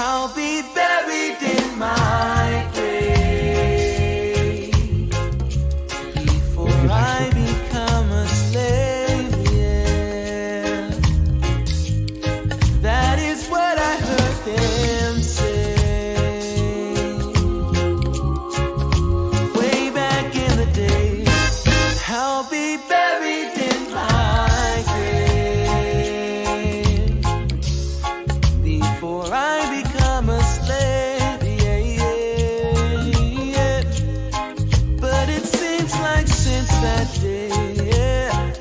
I'll be buried in my grave before I become a slave, yeah. That is what I heard them say way back in the day. I'll be buried in my grave before I become a slave, yeah, yeah, yeah. But it seems like since that day, yeah,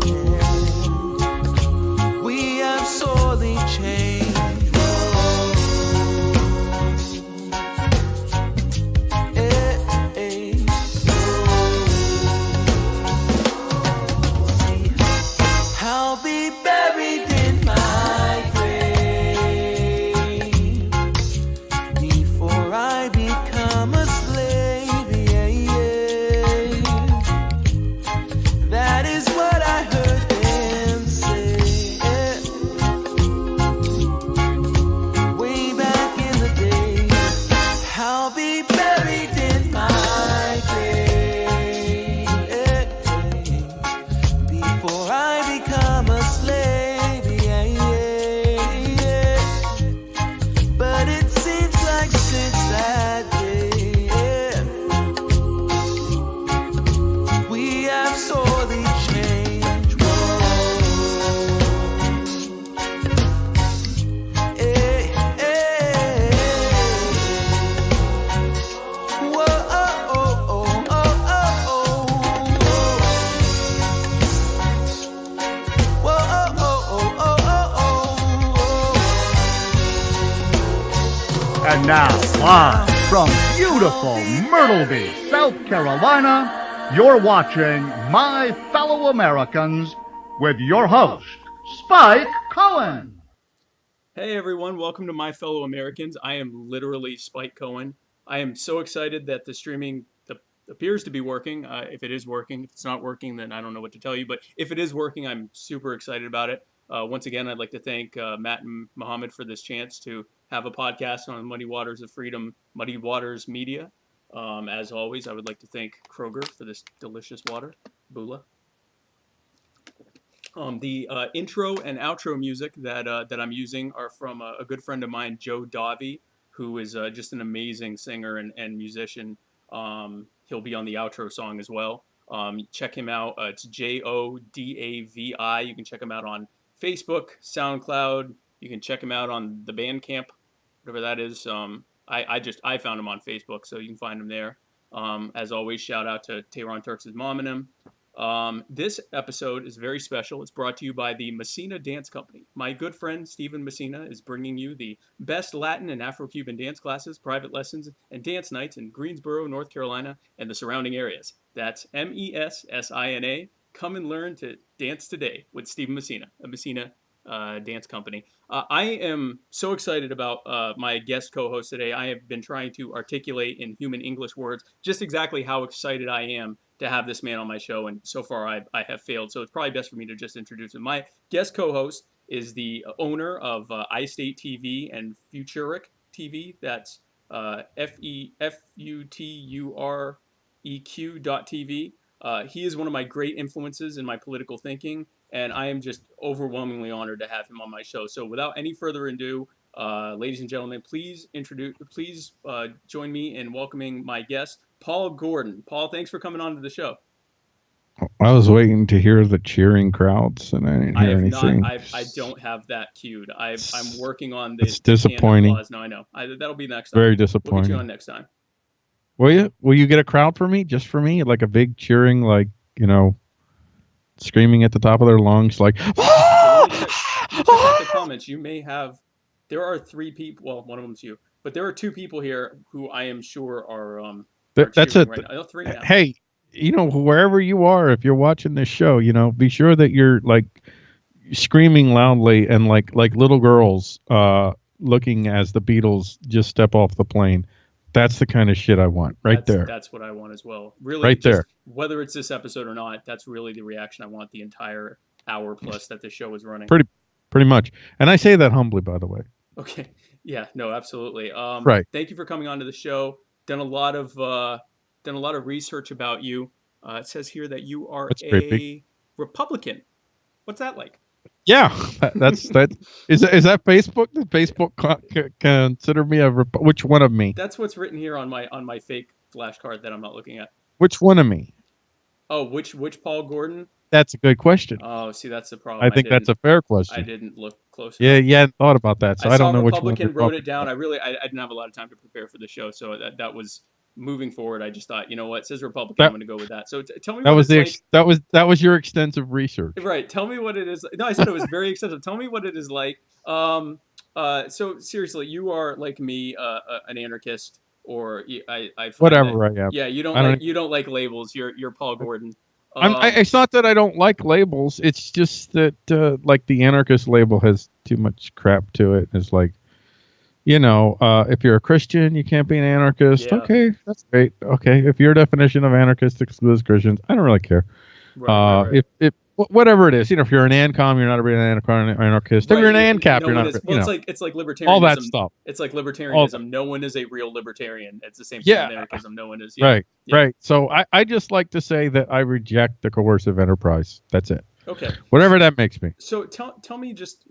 yeah, we have sorely changed. Eh, eh, see, I'll be buried in my grave before I become a slave, yeah, yeah. That is what I heard them say, yeah. Way back in the day. I'll be buried in my grave, yeah, before I become a slave, yeah, yeah, yeah. But it seems like since that day, yeah, we have sorely changed. Whoa. Eh, eh. Whoa, oh, oh, oh, oh, oh, oh. Whoa, oh, oh, oh, oh, oh, oh. And now, live from beautiful Myrtle Beach, South Carolina, you're watching My Fellow Americans with your host, Spike Cohen. Hey everyone, welcome to My Fellow Americans. I am literally Spike Cohen. I am so excited that the streaming appears to be working. If it is working, if it's not working, then I don't know what to tell you. But if it is working, I'm super excited about it. Once again, I'd like to thank Matt and Mohammed for this chance to have a podcast on Muddy Waters of Freedom, Muddy Waters Media. As always, I would like to thank Kroger for this delicious water, Bula. The intro and outro music that I'm using are from a good friend of mine, Joe Davi, who is just an amazing singer and musician. He'll be on the outro song as well. Check him out. It's Jodavi. You can check him out on Facebook, SoundCloud. You can check him out on the Bandcamp, whatever that is. I found him on Facebook, so you can find him there. As always, shout out to Tehran Turks' mom and him. This episode is very special. It's brought to you by the Messina Dance Company. My good friend Stephen Messina is bringing you the best Latin and Afro-Cuban dance classes, private lessons, and dance nights in Greensboro, North Carolina, and the surrounding areas. That's Messina. Come and learn to dance today with Stephen Messina, a Messina Dance Company. I am so excited about my guest co-host today. I have been trying to articulate in human English words just exactly how excited I am to have this man on my show, and so far I have failed, so it's probably best for me to just introduce him. My guest co-host is the owner of iState TV and Futuric TV. That's FUTUREQ.TV. He is one of my great influences in my political thinking, and I am just overwhelmingly honored to have him on my show. So without any further ado, ladies and gentlemen, please join me in welcoming my guest, Paul Gordon. Paul, thanks for coming on to the show. I was waiting to hear the cheering crowds, and I didn't hear anything. I don't have that queued. I'm working on this. It's disappointing. Applause. No, I know. That'll be next time. Very We'll disappointing. get you on next time. Will you? Will you get a crowd for me? Just for me? Like a big cheering, like, you know, screaming at the top of their lungs, like, Check out the comments. You may have. There are 3 people. Well, one of them's you, but there are 2 people here who I am sure are. That's it. Right now. 3 now. Hey, you know, wherever you are, if you're watching this show, you know, be sure that you're like screaming loudly and like little girls looking as the Beatles just step off the plane. That's the kind of shit I want there. That's what I want as well. Really, right there. Whether it's this episode or not, that's really the reaction I want the entire hour plus that the show is running. Pretty much. And I say that humbly, by the way. Okay. Yeah, no, absolutely. Right. Thank you for coming on to the show. Done a lot of research about you. It says here that you are That's creepy. a Republican. What's that like? Yeah, that's that. Is that Facebook? Does Facebook consider me which one of me? That's what's written here on my fake flashcard that I'm not looking at. Which one of me? Oh, which Paul Gordon? That's a good question. Oh, see, that's the I problem. think that's a fair I question. didn't look close Yeah, enough. you hadn't thought about that, so I I saw don't know which one you're Republican, wrote talking it down. about. I didn't have a lot of time to prepare for the show, so that was moving forward. I just thought, you know what, it says Republican. I'm That going to go with that. So tell me that what was it's like. that was your extensive research. Right. Tell me what it is. No, I said it was very extensive. Tell me what it is like. So seriously, you are like me, an anarchist, or I find that, Whatever I am. yeah, I don't. you don't like labels. You're Paul Gordon. It's not that I don't like labels. It's just that like the anarchist label has too much crap to it. It's like, if you're a Christian, you can't be an anarchist. Yeah. Okay, that's great. Okay, if your definition of anarchist excludes Christians, I don't really care. Right. If whatever it is, if you're an ANCOM, you're not an anarchist. If you're an ANCAP, no you're one not. is, well, it's like libertarianism. All that stuff. It's like libertarianism. No one is a real libertarian. It's the same thing Yeah. with anarchism. No one is. Right. So I just like to say that I reject the coercive enterprise. That's it. Okay. Whatever that makes me. So tell me just,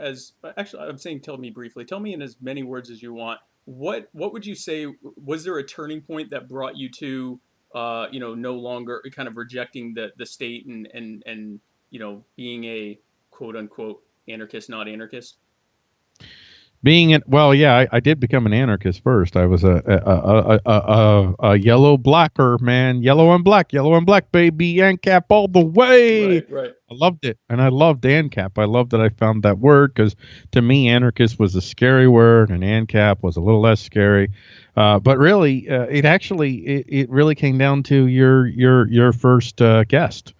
as actually I'm saying tell me briefly. Tell me in as many words as you want. What would you say, was there a turning point that brought you to no longer kind of rejecting the state and being a quote unquote anarchist, not anarchist? I did become an anarchist first. I was a yellow blacker, man. Yellow and black, baby. ANCAP all the way. Right. I loved it. And I loved ANCAP. I loved that I found that word because to me, anarchist was a scary word and ANCAP was a little less scary. But really, it really came down to your first guest,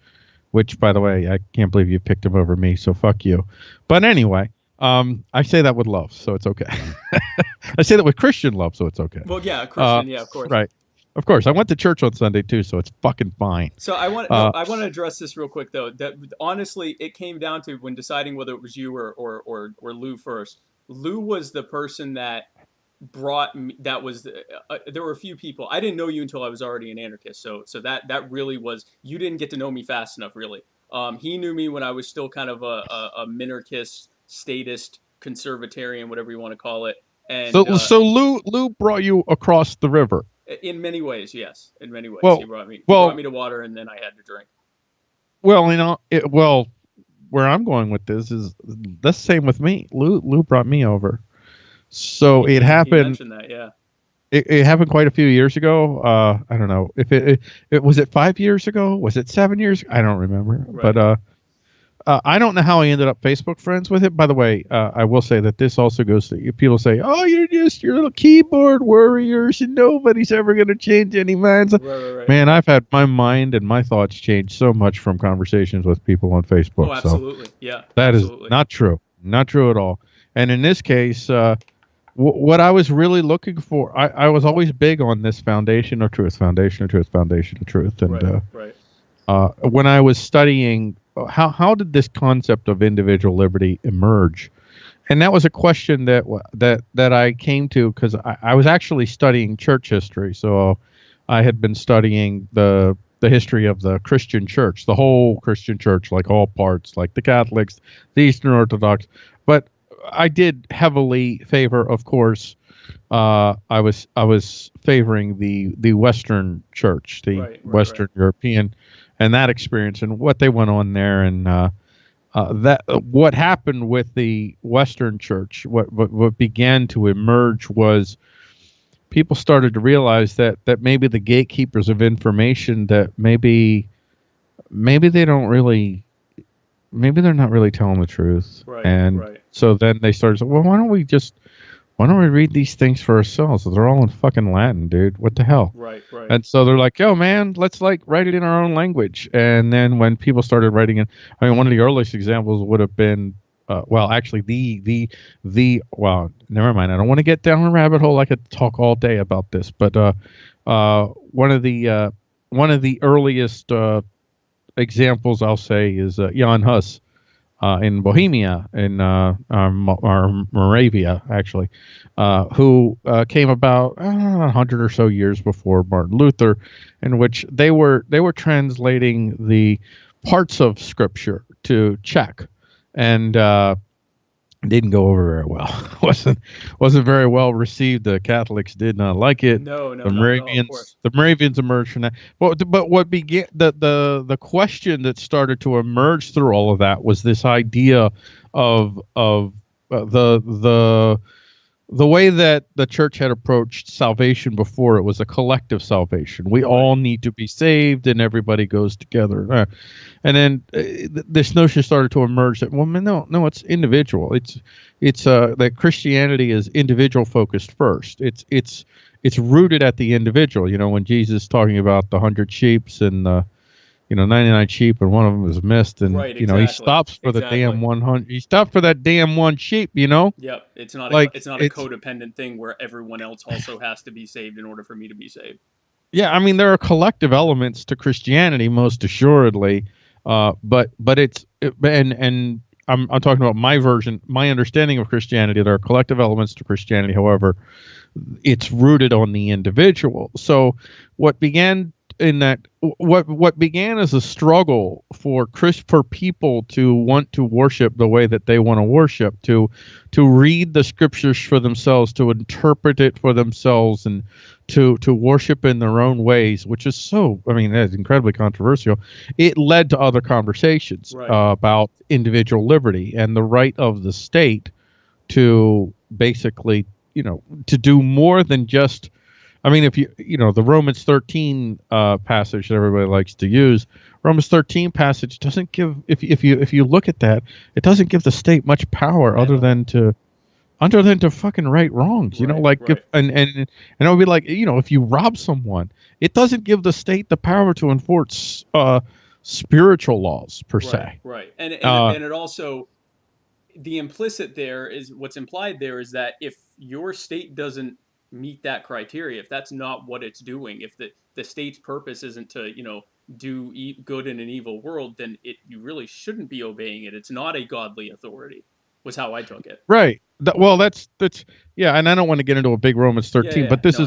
which, by the way, I can't believe you picked him over me. So fuck you. But anyway. I say that with love, so it's okay. I say that with Christian love, so it's okay. Well, yeah, Christian, yeah, of course. Right. Of course. I went to church on Sunday too, so it's fucking fine. So I want to address this real quick though. That honestly, it came down to when deciding whether it was you or Lou first. Lou was the person that brought me. That was there were a few people. I didn't know you until I was already an anarchist. So that really was, you didn't get to know me fast enough, really. He knew me when I was still kind of a minarchist, statist, conservatarian, whatever you want to call it. And so Lou brought you across the river. In many ways, yes. In many ways, Well, he brought me to water, and then I had to drink. Well, where I'm going with this is the same with me. Lou brought me over. So it happened. He mentioned that, yeah. It happened quite a few years ago. I don't know if it was it 5 years ago. Was it 7 years? I don't remember. Right. But I don't know how I ended up Facebook friends with it. By the way, I will say that this also goes to people say, "Oh, you're just your little keyboard warriors, and nobody's ever going to change any minds." Right. Man, I've had my mind and my thoughts change so much from conversations with people on Facebook. Oh, absolutely. So yeah. that absolutely. is not true. Not true at all. And in this case, what I was really looking for, I was always big on this foundation of truth. And right. When I was studying, how did this concept of individual liberty emerge? And that was a question that I came to because I was actually studying church history. So I had been studying the history of the Christian church, the whole Christian church, like all parts, like the Catholics, the Eastern Orthodox. But I did heavily favor, of course, I was favoring the Western church, the Western European, and that experience and what they went on there, and that what happened with the Western church, what began to emerge was people started to realize that maybe the gatekeepers of information, that maybe they don't really, maybe they're not really telling the truth, so then they started saying, well, why don't we read these things for ourselves? They're all in fucking Latin, dude. What the hell? Right. And so they're like, yo, man, let's write it in our own language. And then when people started writing it, I mean, one of the earliest examples would have been, actually well, never mind. I don't want to get down a rabbit hole. I could talk all day about this, but one of the earliest examples I'll say is Jan Hus. in Bohemia, in or Moravia, actually, who came about 100 or so years before Martin Luther, in which they were translating the parts of Scripture to Czech, and didn't go over very well. wasn't very well received. The Catholics did not like it. No, no, The not at all, of course. Moravians emerged from that. But what began the question that started to emerge through all of that was this idea of the way that the church had approached salvation before. It was a collective salvation. We all need to be saved, and everybody goes together. And then this notion started to emerge that, well, no, it's individual. It's that Christianity is individual focused first. It's rooted at the individual. You know, when Jesus is talking about the 100 sheep and 99 sheep, and one of them was missed, and he stops for the damn 100. He stopped for that damn one sheep. Yep, it's not like, it's not a codependent thing where everyone else also has to be saved in order for me to be saved. Yeah, I mean, there are collective elements to Christianity, most assuredly, but I'm talking about my version, my understanding of Christianity. There are collective elements to Christianity, however, it's rooted on the individual. So what began as a struggle for people to want to worship the way that they want to worship, to read the scriptures for themselves, to interpret it for themselves, and to worship in their own ways, which is that's incredibly controversial. It led to other conversations about individual liberty and the right of the state to basically, to do more than just. I mean, if the Romans 13 passage that everybody likes to use, Romans 13 passage doesn't give. If you look at that, it doesn't give the state much power other than to fucking right wrongs. And it would be like, if you rob someone, it doesn't give the state the power to enforce spiritual laws per se. Right. And it also, the implicit there is, what's implied there is that if your state doesn't meet that criteria, if that's not what it's doing, if the state's purpose isn't to do good in an evil world, then you really shouldn't be obeying it. It's not a godly authority, was how I took it. Right. That's yeah. And I don't want to get into a big Romans 13, but this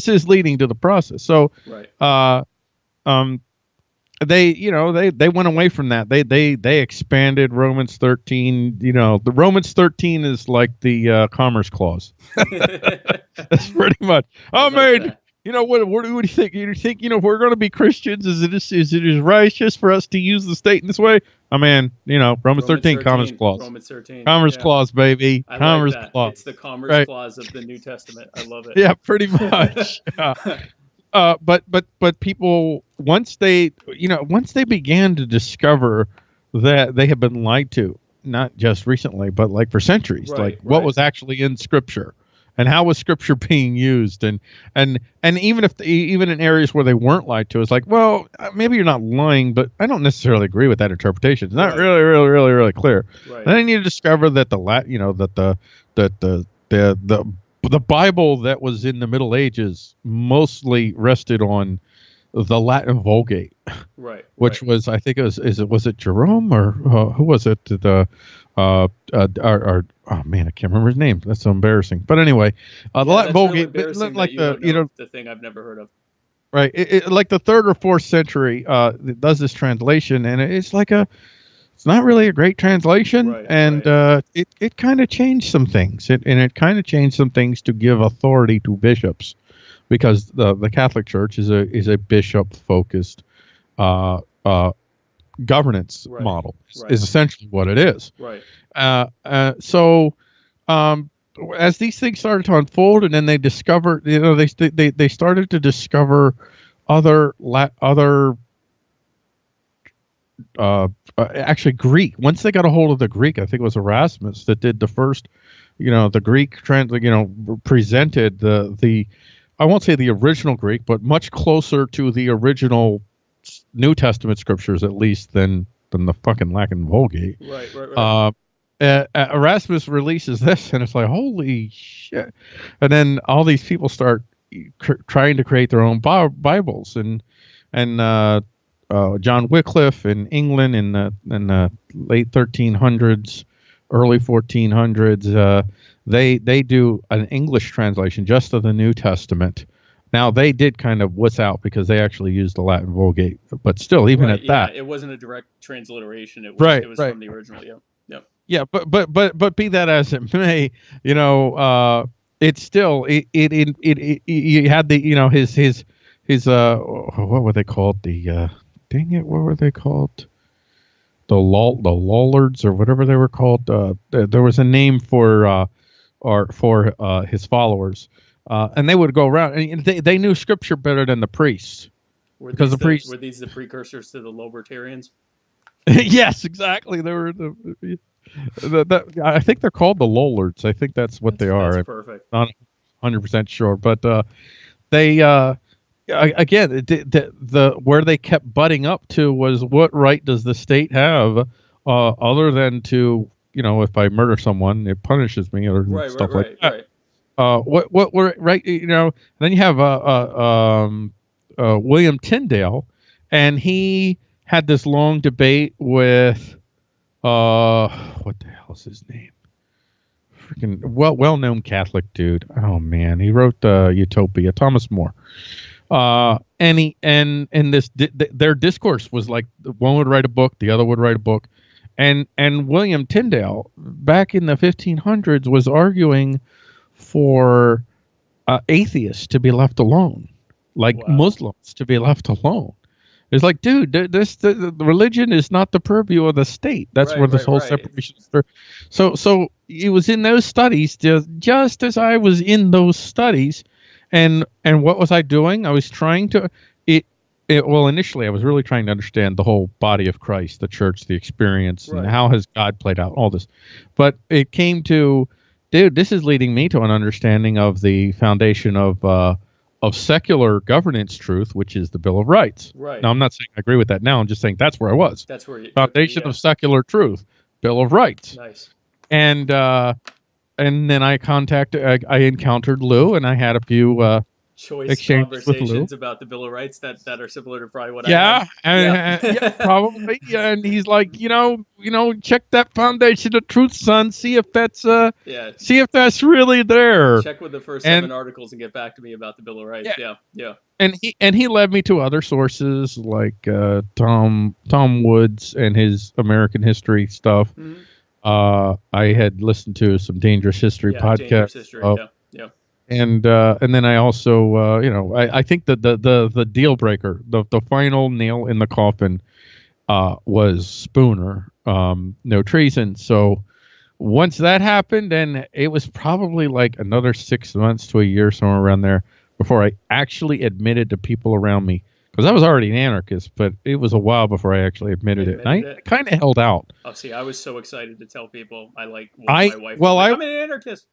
is leading to the process. So they went away from that. They expanded Romans 13. The Romans 13 is like the Commerce Clause. That's pretty much. What do you think? You think if we're going to be Christians, is it righteous for us to use the state in this way? Romans 13, Commerce Clause. Romans 13. Commerce Clause, baby. Commerce Clause. It's the Commerce Clause of the New Testament. I love it. Yeah, pretty much. But people, once they began to discover that they had been lied to, not just recently, but like for centuries, what was actually in Scripture, and how was Scripture being used, and even in areas where they weren't lied to, it's like, well, maybe you're not lying, but I don't necessarily agree with that interpretation. It's not really clear. Right. And then you need to discover that the Bible that was in the Middle Ages mostly rested on the Latin Vulgate, which was, I think was it Jerome or who was it? Oh man, I can't remember his name. That's so embarrassing. But anyway, the Latin Vulgate, like the thing I've never heard of. Right, it like the 3rd or 4th century does this translation, and it's like it's not really a great translation, it kind of changed some things. It kind of changed some things to give authority to bishops, because the Catholic Church is a bishop focused governance model. Is essentially what it is. Right. So as these things started to unfold, and then they discovered, they started to discover other actually Greek. Once they got a hold of the Greek, I think it was Erasmus that did the first, the Greek presented the I won't say the original Greek, but much closer to the original New Testament scriptures, at least, than the fucking Latin Vulgate. Right. Erasmus releases this, and it's like, holy shit! And then all these people start trying to create their own Bibles, and John Wycliffe in England in the late 1300s, early 1400s. They do an English translation just of the New Testament. Now they did kind of wuss out because they actually used the Latin Vulgate, but still, even Right. at Yeah. that, It wasn't a direct transliteration. right, It was right, from the original. Yeah. Yep. yeah, but be that as it may, you know, it's still it you had the his what were they called, dang it, what were they called, the Lollards or whatever they were called. There was a name for his followers, and they would go around and they knew scripture better than the priests because the priests. Were these the precursors to the libertarians? Yes, exactly. They were I think they're called the Lollards. I think that's what they are. That's I'm perfect. not 100% sure, but they again the where they kept butting up to was, what right does the state have other than to, if I murder someone, it punishes me or Right. stuff like that. Right. What were right, then you have William Tyndale, and he had this long debate with what the hell's his name? Freaking well-known Catholic dude. Oh man, he wrote Utopia. Thomas More. Their discourse was like, one would write a book, the other would write a book, and William Tyndale back in the 1500s was arguing for atheists to be left alone, like Wow. Muslims to be left alone. It's like, dude, the religion is not the purview of the state. That's where this whole separation is. So it was in those studies, just as I was in those studies, and what was I doing? I was trying to well, initially I was really trying to understand the whole body of Christ, the church, the experience, and how has God played out all this. But it came to, dude, this is leading me to an understanding of the foundation of secular governance truth, which is the Bill of Rights. Right. Now, I'm not saying I agree with that now. I'm just saying that's where I was. That's where you foundation of secular truth, Bill of Rights. Nice. And then I encountered Lou, and I had a few choice conversations about the Bill of Rights that are similar to probably what I had. Yeah, probably. Yeah, and he's like, check that foundation of truth, son. See if that's see if that's really there. Check with the first 7 articles and get back to me about the Bill of Rights. Yeah. And he led me to other sources like Tom Woods and his American history stuff. Mm-hmm. I had listened to some Dangerous History podcasts. Dangerous History. Yeah. And then I also, I think that the deal breaker, the final nail in the coffin, was Spooner, no treason. So once that happened, then it was probably like another 6 months to a year, somewhere around there, before I actually admitted to people around me, because I was already an anarchist, but it was a while before I actually admitted it. And I kind of held out. Oh, see, I was so excited to tell people my wife. I'm an anarchist.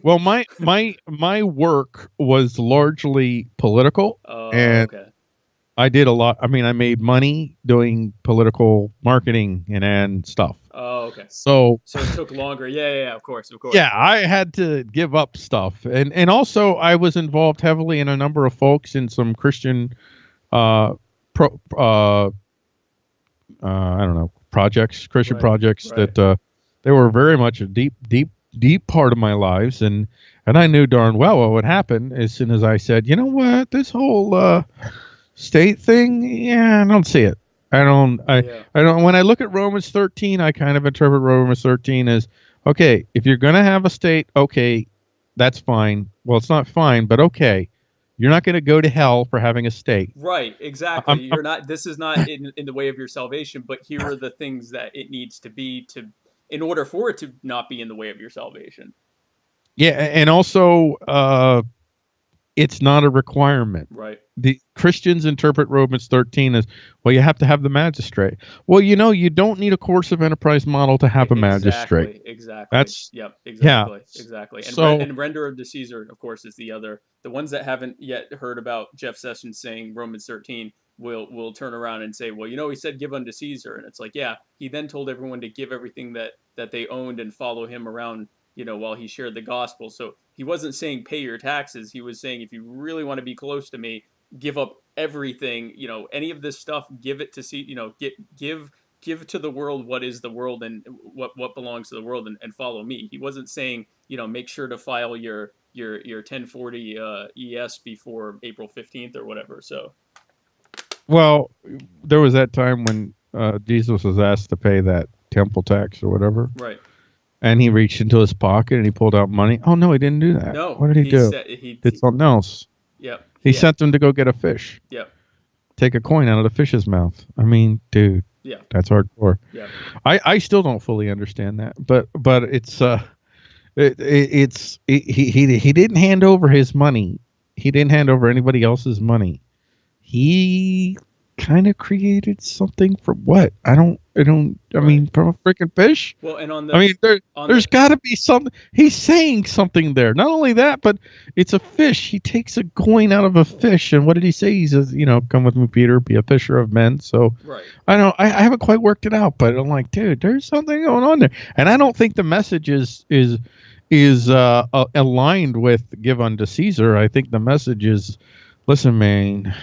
Well, my work was largely political, and okay. I did a lot. I mean, I made money doing political marketing and stuff. Oh, okay. So it took longer. Yeah, of course. Yeah, I had to give up stuff, and also I was involved heavily in a number of folks in some Christian, I don't know, Christian projects that they were very much a deep part of my lives, and I knew darn well what would happen as soon as I said, you know what, this whole state thing, I don't see it. I don't. When I look at Romans 13, I kind of interpret Romans 13 as, okay, if you're going to have a state, okay, that's fine. Well, it's not fine, but okay, you're not going to go to hell for having a state. Right, exactly. You're not. This is not in the way of your salvation, but here are the things that it needs to be in order for it to not be in the way of your salvation. Yeah, and also, it's not a requirement. Right. The Christians interpret Romans 13 as, well, you have to have the magistrate. Well, you don't need a course of enterprise model to have a magistrate. Exactly. That's exactly. And and render of the Caesar, of course, is the other. The ones that haven't yet heard about Jeff Sessions saying Romans 13 will turn around and say, well, he said give unto Caesar, and it's like, yeah, he then told everyone to give everything that they owned and follow him around, while he shared the gospel. So he wasn't saying pay your taxes. He was saying, if you really want to be close to me, give up everything, any of this stuff, give it to see, give to the world what is the world, and what belongs to the world, and follow me. He wasn't saying, make sure to file your 1040 ES before April 15th or whatever. So Well, there was that time when Jesus was asked to pay that temple tax or whatever, right. and he reached into his pocket and he pulled out money. Oh no, he didn't do that. No, what did he do? He did something else. Yep. He sent them to go get a fish. Yep. Take a coin out of the fish's mouth. I mean, dude. Yeah. That's hardcore. Yeah. I still don't fully understand that, but it's he didn't hand over his money. He didn't hand over anybody else's money. He kind of created something for what? I mean, from a freaking fish. Well, and there's got to be something. He's saying something there. Not only that, but it's a fish. He takes a coin out of a fish, and what did he say? He says, "Come with me, Peter. Be a fisher of men." So, right. I haven't quite worked it out, but I'm like, dude, there's something going on there, and I don't think the message is aligned with give unto Caesar. I think the message is, listen, man.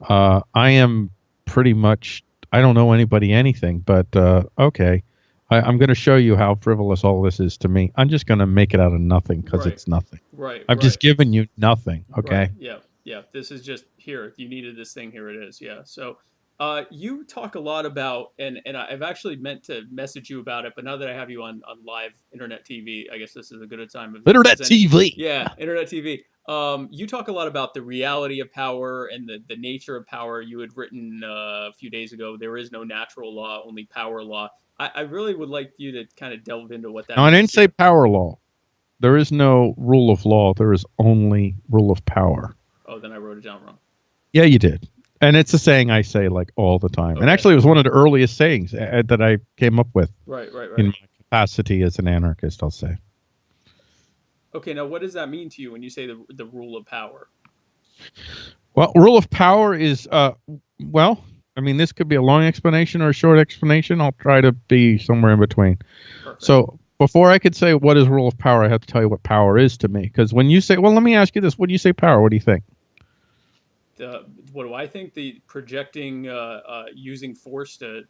I am pretty much, I don't know anybody anything, but okay. I'm going to show you how frivolous all this is to me. I'm just going to make it out of nothing because it's nothing. Right. I've just given you nothing. Okay. Right. Yeah. Yeah. This is just here. You needed this thing. Here it is. Yeah. So you talk a lot about, and I've actually meant to message you about it, but now that I have you on live internet TV, I guess this is a good time. Internet TV. Yeah. Internet TV. You talk a lot about the reality of power and the nature of power. You had written a few days ago, there is no natural law, only power law. I really would like you to kind of delve into what that means. I didn't say power law. There is no rule of law. There is only rule of power. Oh, then I wrote it down wrong. Yeah, you did. And it's a saying I say like all the time. Okay. And actually, it was one of the earliest sayings that I came up with. Right. In my capacity as an anarchist, I'll say. Okay, now what does that mean to you when you say the rule of power? Well, rule of power is, I mean, this could be a long explanation or a short explanation. I'll try to be somewhere in between. Perfect. So before I could say what is rule of power, I have to tell you what power is to me. Because when you say, well, let me ask you this. When you say power, what do you think? What do I think? The projecting, using force to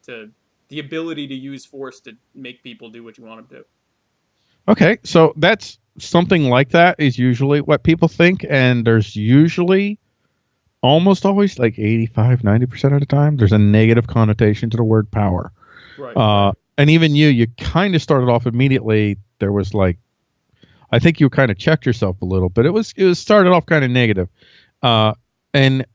the ability to use force to make people do what you want them to. Okay, so that's something like that is usually what people think, and there's usually almost always like 85-90% of the time there's a negative connotation to the word power. Right. And even you kind of started off immediately. There was like, I think you kind of checked yourself a little, but it was started off kind of negative. And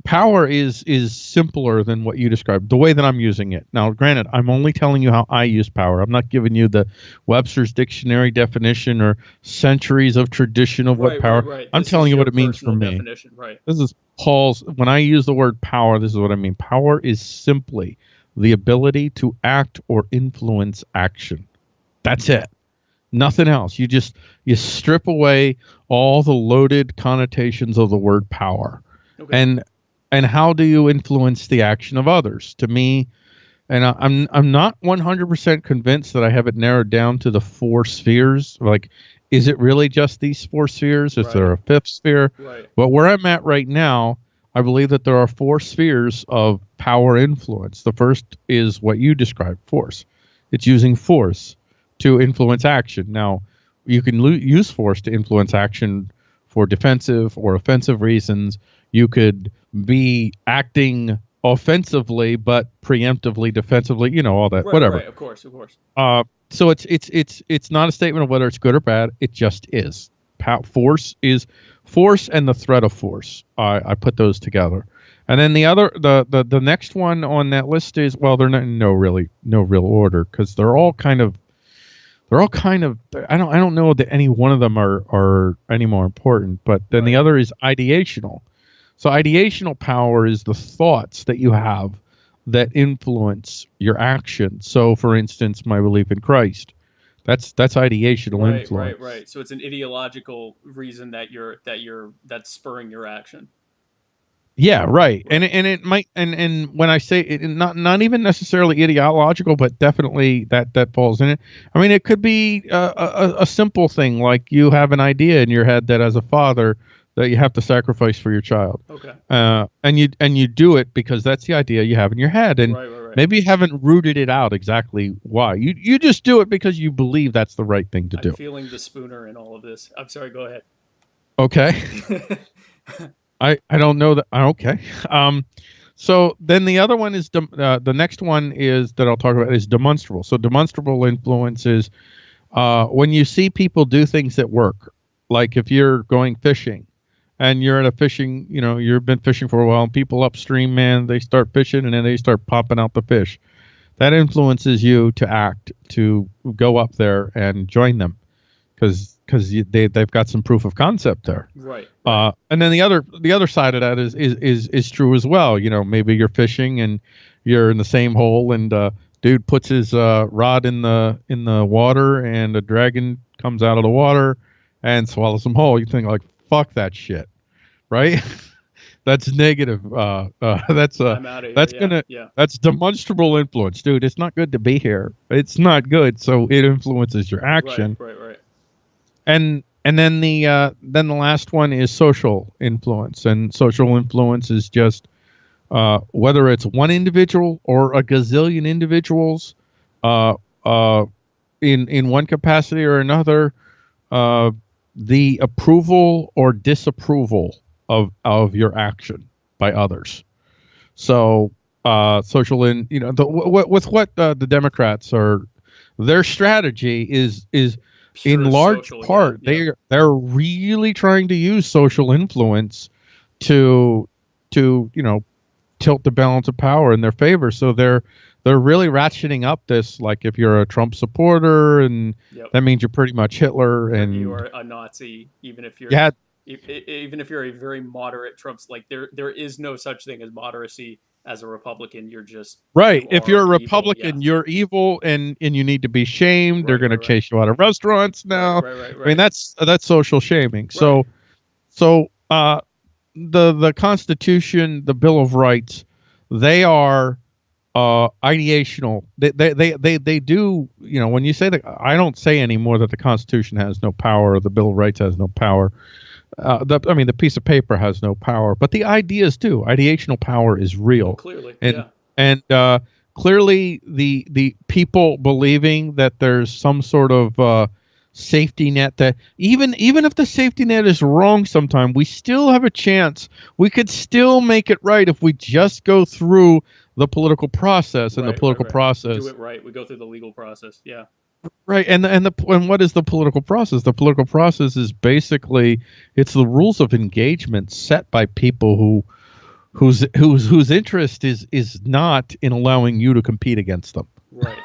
power is simpler than what you described, the way that I'm using it. Now, granted, I'm only telling you how I use power. I'm not giving you the Webster's dictionary definition or centuries of tradition of what power. Right. I'm telling you what it means for me. Right. This is Paul's. When I use the word power, this is what I mean. Power is simply the ability to act or influence action. That's it. Nothing else. You strip away all the loaded connotations of the word power. Okay. And how do you influence the action of others? To me, and I'm not 100% convinced that I have it narrowed down to the 4 spheres. Like, is it really just these 4 spheres? Is there a 5th sphere? Right. But where I'm at right now, I believe that there are 4 spheres of power influence. The first is what you described, force. It's using force to influence action. Now, you can use force to influence action for defensive or offensive reasons. You could be acting offensively but preemptively defensively, all that, whatever. Right, of course. So it's not a statement of whether it's good or bad. It just is. Force is force and the threat of force. I put those together. And then the next one on that list is, well, they're not no real order, because they're all kind of I don't know that any one of them are any more important, but then the other is ideational. So ideational power is the thoughts that you have that influence your action. So, for instance, my belief in Christ, that's ideational influence. Right. So it's an ideological reason that's spurring your action. Yeah, right. And it might, and when I say it, not even necessarily ideological, but definitely that falls in it. I mean, it could be a simple thing like you have an idea in your head that as a father that you have to sacrifice for your child. Okay. And you do it because that's the idea you have in your head, and Right. maybe you haven't rooted it out exactly why. You just do it because you believe that's the right thing to I'm do. feeling the Spooner in all of this. I'm sorry. Go ahead. Okay. I don't know that. Okay. So then the other one is the next one is that I'll talk about is demonstrable. So demonstrable influence is when you see people do things that work. Like if you're going fishing and you're at a fishing, you've been fishing for a while, and people upstream, man, they start fishing and then they start popping out the fish. That influences you to act, to go up there and join them, because they've got some proof of concept there. Right. And then the other side of that is true as well. Maybe you're fishing and you're in the same hole, and dude puts his rod in the water, and a dragon comes out of the water and swallows him whole. You think like, fuck that shit, right? That's negative. That's I'm out of here. that's Yeah. that's demonstrable influence, dude. It's not good to be here. It's not good. So it influences your action. Right. And then the last one is social influence, and social influence is just whether it's one individual or a gazillion individuals, in one capacity or another, the approval or disapproval of your action by others. So social with what the Democrats are, their strategy is Pure in large social, part they're really trying to use social influence to tilt the balance of power in their favor. So they're really ratcheting up this, like if you're a Trump supporter, and that means you're pretty much Hitler, and you are a Nazi, even if you're even if you're a very moderate Trump's, like there is no such thing as moderacy as a Republican. You're just right. If you're a evil, Republican, you're evil, and you need to be shamed. They're going to chase you out of restaurants now. Right. I mean, that's social shaming. Right. So the Constitution, the Bill of Rights, they are ideational. They do, when you say that, I don't say anymore that the Constitution has no power or the Bill of Rights has no power. The piece of paper has no power, but the ideas do. Ideational power is real. Well, clearly, and clearly the people believing that there's some sort of safety net, that even if the safety net is wrong sometime, we still have a chance. We could still make it right if we just go through the political process, and the political process. Do it right. We go through the legal process. Yeah. Right, and what is the political process? The political process is basically, it's the rules of engagement set by people whose interest is not in allowing you to compete against them. Right.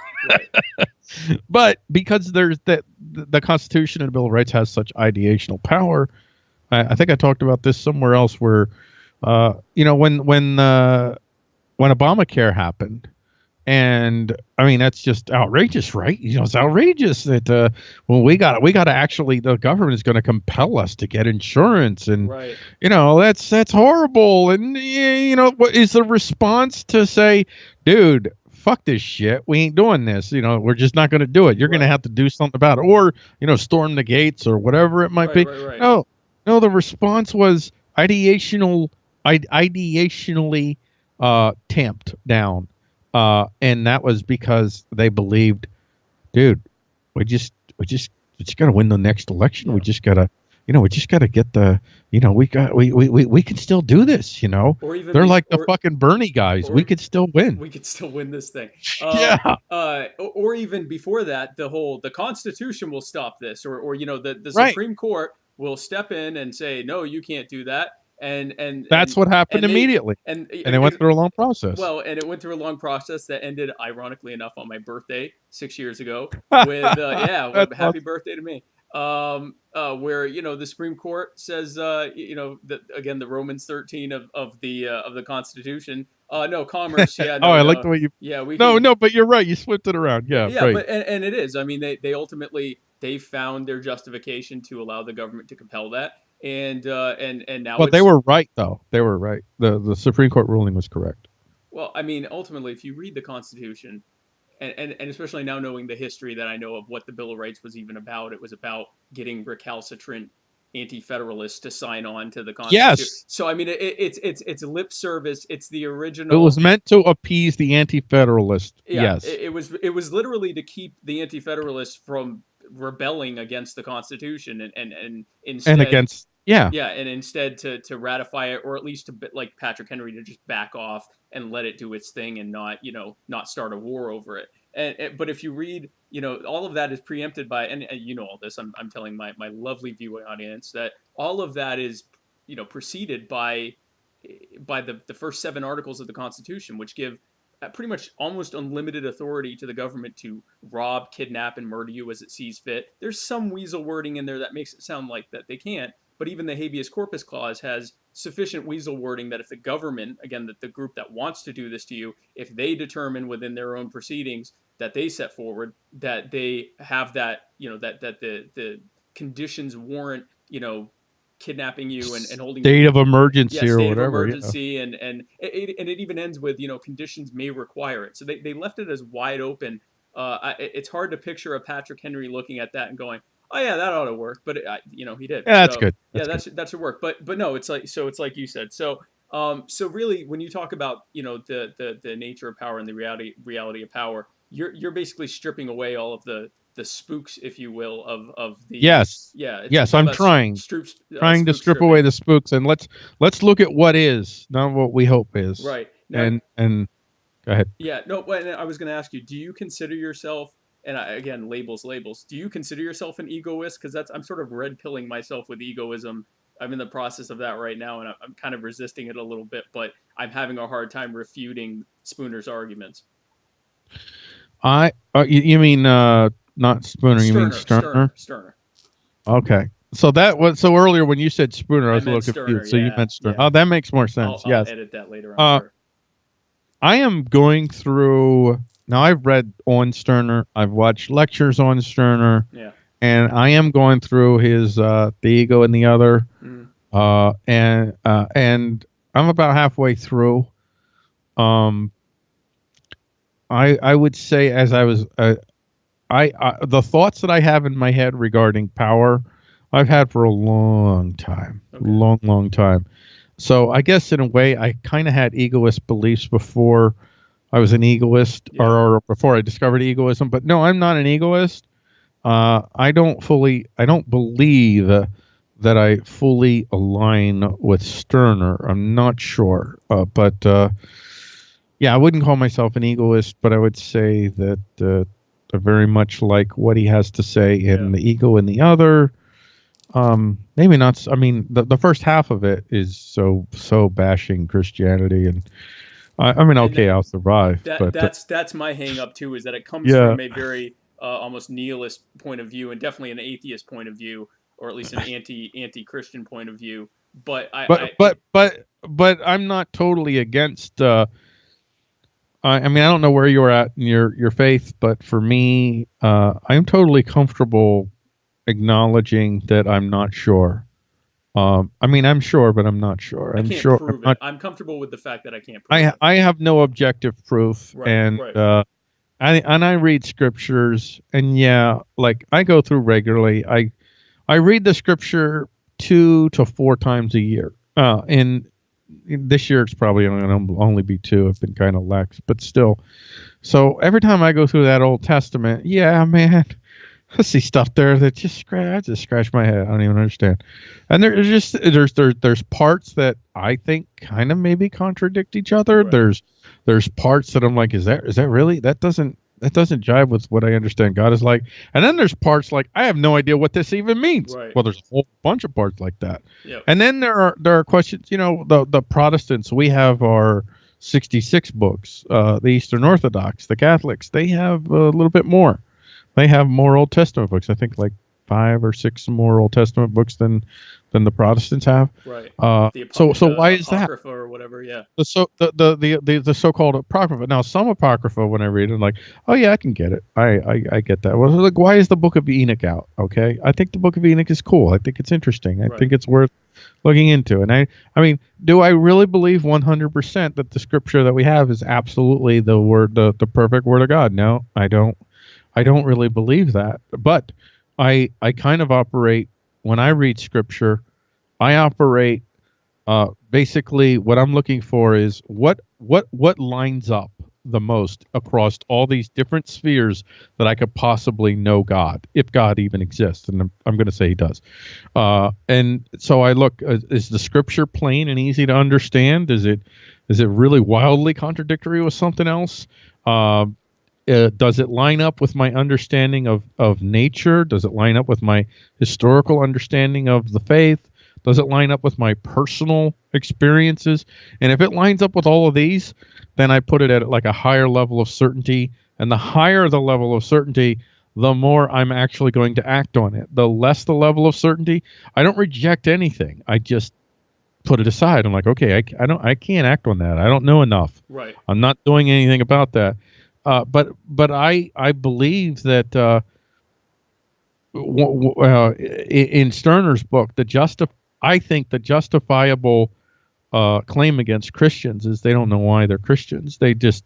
But because there's the Constitution and the Bill of Rights has such ideational power, I think I talked about this somewhere else, where when Obamacare happened. And I mean, that's just outrageous, right? It's outrageous that we got to actually, the government is going to compel us to get insurance, and that's horrible. And what is the response to say, dude, fuck this shit, we ain't doing this, we're just not going to do it. You're going to have to do something about it, or storm the gates or whatever it might be. No, the response was ideationally tamped down. And that was because they believed, dude, we just got to win the next election. We just got to, get the, we can still do this, Or even they're like the fucking Bernie guys. We could still win. We could still win this thing. Or even before that, the Constitution will stop this, or the Supreme Court will step in and say, no, you can't do that. And that's what happened immediately. And it went through a long process. Well, and it went through a long process that ended, ironically enough, on my birthday 6 years ago. With happy birthday to me. Where the Supreme Court says that, again, the Romans 13 of the Constitution. No, commerce. Yeah. No, I like the way you. Yeah. But you're right. You flipped it around. Yeah. Yeah. Right. But and it is. I mean, they ultimately found their justification to allow the government to compel that. And now. But they were right, though. They were right. The Supreme Court ruling was correct. Well, I mean, ultimately, if you read the Constitution, and especially now knowing the history that I know of what the Bill of Rights was even about, it was about getting recalcitrant anti-federalists to sign on to the Constitution. Yes, So I mean, it's lip service. It's the it was original. meant to appease the anti-federalist. Yeah, Yes, it was literally to keep the anti-federalists from rebelling against the Constitution and and instead. against yeah. Yeah, and instead to ratify it, or at least to like Patrick Henry to just back off and let it do its thing and not start a war over it. But if you read, all of that is preempted by, and you know all this. I'm telling my lovely viewing audience that all of that is preceded by the first 7 articles of the Constitution, which give pretty much almost unlimited authority to the government to rob, kidnap, and murder you as it sees fit. There's some weasel wording in there that makes it sound like that they can't. But even the habeas corpus clause has sufficient weasel wording that if the government, again, the group that wants to do this to you, if they determine within their own proceedings that they set forward that they have that, that the conditions warrant, kidnapping you and holding State you. of emergency or State whatever. of emergency, and it even ends with conditions may require it. So they left it as wide open. It's hard to picture a Patrick Henry looking at that and going, "Oh yeah, that ought to work," but he did. Yeah, that's So, good. that should work. But no, it's like you said. So really, when you talk about the nature of power and the reality of power, you're basically stripping away all of the spooks, if you will, of the Yes. yeah. Yes, I'm trying to spook strip stripping. away the spooks, and let's look at what is, not what we hope is. Right. Now, And go ahead. yeah, no, but I was going to ask you, do you consider yourself, and again, labels, do you consider yourself an egoist? Because I'm sort of red pilling myself with egoism. I'm in the process of that right now, and I'm kind of resisting it a little bit, but I'm having a hard time refuting Spooner's arguments. You mean not Spooner, you mean Sterner? Sterner. Okay. So earlier when you said Spooner, I was a little Sterner, confused. So you meant Sterner. Yeah. Oh, that makes more sense. I'll yes. edit that later, I'm sure. I am going through now. I've read on Sterner. I've watched lectures on Sterner. Yeah. And I am going through his The Ego and the Other. Mm. And I'm about halfway through. I would say as I was the thoughts that I have in my head regarding power, I've had for a long time, long time. So I guess in a way, I kind of had egoist beliefs before I was an egoist, or before I discovered egoism. But no, I'm not an egoist. I don't believe that I fully align with Sterner. I'm not sure, but yeah, I wouldn't call myself an egoist, but I would say that I very much like what he has to say in The Ego and the Other. Maybe not. I mean, the first half of it is so bashing Christianity, and I mean, okay, I'll survive. That's my hang up too, is that it comes from a very almost nihilist point of view, and definitely an atheist point of view, or at least an anti-Christian point of view. But I'm not totally against. I mean, I don't know where you're at in your faith, but for me, I'm totally comfortable acknowledging that I'm not sure. I mean, I'm sure, but I'm not sure. I'm sure. Prove it. I'm comfortable with the fact that I can't prove it. I have no objective proof, and I read scriptures, and like I go through regularly. I read the scripture 2 to 4 times a year. In this year, it's probably going to only be 2. I've been kind of lax, but still. So every time I go through that Old Testament, man, I see stuff there that I just scratch my head. I don't even understand. And there's parts that I think kind of maybe contradict each other. Right. There's parts that I'm like, is that really? That doesn't jive with what I understand God is like. And then there's parts like I have no idea what this even means. Right. Well, there's a whole bunch of parts like that. Yep. And then there are questions. The Protestants, we have our 66 books. The Eastern Orthodox, the Catholics, they have a little bit more. They have more Old Testament books. I think like 5 or 6 more Old Testament books than the Protestants have. Right. So why is that? Apocrypha or whatever. Yeah. The so-called Apocrypha. Now, some Apocrypha, when I read it, I'm like, oh yeah, I can get it. I get that. Well, like, why is the Book of Enoch out? Okay, I think the Book of Enoch is cool. I think it's interesting. I think it's worth looking into. And I mean, do I really believe 100% that the scripture that we have is absolutely the perfect word of God? No, I don't. I don't really believe that, but I kind of operate when I read scripture, I operate basically what I'm looking for is what lines up the most across all these different spheres that I could possibly know God, if God even exists, and I'm going to say He does. And so I look: is the scripture plain and easy to understand? Is it really wildly contradictory with something else? Does it line up with my understanding of nature? Does it line up with my historical understanding of the faith? Does it line up with my personal experiences? And if it lines up with all of these, then I put it at like a higher level of certainty. And the higher the level of certainty, the more I'm actually going to act on it. The less the level of certainty, I don't reject anything. I just put it aside. I'm like, okay, I can't act on that. I don't know enough. Right. I'm not doing anything about that. But I believe that in Sterner's book, I think the justifiable claim against Christians is they don't know why they're Christians. They're just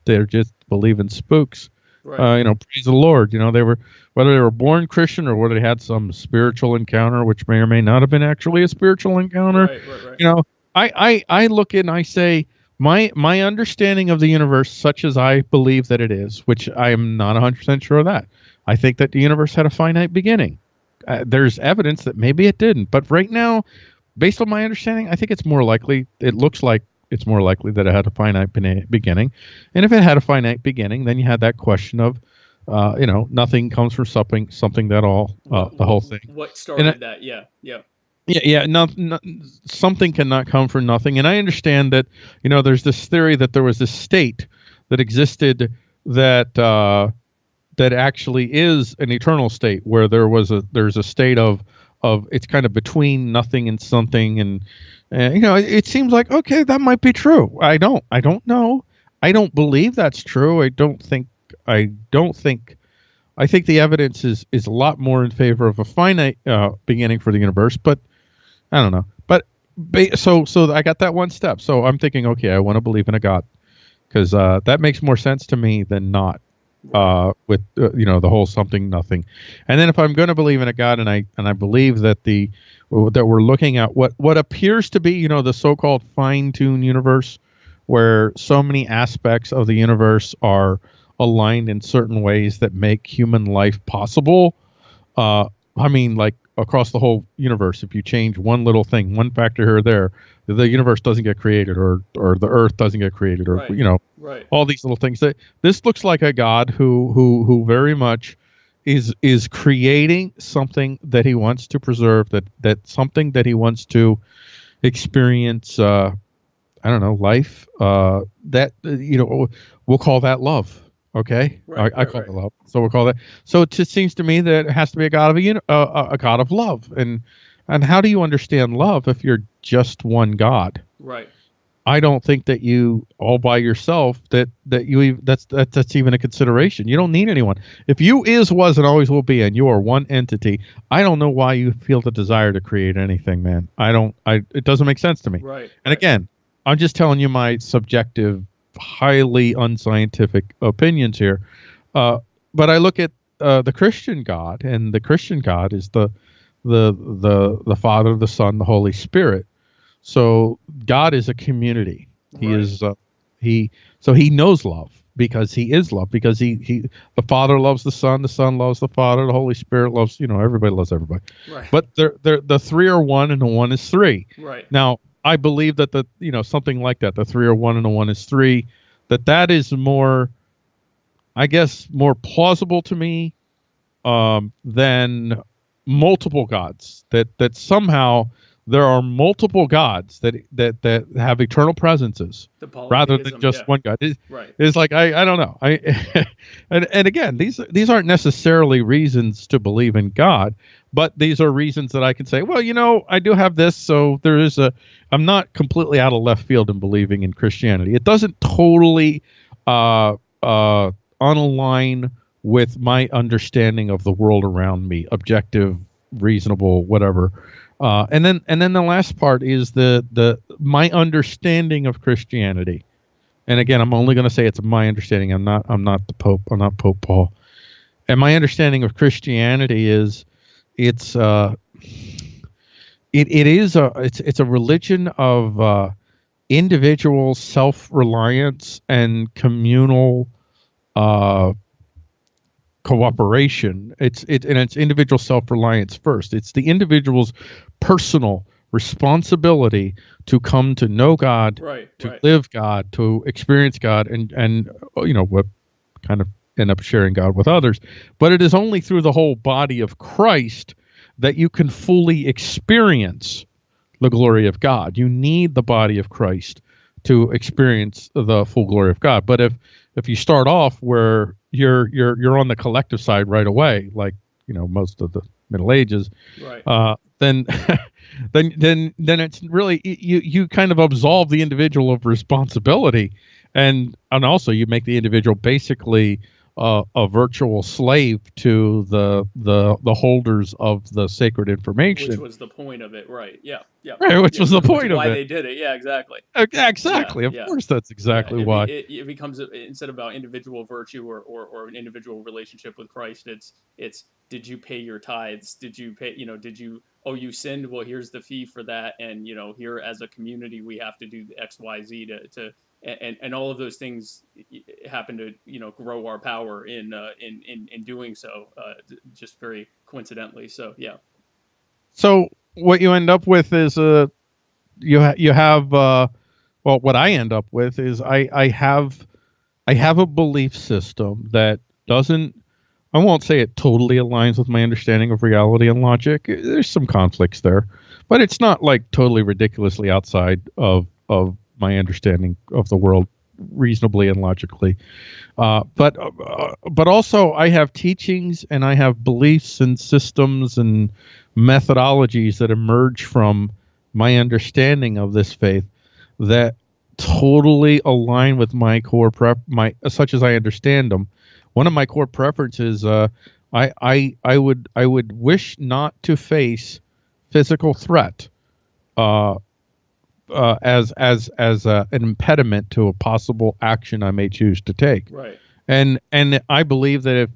believing spooks. Right. Praise the Lord. Whether they were born Christian or whether they had some spiritual encounter, which may or may not have been actually a spiritual encounter. Right. I look and I say my understanding of the universe, such as I believe that it is, which I am not 100% sure of that. I think that the universe had a finite beginning. There's evidence that maybe it didn't, but right now, based on my understanding, I think it's more likely. It looks like it's more likely that it had a finite beginning. And if it had a finite beginning, then you had that question of, nothing comes from something that all, the whole thing. What started that? Yeah. Yeah. No, something cannot come from nothing. And I understand that, there's this theory that there was this state that existed that actually is an eternal state where there's a state of it's kind of between nothing and something, and it seems like, okay, that might be true. I don't know. I don't believe that's true. I think the evidence is a lot more in favor of a finite beginning for the universe, but I don't know. But so I got that one step. So I'm thinking, okay, I want to believe in a God because that makes more sense to me than not. With the whole something nothing, and then if I'm going to believe in a God, and I believe that that we're looking at what appears to be the so-called fine-tuned universe, where so many aspects of the universe are aligned in certain ways that make human life possible. Like across the whole universe, if you change one little thing, one factor here or there, the universe doesn't get created, or the Earth doesn't get created, or right. all these little things. This looks like a God who very much is creating something that He wants to preserve, that something that He wants to experience. Life. That we'll call that love. Okay, I call it love, so we'll call that. So it just seems to me that it has to be a God of a God of love, and how do you understand love if you're just one God? Right. I don't think that you all by yourself that's even a consideration. You don't need anyone. If you is, was, and always will be, and you are one entity, I don't know why you feel the desire to create anything, man. It doesn't make sense to me. Right. And again, I'm just telling you my subjective, highly unscientific opinions here. But I look at the Christian God, and the Christian God is the Father, the Son, the Holy Spirit. So God is a community. He is He knows love because He is love, because the Father loves the Son loves the Father, the Holy Spirit loves, everybody loves everybody. Right. But the three are one and the one is three. Right. Now, I believe that something like that, the three are one and the one is three, that is more, I guess, more plausible to me than multiple gods. That somehow there are multiple gods that have eternal presences rather than just one God. It's like I don't know. And again, these aren't necessarily reasons to believe in God, but these are reasons that I can say, well, I do have this, so I'm not completely out of left field in believing in Christianity. It doesn't totally unalign with my understanding of the world around me, objective, reasonable, whatever. And then the last part is my understanding of Christianity. And again, I'm only going to say it's my understanding. I'm not the Pope. I'm not Pope Paul. And my understanding of Christianity is it's it is it's a religion of individual self-reliance and communal uh, cooperation. It's individual self-reliance first. It's the individual's personal responsibility to come to know God, Right, to right. live God, to experience God, and what kind of end up sharing God with others. But it is only through the whole body of Christ that you can fully experience the glory of God. You need the body of Christ to experience the full glory of God. But if you start off where you're on the collective side right away, like most of the Middle Ages, Right. then then it's really you kind of absolve the individual of responsibility, and also you make the individual basically a virtual slave to the holders of the sacred Which information. was the point of it, right? Yeah, yeah, Right, which yeah. was the Which point of why it. they did it. Yeah, exactly. Yeah, Exactly. Of yeah, course, that's yeah. exactly why. It becomes instead about individual virtue or an individual relationship with Christ. It's did you pay your tithes? Did you pay? Did you? Oh, you sinned. Well, here's the fee for that. And here as a community, we have to do the X, Y, Z to and all of those things happen to grow our power in doing so, just very coincidentally. So yeah. So what you end up with is you have well, what I end up with is I have a belief system that doesn't, I won't say it totally aligns with my understanding of reality and logic. There's some conflicts there, but it's not like totally ridiculously outside of my understanding of the world reasonably and logically. But also I have teachings and I have beliefs and systems and methodologies that emerge from my understanding of this faith that totally align with my core my such as I understand them. One of my core preferences, I would wish not to face physical threat uh, as an impediment to a possible action I may choose to take. Right. And I believe that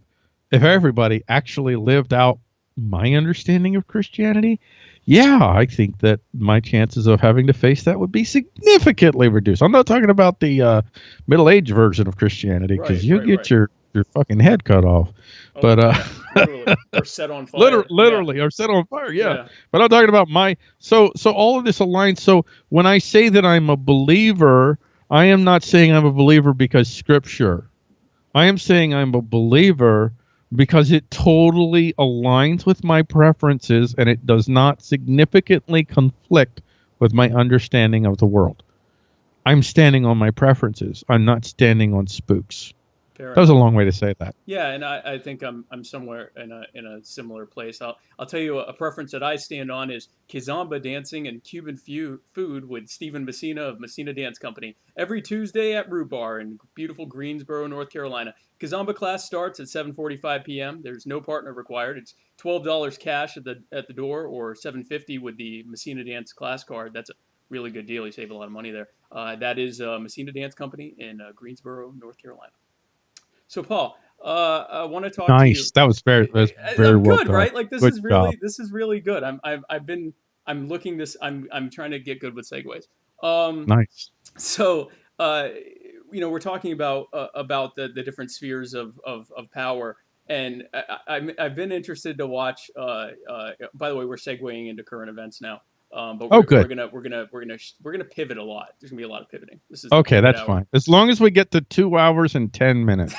if everybody actually lived out my understanding of Christianity, yeah, I think that my chances of having to face that would be significantly reduced. I'm not talking about the middle age version of Christianity because Right. you Right. get Right. your fucking head cut off. Oh But yeah. Literally, or set on fire. literally, or set on fire. Yeah, Yeah. but I'm talking about my so all of this aligns. So when I say that I'm a believer, I am not saying I'm a believer because Scripture. I am saying I'm a believer because it totally aligns with my preferences and it does not significantly conflict with my understanding of the world. I'm standing on my preferences. I'm not standing on spooks. Fair That was a enough. long way to say that. Yeah, and I think I'm somewhere in a similar place. I'll tell you a preference that I stand on is kizomba dancing and Cuban food with Stephen Messina of Messina Dance Company every Tuesday at Root Bar in beautiful Greensboro, North Carolina. Kizomba class starts at 7:45 p.m. There's no partner required. It's $12 cash at the door or $7.50 with the Messina Dance class card. That's a really good deal. You save a lot of money there. That is Messina Dance Company in Greensboro, North Carolina. So Paul, I want to talk to you. Nice. That's very I'm well good, done. right? Like Good job. this is really good. I'm looking this. I'm trying to get good with segues. Um, Nice. so uh, we're talking about the different spheres of power, and I've been interested to watch. By the way, we're segueing into current events now. But Oh, we're good. gonna we're gonna we're gonna we're gonna pivot a lot. There's gonna be a lot of pivoting. This is the Okay, pivot that's hour. fine. As long as we get to 2 hours and 10 minutes.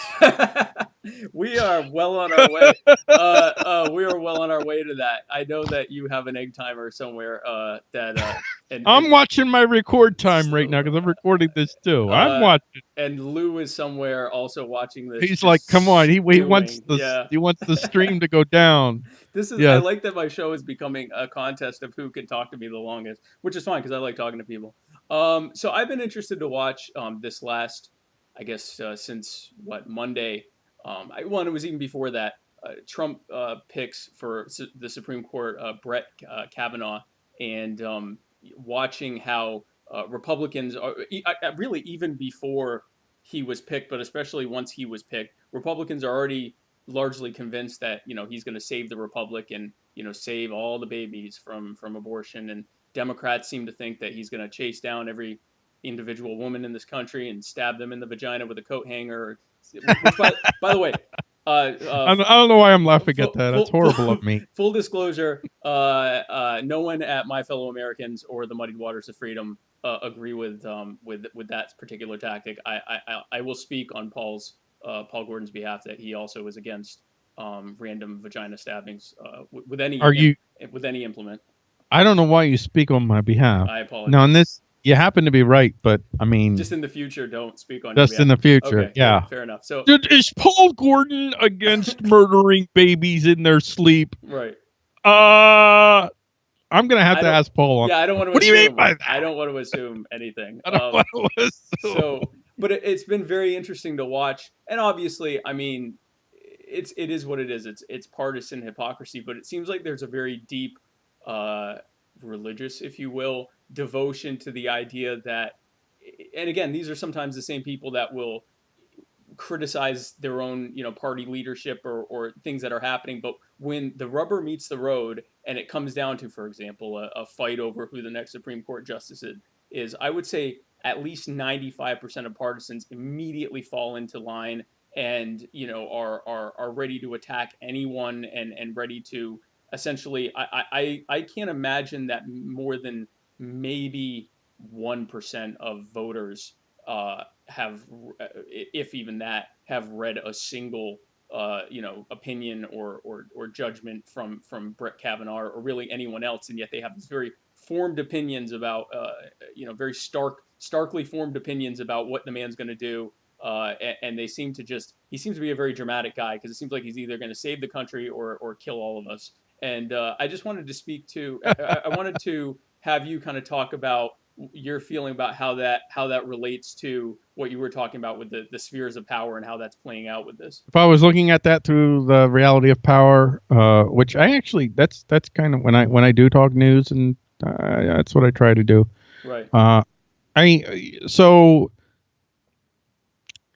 We are well on our way. We are well on our way to that. I know that you have an egg timer somewhere. And I'm watching my record time right so, now because I'm recording this too. I'm uh, watching. and Lou is somewhere also watching this, He's like, "Come just on!" stewing. Yeah, He wants the stream to go down. this is. I Yes. like that my show is becoming a contest of who can talk to me the longest, which is fine because I like talking to people. So I've been interested to watch this last, I guess, since what Monday. It was even before that. Trump picks for the Supreme Court Brett Kavanaugh, and watching how Republicans are really even before he was picked, but especially once he was picked, Republicans are already largely convinced that he's going to save the republic, save all the babies from abortion. And Democrats seem to think that he's going to chase down every individual woman in this country and stab them in the vagina with a coat hanger. Which, by the way, I don't know why I'm laughing at that. That's horrible of me. Full disclosure: no one at My Fellow Americans or the Muddied Waters of Freedom agree with that particular tactic. I will speak on Paul Gordon's behalf that he also is against random vagina stabbings with any implement. I don't know why you speak on my behalf. I apologize. Now, in this, you happen to be right, but I mean, just in the future, don't speak on. Just in the future, okay, yeah. Fair enough. So, is Paul Gordon against murdering babies in their sleep? Right. I'm gonna have to ask Paul. Yeah, I don't want to. What do you mean by that? I don't want to assume anything. I don't want to assume. So, but it's been very interesting to watch, and obviously, I mean, it is what it is. It's partisan hypocrisy, but it seems like there's a very deep, religious, if you will, devotion to the idea that, and again, these are sometimes the same people that will criticize their own, party leadership or things that are happening. But when the rubber meets the road and it comes down to, for example, a fight over who the next Supreme Court justice is, I would say at least 95% of partisans immediately fall into line and, are ready to attack anyone and ready to essentially, I can't imagine that more than maybe 1% of voters have, if even that, have read a single opinion or judgment from Brett Kavanaugh or really anyone else, and yet they have these very formed opinions about very starkly formed opinions about what the man's going to do, and he seems to be a very dramatic guy, because it seems like he's either going to save the country or kill all of us. And I just wanted to speak to I wanted to have you kind of talk about your feeling about how that relates to what you were talking about with the spheres of power and how that's playing out with this. If I was looking at that through the reality of power, which I actually that's kind of when I do talk news, and that's what I try to do. Right. So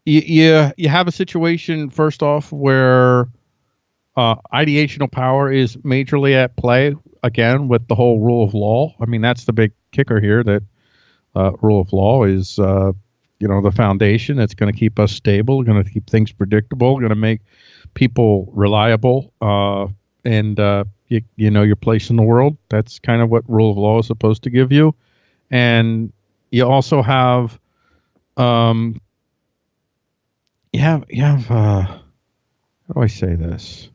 you have a situation, first off, where ideational power is majorly at play again with the whole rule of law. I mean, that's the big kicker here, that rule of law is the foundation. It's going to keep us stable, going to keep things predictable, going to make people reliable, and your place in the world. That's kind of what rule of law is supposed to give you. And you also have how do I say this?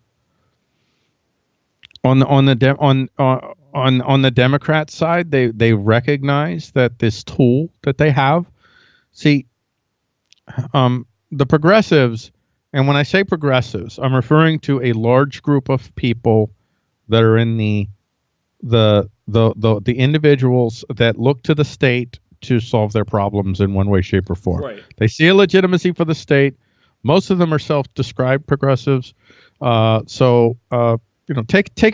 On the Democrat side, they recognize that this tool that they have. See, the progressives, and when I say progressives, I'm referring to a large group of people that are in the individuals that look to the state to solve their problems in one way, shape, or form. Right. They see a legitimacy for the state. Most of them are self-described progressives. Take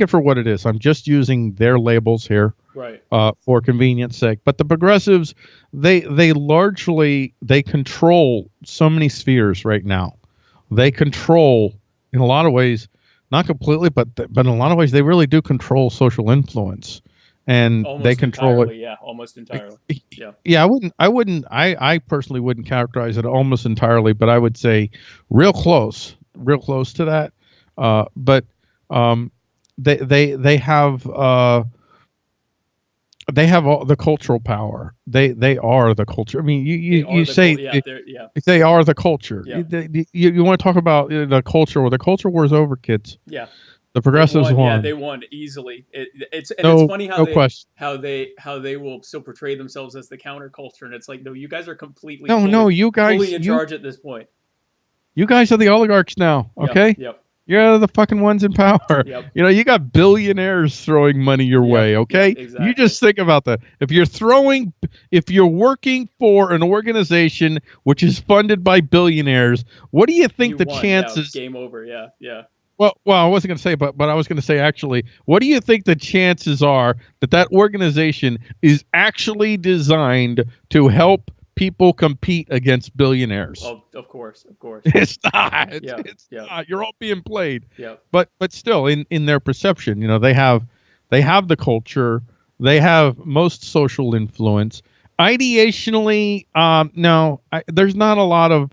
it for what it is. I'm just using their labels here, right, for convenience sake. But the progressives, they largely control so many spheres right now. They control, in a lot of ways, not completely, but in a lot of ways, they really do control social influence, and almost they control entirely, it. Yeah, almost entirely. Yeah. Yeah, I personally wouldn't characterize it almost entirely, but I would say real close to that. But they have all the cultural power. They are the culture. I mean, you say they are the culture. Yeah. You want to talk about the culture? Well, the culture war is over, kids. Yeah. The progressives won. Yeah, they won easily. It's funny how they will still portray themselves as the counterculture, and it's like, no, you guys are completely you guys fully in charge at this point. You guys are the oligarchs now, okay? Yep. You're the fucking ones in power. Yep. You got billionaires throwing money your way, okay? Yep, exactly. You just think about that. If you're working for an organization which is funded by billionaires, what do you think chances? Game over. Yeah. Well, I wasn't going to say, but I was going to say, actually, what do you think the chances are that organization is actually designed to help people compete against billionaires. Oh, of course. It's not. Yeah, It's yeah. not. You're all being played. Yeah. But still, in their perception, they have the culture, they have most social influence. Ideationally, no, there's not a lot of.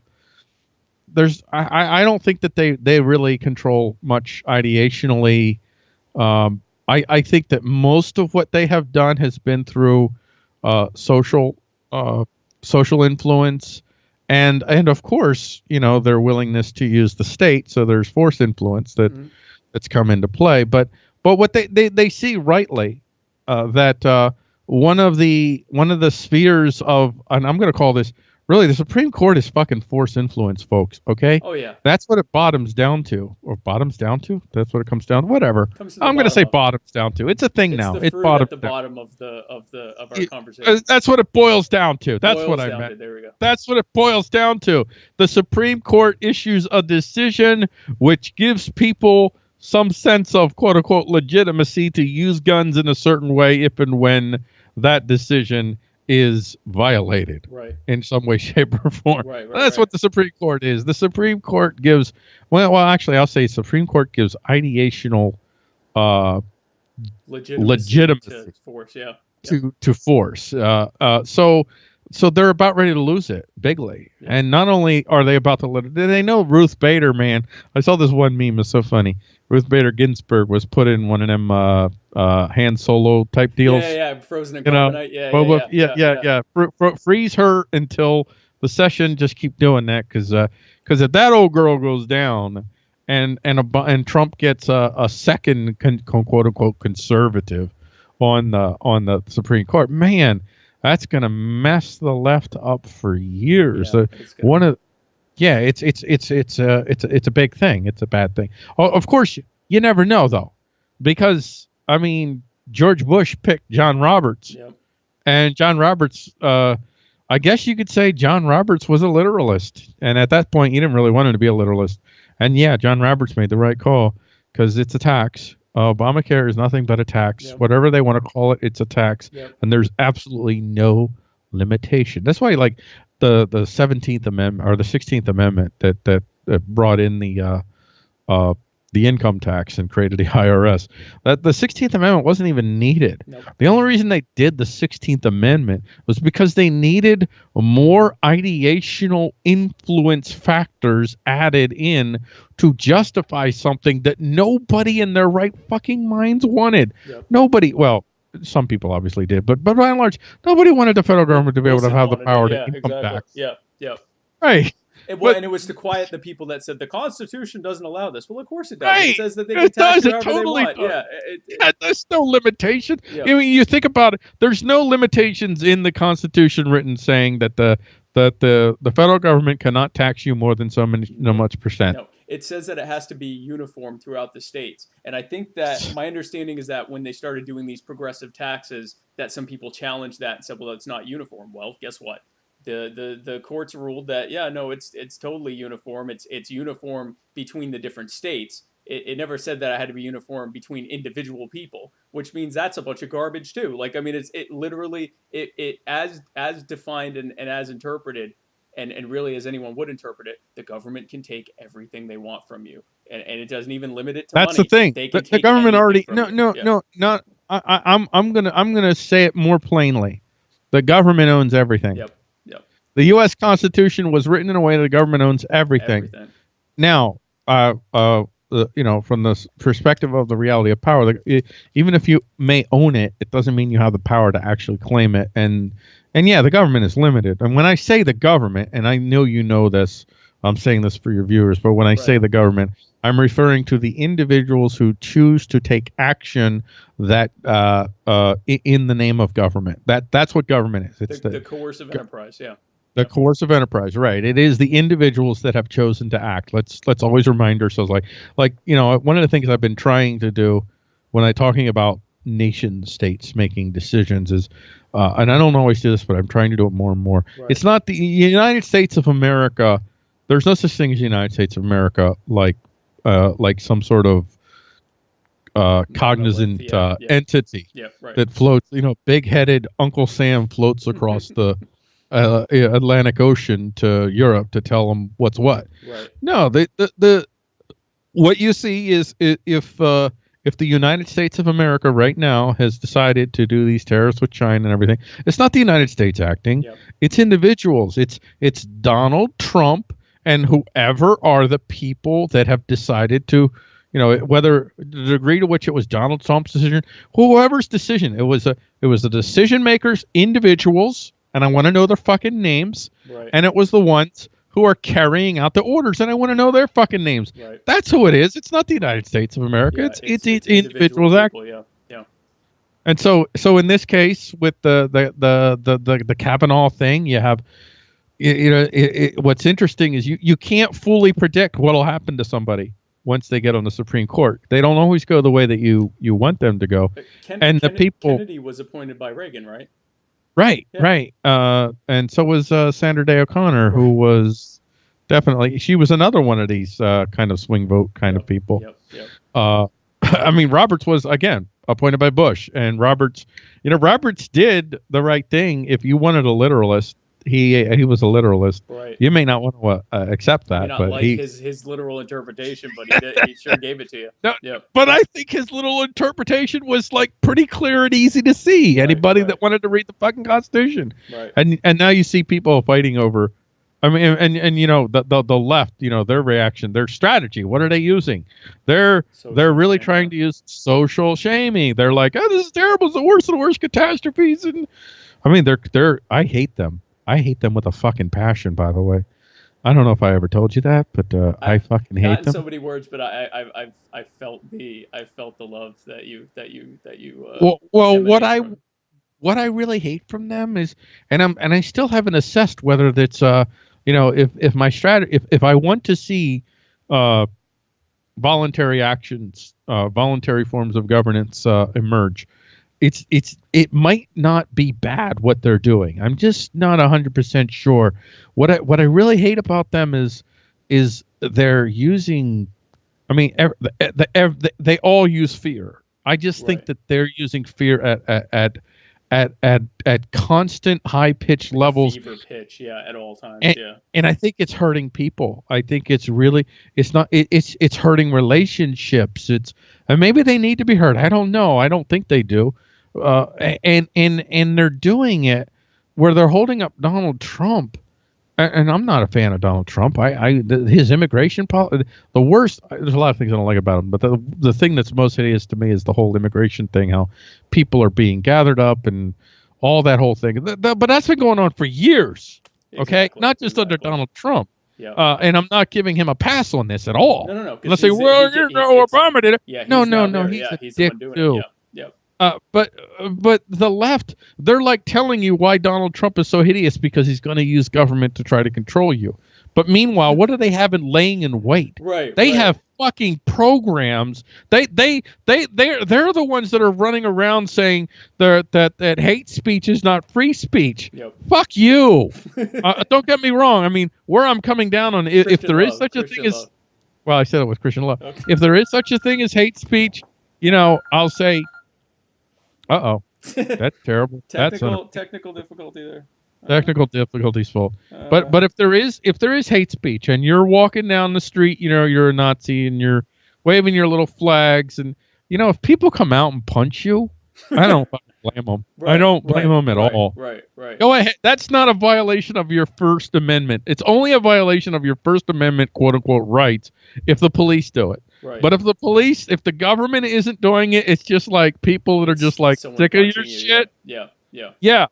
I don't think that they really control much ideationally. I think that most of what they have done has been through social influence, and of course, their willingness to use the state. So there's force influence that's come into play. But what they see rightly that one of the spheres of, and I'm going to call this. Really, the Supreme Court is fucking force influence, folks. Okay. Oh yeah. That's what it bottoms down to, or bottoms down to. That's what it comes down to. Whatever. I'm going to say bottoms down to. It's a thing now. It's at the bottom of our conversation. That's what it boils down to. That's Boils what I down meant. to. There we go. That's what it boils down to. The Supreme Court issues a decision which gives people some sense of quote unquote legitimacy to use guns in a certain way if and when that decision is violated in some way, shape, or form. That's what the Supreme Court is. The Supreme Court gives, well, actually, I'll say Supreme Court gives ideational legitimacy to force, to force. So they're about ready to lose it bigly. Yeah. And not only are they about to they know Ruth Bader, man. I saw this one meme. It's so funny. Ruth Bader Ginsburg was put in one of them Han Solo type deals. Yeah, frozen in carbonite. Freeze her until the session. Just keep doing that because if that old girl goes down and Trump gets a second quote unquote conservative on the Supreme Court, man, that's gonna mess the left up for years. It's a big thing. It's a bad thing. Oh, of course, you never know though, because I mean George Bush picked John Roberts, and John Roberts. I guess you could say John Roberts was a literalist, and at that point, you didn't really want him to be a literalist. And yeah, John Roberts made the right call because it's a tax. Obamacare is nothing but a tax. Whatever they want to call it, it's a tax, and there's absolutely no limitation. That's why, like the 17th Amendment or the 16th Amendment that brought in the income tax and created the IRS. That the 16th Amendment wasn't even needed. The only reason they did the 16th Amendment was because they needed more ideational influence factors added in to justify something that nobody in their right fucking minds wanted. Nobody, well, some people obviously did, but by and large, nobody wanted the federal government to be able to have the power to income tax. Right. And it was to quiet the people that said the Constitution doesn't allow this. Well, of course it does. It says that they can tax however they want. There's no limitation. I mean, you think about it. There's no limitations in the Constitution written saying that the federal government cannot tax you more than so much percent. No, it says that it has to be uniform throughout the states. And I think that my understanding is that when they started doing these progressive taxes, that some people challenged that and said, well, it's not uniform. Well, guess what? The courts ruled that it's totally uniform. It's uniform between the different states. It never said that I had to be uniform between individual people, which means that's a bunch of garbage too. Like, I mean, it literally as defined and as interpreted, and really as anyone would interpret it, the government can take everything they want from you, and it doesn't even limit it to money. That's the thing. The government already not. I'm gonna say it more plainly. The government owns everything. Yep. The U.S. Constitution was written in a way that the government owns everything. Now, from the perspective of the reality of power, even if you may own it, it doesn't mean you have the power to actually claim it. And yeah, the government is limited. And when I say the government, and I know you know this, I'm saying this for your viewers, but when I say the government, I'm referring to the individuals who choose to take action that in the name of government. That's what government is. It's the coercive enterprise. The coercive enterprise, right? It is the individuals that have chosen to act. Let's always remind ourselves, like one of the things I've been trying to do when I'm talking about nation states making decisions is, and I don't always do this, but I'm trying to do it more and more. Right. It's not the United States of America. There's no such thing as the United States of America, like some sort of cognizant entity that floats. Big-headed Uncle Sam floats across the Atlantic Ocean to Europe to tell them what's what. Right. No, the what you see is if the United States of America right now has decided to do these tariffs with China and everything, it's not the United States acting. Yep. It's individuals. It's Donald Trump and whoever are the people that have decided to, whether the degree to which it was Donald Trump's decision, whoever's decision, it was the decision makers, individuals, and I want to know their fucking names. Right. And it was the ones who are carrying out the orders, and I want to know their fucking names. Right. That's who it is. It's not the United States of America. Yeah, it's individual individuals act. people, yeah. And so in this case, with the Kavanaugh thing, you have, what's interesting is you can't fully predict what'll happen to somebody once they get on the Supreme Court. They don't always go the way that you want them to go. Kennedy was appointed by Reagan, right? Right, Yeah. right. And so was Sandra Day O'Connor, who was definitely, she was another one of these kind of swing vote kind of people. Yep. I mean, Roberts was, again, appointed by Bush. And Roberts did the right thing. If you wanted a literalist, he was a literalist. Right. You may not want to accept that, Not but like his literal interpretation, but he sure gave it to you. No, Yep. But I think his little interpretation was like pretty clear and easy to see. Anybody that wanted to read the fucking Constitution, right? And now you see people fighting over. I mean, and the left, their reaction, their strategy. What are they using? They're really trying to use social shaming. They're like, oh, this is terrible. It's the worst of the worst catastrophes. And I mean, I hate them. I hate them with a fucking passion, by the way. I don't know if I ever told you that, but I fucking hate them. Not in so many words, but I felt the love that you what I really hate from them is, and I still haven't assessed whether that's if my strategy, if I want to see voluntary actions, voluntary forms of governance emerge, it might not be bad what they're doing. I'm just not 100% sure. What I really hate about them is they're using. I mean, they all use fear. I just think that they're using fear at constant high pitched levels. Fever pitch, at all times. And I think it's hurting people. I think it's hurting relationships. And maybe they need to be hurt. I don't know. I don't think they do. And they're doing it where they're holding up Donald Trump, and I'm not a fan of Donald Trump. His immigration policy, the worst. There's a lot of things I don't like about him, but the thing that's most hideous to me is the whole immigration thing. How people are being gathered up and all that whole thing. But that's been going on for years. Okay, not just under Donald Trump. Yeah. And I'm not giving him a pass on this at all. No. Unless say, well, Obama did it. Yeah. No. He's a dick too. But the left, they're like telling you why Donald Trump is so hideous because he's going to use government to try to control you. But meanwhile, what do they have in laying in wait? They have fucking programs. They're the ones that are running around saying that hate speech is not free speech. Yep. Fuck you. Don't get me wrong. I mean, where I'm coming down on if there is such a thing as, well, I said it was Christian love. Okay. If there is such a thing as hate speech, I'll say, that's terrible. Technical difficulty there. Technical difficulties fault. But if there is hate speech and you're walking down the street, you're a Nazi and you're waving your little flags, and if people come out and punch you, I don't blame them. I don't blame them at all. Right. Go ahead. That's not a violation of your First Amendment. It's only a violation of your First Amendment quote unquote rights if the police do it. Right. But if the government isn't doing it, it's just like people that are just like sick of your shit. Yeah. Yep.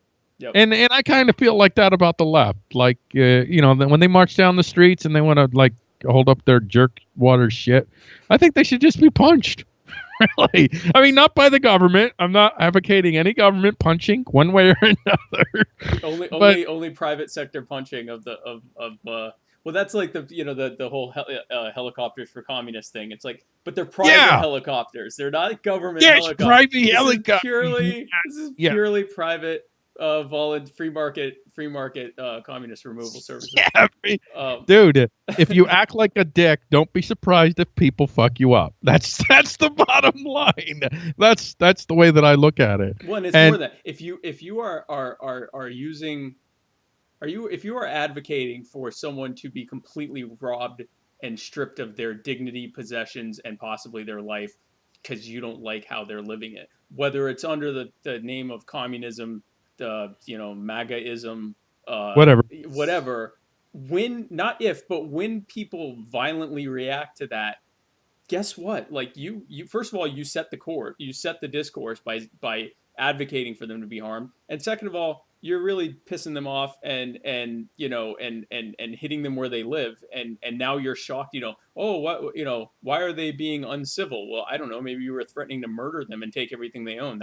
And I kind of feel like that about the left. Like, when they march down the streets and they want to like hold up their jerk water shit, I think they should just be punched. Really. I mean, not by the government. I'm not advocating any government punching one way or another. Only private sector punching of well, that's like the whole helicopters for communists thing. It's like, but they're private helicopters. They're not government helicopters. Private helicopters. This is purely private. Free market communist removal services. Dude, if you act like a dick, don't be surprised if people fuck you up. That's the bottom line. That's the way that I look at it. Well, and it's more that if you are if you are advocating for someone to be completely robbed and stripped of their dignity, possessions, and possibly their life because you don't like how they're living it, whether it's under the name of communism, the MAGAism, Whatever. whatever, when not if but when people violently react to that, guess what? Like you first of all, you set the discourse by advocating for them to be harmed, and second of all, you're really pissing them off and hitting them where they live, and now you're shocked. Oh, what why are they being uncivil? Well, I don't know. Maybe you were threatening to murder them and take everything they own.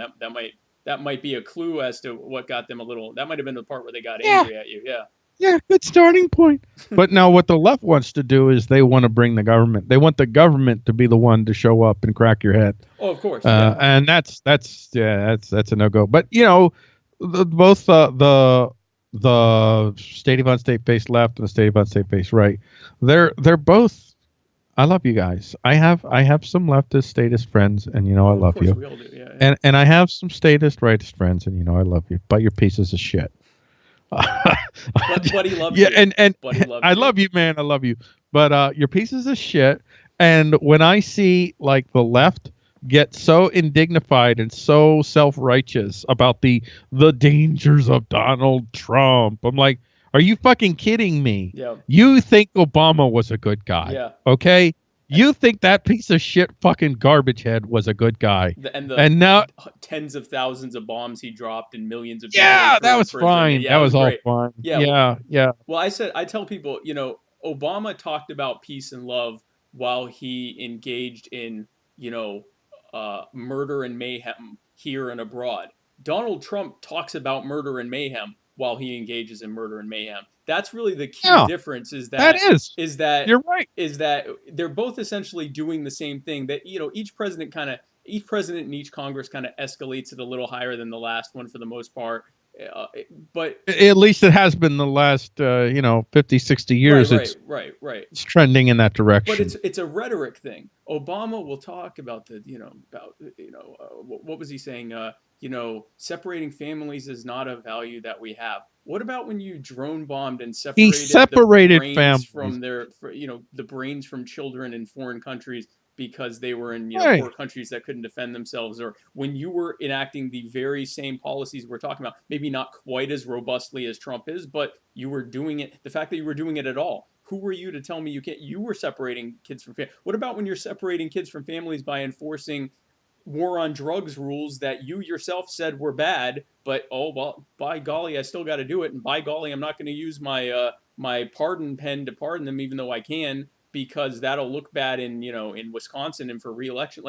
That might be a clue as to what got them a little. That might have been the part where they got angry at you. Yeah. Yeah, good starting point. But now what the left wants to do is they want to bring the government. They want the government to be the one to show up and crack your head. Oh, of course. And that's a no-go. But both the state on state-based left and the state on state-based right, they're both. I love you guys. I have some leftist statist friends, and I love you. We all do. Yeah. And I have some statist rightist friends, and I love you. But you're pieces of shit. But he loves you. And I love you, man. I love you. But you're pieces of shit. And when I see like the left get so indignified and so self-righteous about the dangers of Donald Trump, I'm like, are you fucking kidding me? Yeah. You think Obama was a good guy? Yeah. Okay. You think that piece of shit fucking garbage head was a good guy. And now tens of thousands of bombs he dropped and millions of people. Yeah, that was fine. Yeah, that was all great. fine. Yeah. Well, I tell people, Obama talked about peace and love while he engaged in, murder and mayhem here and abroad. Donald Trump talks about murder and mayhem while he engages in murder and mayhem. That's really the key difference. Is that you're right. Is that they're both essentially doing the same thing. That each president in each Congress kind of escalates it a little higher than the last one for the most part. But at least it has been the last 50, 60 years. Right. It's trending in that direction. But it's a rhetoric thing. Obama will talk about what was he saying? Separating families is not a value that we have. What about when you drone bombed and separated the families from the brains from children in foreign countries because they were in poor countries that couldn't defend themselves, or when you were enacting the very same policies we're talking about, maybe not quite as robustly as Trump is, but you were doing it. The fact that you were doing it at all. Who were you to tell me you can't? You were separating kids from families. What about when you're separating kids from families by enforcing war on drugs rules that you yourself said were bad, but by golly, I still got to do it, and by golly, I'm not going to use my my pardon pen to pardon them, even though I can, because that'll look bad in in Wisconsin and for re-election.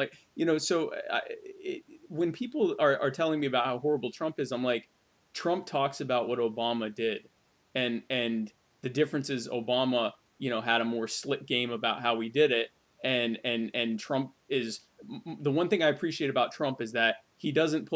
When people are telling me about how horrible Trump is, I'm like, Trump talks about what Obama did, and the difference is Obama had a more slick game about how he did it. And Trump is the one thing I appreciate about Trump is that he doesn't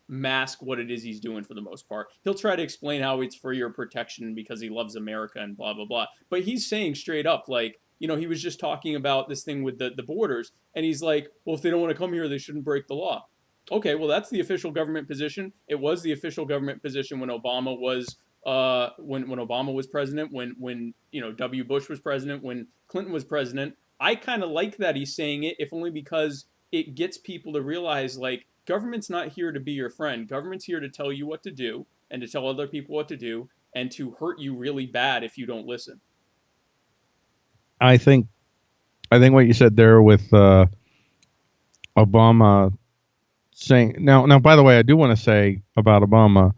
mask what it is he's doing for the most part. He'll try to explain how it's for your protection because he loves America and blah, blah, blah. But he's saying straight up, like, he was just talking about this thing with the borders. And he's like, well, if they don't want to come here, they shouldn't break the law. Okay, well, that's the official government position. It was the official government position when Obama was when Obama was president, when W. Bush was president, when Clinton was president. I kind of like that he's saying it, if only because it gets people to realize, like, government's not here to be your friend. Government's here to tell you what to do and to tell other people what to do and to hurt you really bad if you don't listen. I think what you said there with Obama saying now, by the way, I do want to say about Obama,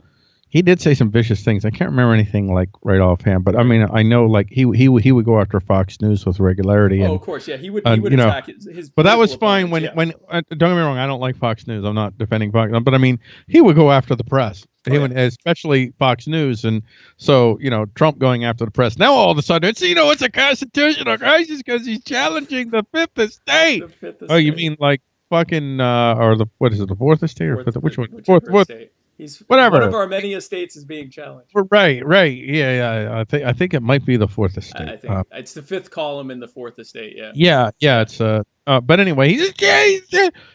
he did say some vicious things. I can't remember anything like right offhand, but I mean, I know like he would go after Fox News with regularity. Oh, of course, yeah, he would attack his. But that was fine when don't get me wrong, I don't like Fox News. I'm not defending Fox, but I mean, he would go after the press. Would, especially Fox News, and so Trump going after the press. Now all of a sudden, it's a constitutional crisis because he's challenging the fifth estate. Oh, you mean like fucking or what is it, the fourth estate or which one? Fourth estate. He's whatever. One of our many estates is being challenged. Right. Yeah. I think it might be the fourth estate. I think it's the fifth column in the fourth estate. Yeah. Yeah. It's But anyway,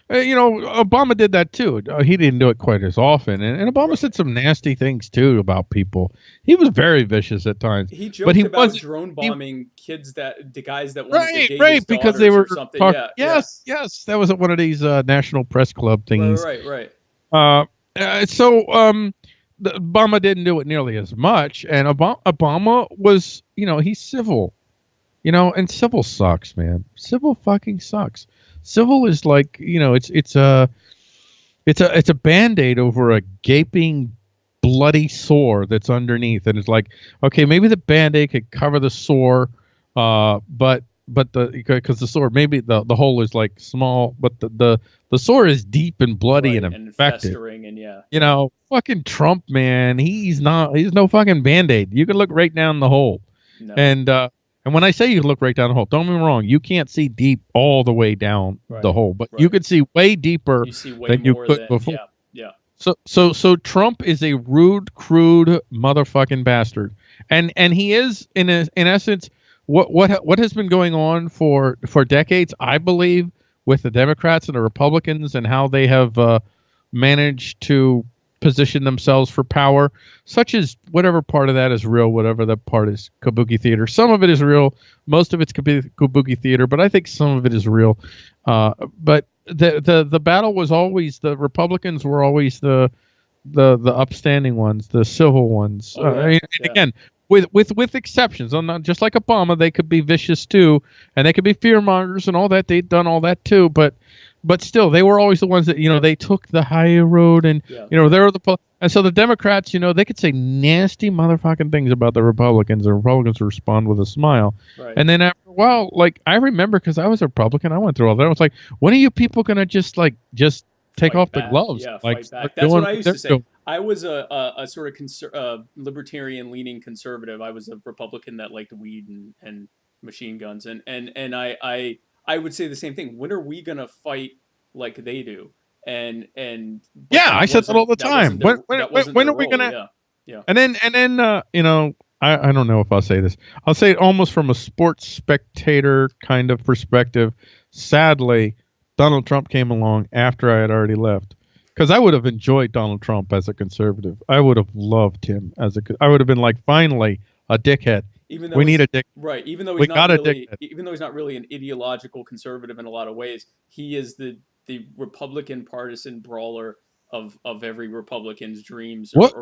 Obama did that too. He didn't do it quite as often, and Obama said some nasty things too about people. He was very vicious at times, He but joked he about wasn't. drone He, bombing kids, that the guys that wanted to right, date his right, because they daughters or were something. talking. Yeah, yeah. Yes, yes, that was at one of these National Press Club Right, thingies. right, right. Uh, so Obama didn't do it nearly as much, and Obama was, he's civil. And civil sucks, man. Civil fucking sucks. Civil is like, it's a band-aid over a gaping bloody sore that's underneath, and it's like, okay, maybe the band-aid could cover the sore, but because the sore, maybe the hole is like small, but the sore is deep and bloody Right, and and infected. festering, and yeah. Fucking Trump, man, he's no fucking band-aid. You can look right down the hole. No. And when I say you look right down the hole, don't get me wrong, you can't see deep all the way down the hole, but you could see way deeper You see way than you more could than before. yeah. So Trump is a rude, crude motherfucking bastard, and he is in essence what has been going on for decades, I believe, with the Democrats and the Republicans and how they have managed to position themselves for power, such as whatever part of that is real, whatever that part is kabuki theater. Some of it is real, most of it's kabuki theater, but I think some of it is real. But the battle was always, the Republicans were always the upstanding ones, the civil ones. Again, with exceptions. Not just like Obama, they could be vicious too, and they could be fear mongers and all that. They'd done all that too, but still, they were always the ones that they took the higher road, and they were and so the Democrats, they could say nasty motherfucking things about the Republicans, and Republicans would respond with a smile. Right. And then after a while, like I remember, because I was a Republican, I went through all that. I was like, when are you people gonna just take off the gloves? Yeah, like, fight back. That's what I used to say. I was a sort of libertarian leaning conservative. I was a Republican that liked weed and machine guns, and I would say the same thing. When are we gonna fight like they do? And yeah, I said that all the time. When are we gonna? Yeah. And then I don't know if I'll say this. I'll say it almost from a sports spectator kind of perspective. Sadly, Donald Trump came along after I had already left, because I would have enjoyed Donald Trump as a conservative. I would have loved him I would have been like, finally, a dickhead. Even though we need a dick. Right. Even though he's not really an ideological conservative in a lot of ways, he is the Republican partisan brawler of every Republican's dreams. What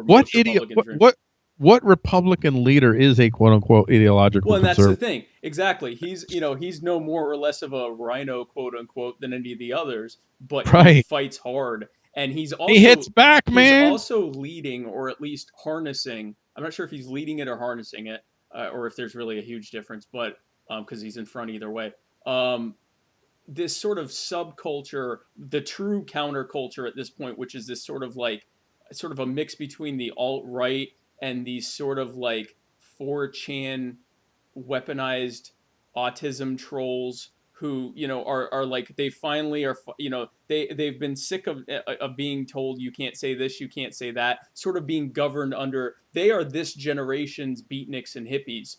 Republican leader is a quote unquote ideological conservative? Well, and that's the thing. Exactly. He's no more or less of a rhino, quote unquote, than any of the others, but he fights hard. And he hits back, man. He's also leading, or at least harnessing. I'm not sure if he's leading it or harnessing it, or if there's really a huge difference, but because he's in front either way. This sort of subculture, the true counterculture at this point, which is this sort of a mix between the alt-right and these sort of 4chan weaponized autism trolls who are like, they finally are, they've been sick of being told you can't say this, you can't say that, sort of being governed under. They are this generation's beatniks and hippies,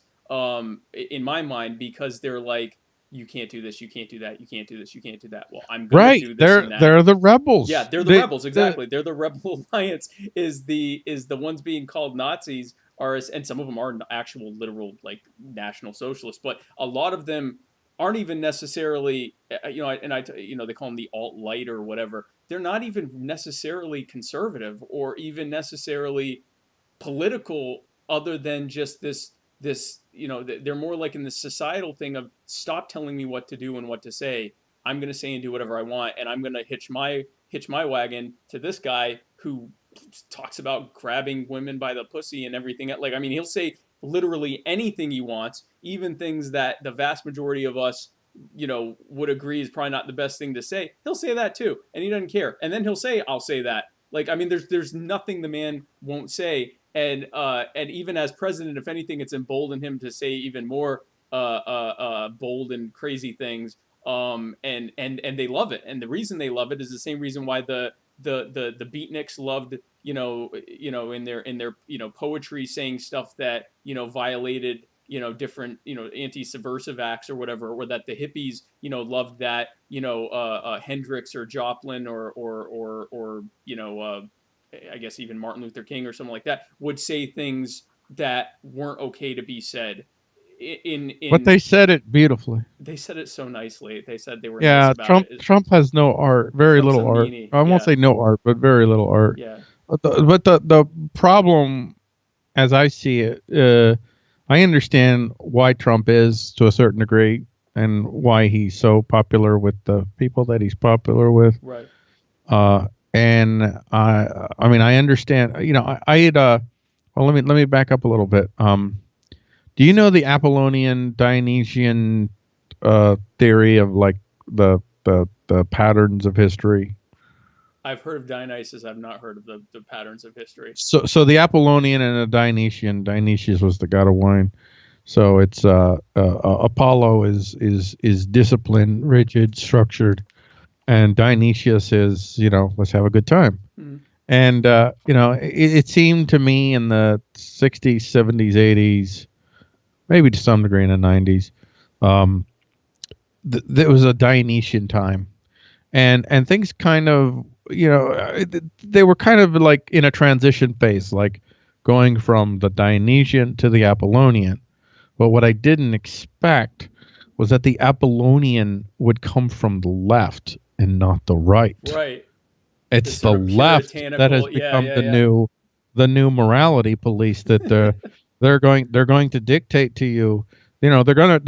in my mind, because they're like, you can't do this, you can't do that, you can't do this, you can't do that. Well, I'm going to do this and that. They're the rebels. Yeah, they're the rebels, exactly. They're the Rebel Alliance, is the ones being called Nazis, and some of them are actual literal National Socialists, but a lot of them aren't even necessarily, they call them the alt-light or whatever. They're not even necessarily conservative or even necessarily political, other than just this, they're more like in the societal thing of, stop telling me what to do and what to say. I'm going to say and do whatever I want, and I'm going to hitch my wagon to this guy who talks about grabbing women by the pussy and everything. He'll say literally anything he wants, even things that the vast majority of us, would agree is probably not the best thing to say. He'll say that too, and he doesn't care. And then he'll say, "I'll say that." There's nothing the man won't say. And even as president, if anything, it's emboldened him to say even more bold and crazy things. And they love it. And the reason they love it is the same reason why the beatniks loved, in their poetry, saying stuff that, violated, different, anti-subversive acts or whatever, or that the hippies, loved that, Hendrix or Joplin or I guess even Martin Luther King or something like that would say things that weren't okay to be said. But they said it beautifully. They said it so nicely. They said they were nice Yeah, about it. Trump has no art, very Trump's a little art. meanie. I won't Yeah. say no art, but very little art. Yeah. But the problem, as I see it, I understand why Trump is to a certain degree and why he's so popular with the people that he's popular with. Right. And I mean, I understand. I had well, let me back up a little bit. Do you know the Apollonian Dionysian theory of like the patterns of history? I've heard of Dionysus. I've not heard of the patterns of history. So the Apollonian and the Dionysian. Dionysius was the god of wine. So it's Apollo is disciplined, rigid, structured, and Dionysius is let's have a good time. Mm. And it seemed to me in the 60s, 70s, 80s, maybe to some degree in the 90s, there was a Dionysian time, and things kind of they were kind of like in a transition phase, like going from the Dionysian to the Apollonian. But what I didn't expect was that the Apollonian would come from the left and not the right. Right. It's the left that has become the new morality police that they're going to dictate to you. They're gonna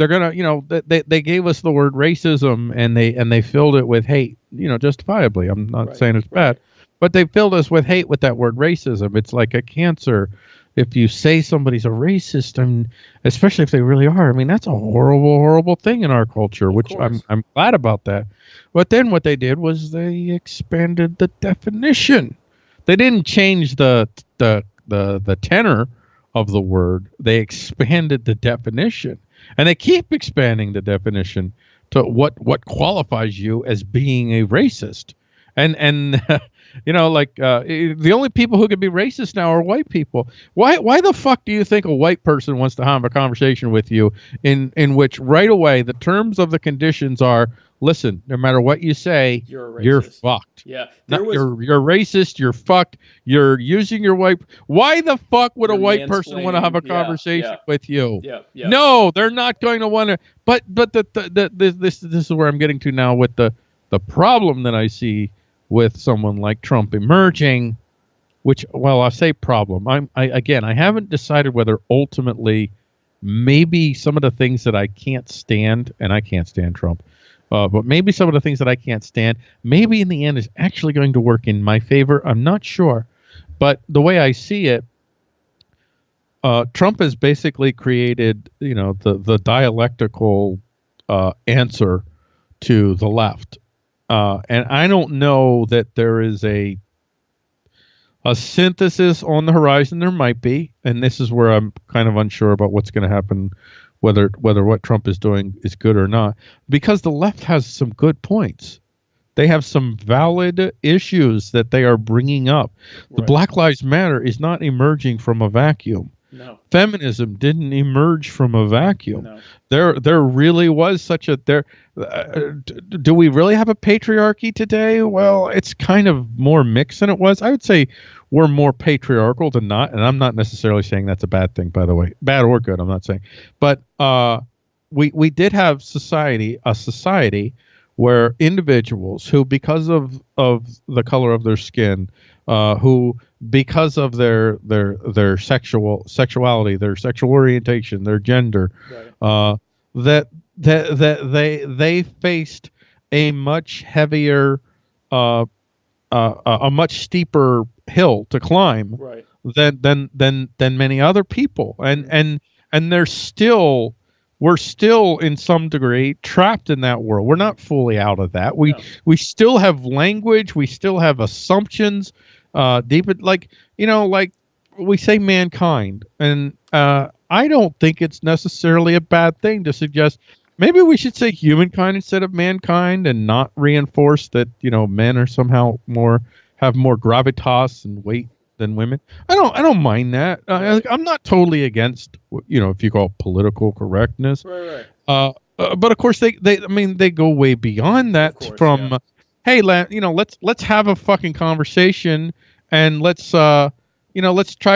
they gave us the word racism and they filled it with hate. Justifiably. I'm not saying it's bad, but they filled us with hate with that word racism. It's like a cancer. If you say somebody's a racist, and especially if they really are, I mean, that's a horrible, horrible thing in our culture, which I'm glad about that. But then what they did was they expanded the definition. They didn't change the tenor of the word. They expanded the definition, and they keep expanding the definition to what qualifies you as being a racist. And the only people who can be racist now are white people. Why the fuck do you think a white person wants to have a conversation with you in which right away the terms of the conditions are, listen, no matter what you say, you're fucked. Yeah. You're racist, you're fucked, you're using your white. Why the fuck would a white person want to have a conversation with you? Yeah. Yeah. No, they're not going to want to. But this is where I'm getting to now with the problem that I see with someone like Trump emerging, which, well, I say problem. I haven't decided whether ultimately maybe some of the things that I can't stand, and I can't stand Trump, but maybe some of the things that I can't stand, maybe in the end is actually going to work in my favor. I'm not sure. But the way I see it, Trump has basically created, the dialectical answer to the left. And I don't know that there is a synthesis on the horizon. There might be, and this is where I'm kind of unsure about what's going to happen, whether what Trump is doing is good or not, because the left has some good points. They have some valid issues that they are bringing up. The Black Lives Matter is not emerging from a vacuum. No. Feminism didn't emerge from a vacuum. No. There really was such a do we really have a patriarchy today? Well, it's kind of more mixed than it was. I would say we're more patriarchal than not, and I'm not necessarily saying that's a bad thing, by the way, bad or good. I'm not saying, but we did have a society where individuals who, because of the color of their skin, who because of their sexuality, their sexual orientation, their gender, that they faced a much heavier, a much steeper hill to climb than many other people, and we're still in some degree trapped in that world. We're not fully out of that. We still have language. We still have assumptions. Deep, like we say mankind, and I don't think it's necessarily a bad thing to suggest maybe we should say humankind instead of mankind, and not reinforce that men are somehow have more gravitas and weight than women. I don't mind that. I'm not totally against, if you call it political correctness. Right. But of course they go way beyond that. Of course, from yeah. hey, let's have a fucking conversation, and let's try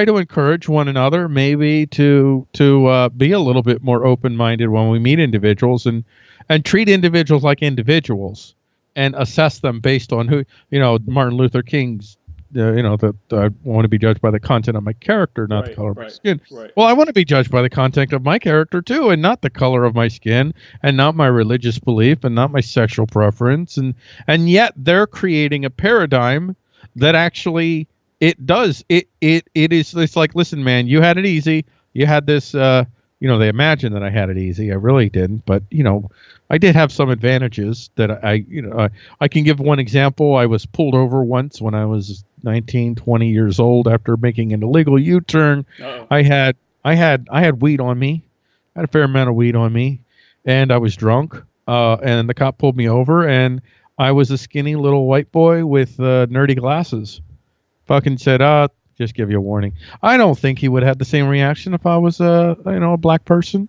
to encourage one another, maybe to be a little bit more open-minded when we meet individuals, and treat individuals like individuals, and assess them based on who, Martin Luther King's, that I want to be judged by the content of my character, not the color of my skin. Right. Well, I want to be judged by the content of my character too, and not the color of my skin, and not my religious belief, and not my sexual preference, and yet they're creating a paradigm that actually it's like, listen, man, you had it easy. You had this, they imagine that I had it easy. I really didn't, but I did have some advantages that I can give one example. I was pulled over once when I was 19, 20 years old after making an illegal U-turn. Uh-oh. I had weed on me. I had a fair amount of weed on me, and I was drunk. And the cop pulled me over, and I was a skinny little white boy with nerdy glasses. Fucking said, just give you a warning. I don't think he would have the same reaction if I was a black person.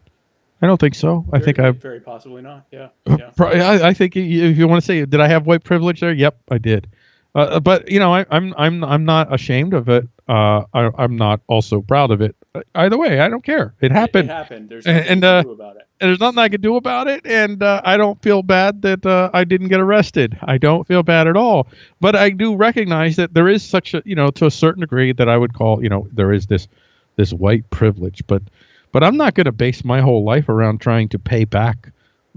I don't think so. I think very possibly not. Yeah. I think if you want to say, did I have white privilege there? Yep, I did. But I'm not ashamed of it. I'm not also proud of it. Either way, I don't care. It happened. It happened. There's nothing you can do about it. And there's nothing I can do about it, and I don't feel bad that I didn't get arrested. I don't feel bad at all. But I do recognize that there is such a, to a certain degree, that I would call, there is this white privilege. But I'm not going to base my whole life around trying to pay back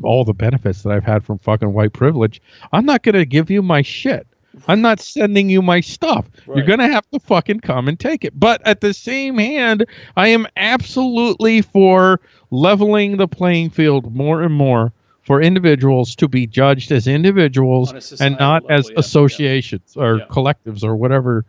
all the benefits that I've had from fucking white privilege. I'm not going to give you my shit. I'm not sending you my stuff. Right. You're going to have to fucking come and take it. But at the same hand, I am absolutely for leveling the playing field more and more for individuals to be judged as individuals and not level, as associations or collectives or whatever.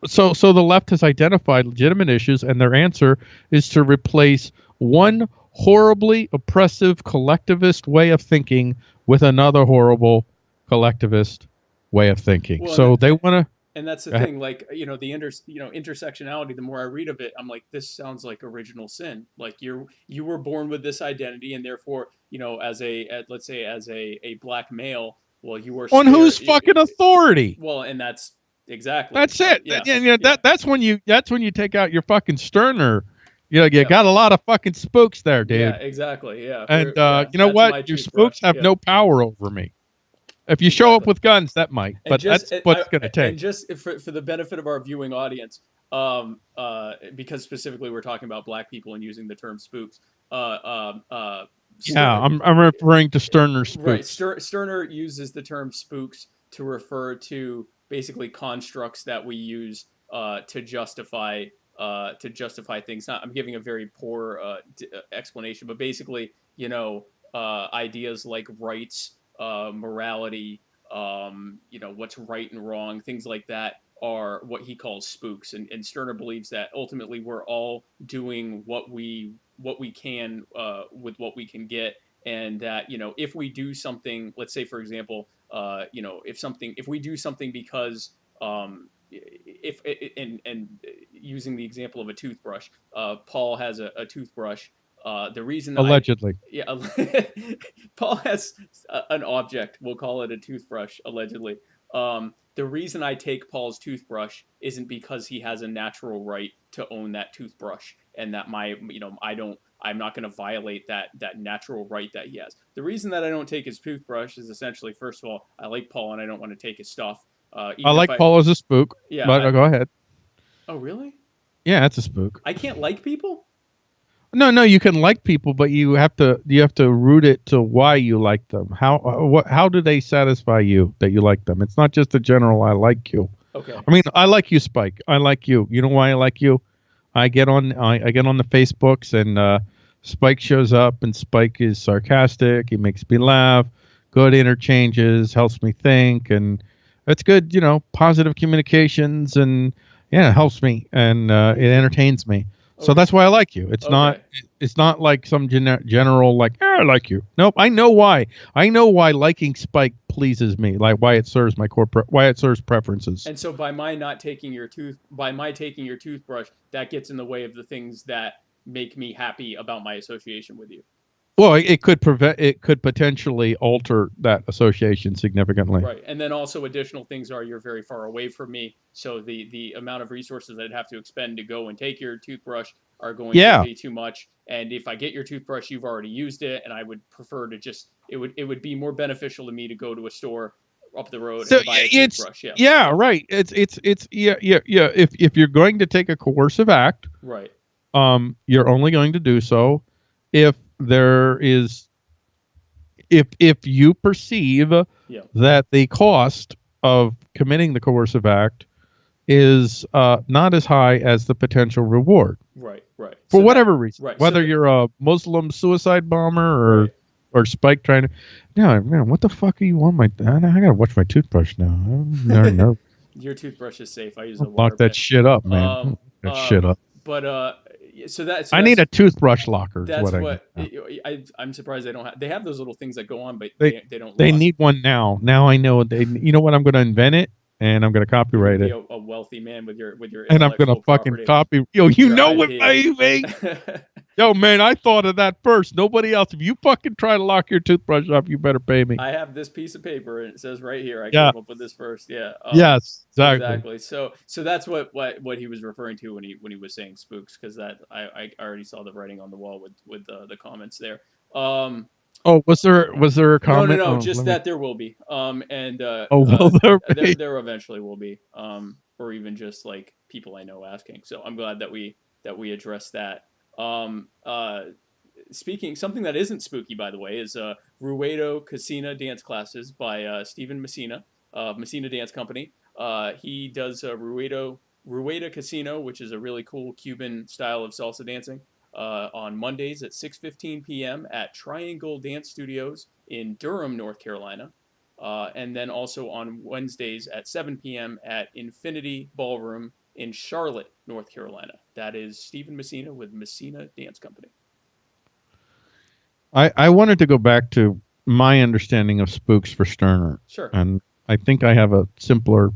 So the left has identified legitimate issues, and their answer is to replace one horribly oppressive collectivist way of thinking with another horrible collectivist way of thinking. Well, so they want to, and that's the thing, like, the intersectionality, the more I read of it, I'm like, this sounds like original sin. Like you were born with this identity, and therefore, let's say as a black male, well, you were on whose fucking authority? Well, and that's exactly, that's it. That's when you take out your fucking Sterner. You got a lot of fucking spooks there, dude. Yeah, exactly. Yeah. And you know what? Your spooks have no power over me. If you show up with guns, that might, but that's what's going to take. And just for the benefit of our viewing audience, because specifically we're talking about black people and using the term spooks. I'm referring to Sterner spooks. Right. Sterner uses the term spooks to refer to basically constructs that we use to justify things. I'm giving a very poor explanation, but basically, ideas like rights, morality, what's right and wrong, things like that are what he calls spooks. And Sterner believes that ultimately we're all doing what we can with what we can get, and that if we do something, let's say for example, if we do something because using the example of a toothbrush, Paul has a toothbrush. The reason allegedly, Paul has an object. We'll call it a toothbrush. Allegedly, the reason I take Paul's toothbrush isn't because he has a natural right to own that toothbrush, and that I'm not going to violate that natural right that he has. The reason that I don't take his toothbrush is essentially, first of all, I like Paul and I don't want to take his stuff. I like Paul as a spook. Yeah, but go ahead. Oh, really? Yeah, it's a spook. I can't like people? No, you can like people, but you have to root it to why you like them. How do they satisfy you that you like them? It's not just a general I like you. Okay. I mean, I like you, Spike. I like you. You know why I like you? I get on the Facebooks, and Spike shows up, and Spike is sarcastic. He makes me laugh. Good interchanges, helps me think, and it's good. Positive communications, and it helps me, and it entertains me. So Okay. that's why I like you. It's not Okay. it's not like some general like I like you. Nope. I know why. I know why liking Spike pleases me. Like why it serves my why it serves preferences. And so by my not taking your by my taking your toothbrush, that gets in the way of the things that make me happy about my association with you. Well, it could potentially alter that association significantly. Right. And then also additional things are you're very far away from me. So the amount of resources I'd have to expend to go and take your toothbrush are going to Yeah. be too much. And if I get your toothbrush, you've already used it, and I would prefer to just it would be more beneficial to me to go to a store up the road So and buy a it's toothbrush. Yeah. yeah, right. It's yeah. If you're going to take a coercive act, Right. you're only going to do so if there is if you perceive Yeah. that the cost of committing the coercive act is not as high as the potential reward Right. Right. for So that whatever reason, right. whether So you're a Muslim suicide bomber or right. Spike trying to, yeah, man, what the fuck are you on my? I gotta watch my toothbrush now. No, Your toothbrush is safe. I use a lock water that bit. shit up, man. Um. That shit up. But so I need a toothbrush locker. Is that's what I need. what Now. I'm surprised they don't have. They have those little things that go on, but They they don't they lock. need one now. Now I know they. You know what? I'm going to invent it, and I'm going to You're gonna copyright be it, a wealthy man with your and I'm going to intellectual fucking property, copy. Yo, you your know it, IP. baby. Yo, man, I thought of that first. Nobody else. If you fucking try to lock your toothbrush up, you better pay me. I have this piece of paper, and it says right here. I Yeah. came up with this first. Yeah. Yes. Exactly. Exactly. So that's what he was referring to when he was saying spooks, because that I already saw the writing on the wall with the comments there. Oh, was there a comment? No, Oh, just let me. that there will be. Oh, will there be? there eventually will be. Or even just like people I know asking. So I'm glad that we addressed that. Um, uh, Speaking something that isn't spooky, by the way, is Ruedo Casino dance classes by Stephen Messina of Messina Dance Company. He does Rueda Casino, which is a really cool Cuban style of salsa dancing, on Mondays at 6:15 p.m. at Triangle Dance Studios in Durham, North Carolina. And then also on Wednesdays at 7 p.m. at Infinity Ballroom in Charlotte, North Carolina. That is Stephen Messina with Messina Dance Company. I wanted to go back to my understanding of spooks for Sterner. Sure. And I think I have a simpler,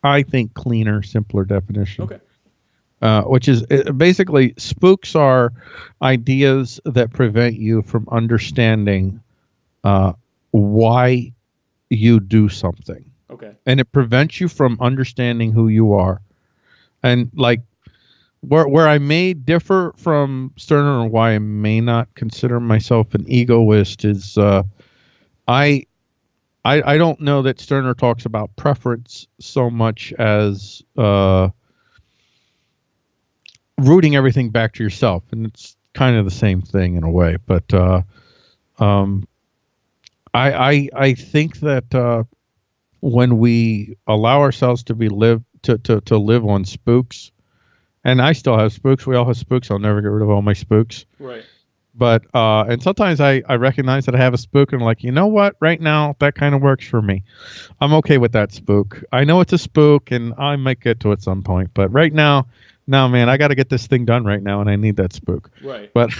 I think cleaner, simpler definition. Okay. Which is basically spooks are ideas that prevent you from understanding why you do something. Okay. And it prevents you from understanding who you are. And like where I may differ from Sterner and why I may not consider myself an egoist is I don't know that Sterner talks about preference so much as rooting everything back to yourself, and it's kind of the same thing in a way. But I think that when we allow ourselves to live on spooks, and I still have spooks. We all have spooks. I'll never get rid of all my spooks. Right. But and sometimes I recognize that I have a spook and I'm like, you know what? Right now, that kind of works for me. I'm okay with that spook. I know it's a spook, and I might get to it at some point. But right now, no, man, I got to get this thing done right now, and I need that spook. Right. But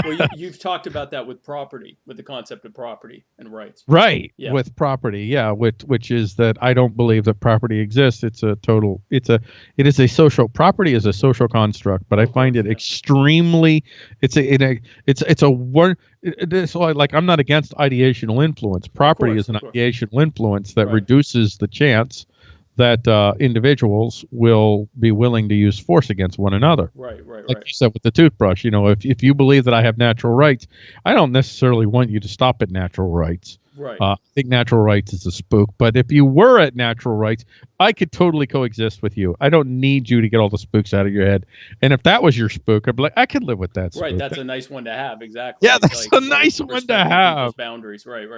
well, you've talked about that with property, with the concept of property and rights. right, Yeah. with property, yeah, which is that I don't believe that property exists. It is a social property is a social construct, but I find it extremely. It's a word. It's like I'm not against ideational influence. Property is an ideational influence that reduces the chance that individuals will be willing to use force against one another. Right. Like you said with the toothbrush, if you believe that I have natural rights, I don't necessarily want you to stop at natural rights. Right. I think natural rights is a spook, but if you were at natural rights, I could totally coexist with you. I don't need you to get all the spooks out of your head. And if that was your spook, I'd be like, I could live with that spook. Right, that's a nice one to have. Exactly. Yeah, that's a nice one to have. Boundaries. Right.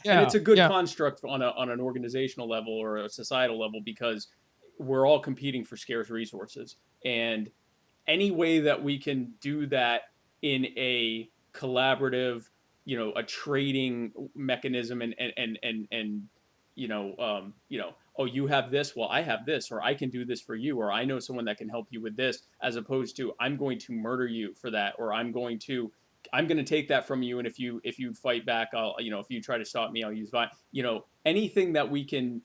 Yeah, and it's a good construct on an organizational level or a societal level, because we're all competing for scarce resources, and any way that we can do that in a collaborative, a trading mechanism and oh, you have this, well, I have this, or I can do this for you, or I know someone that can help you with this, as opposed to I'm going to murder you for that, or I'm going to take that from you, and if you fight back, I'll, if you try to stop me, I'll use violence. Anything that we can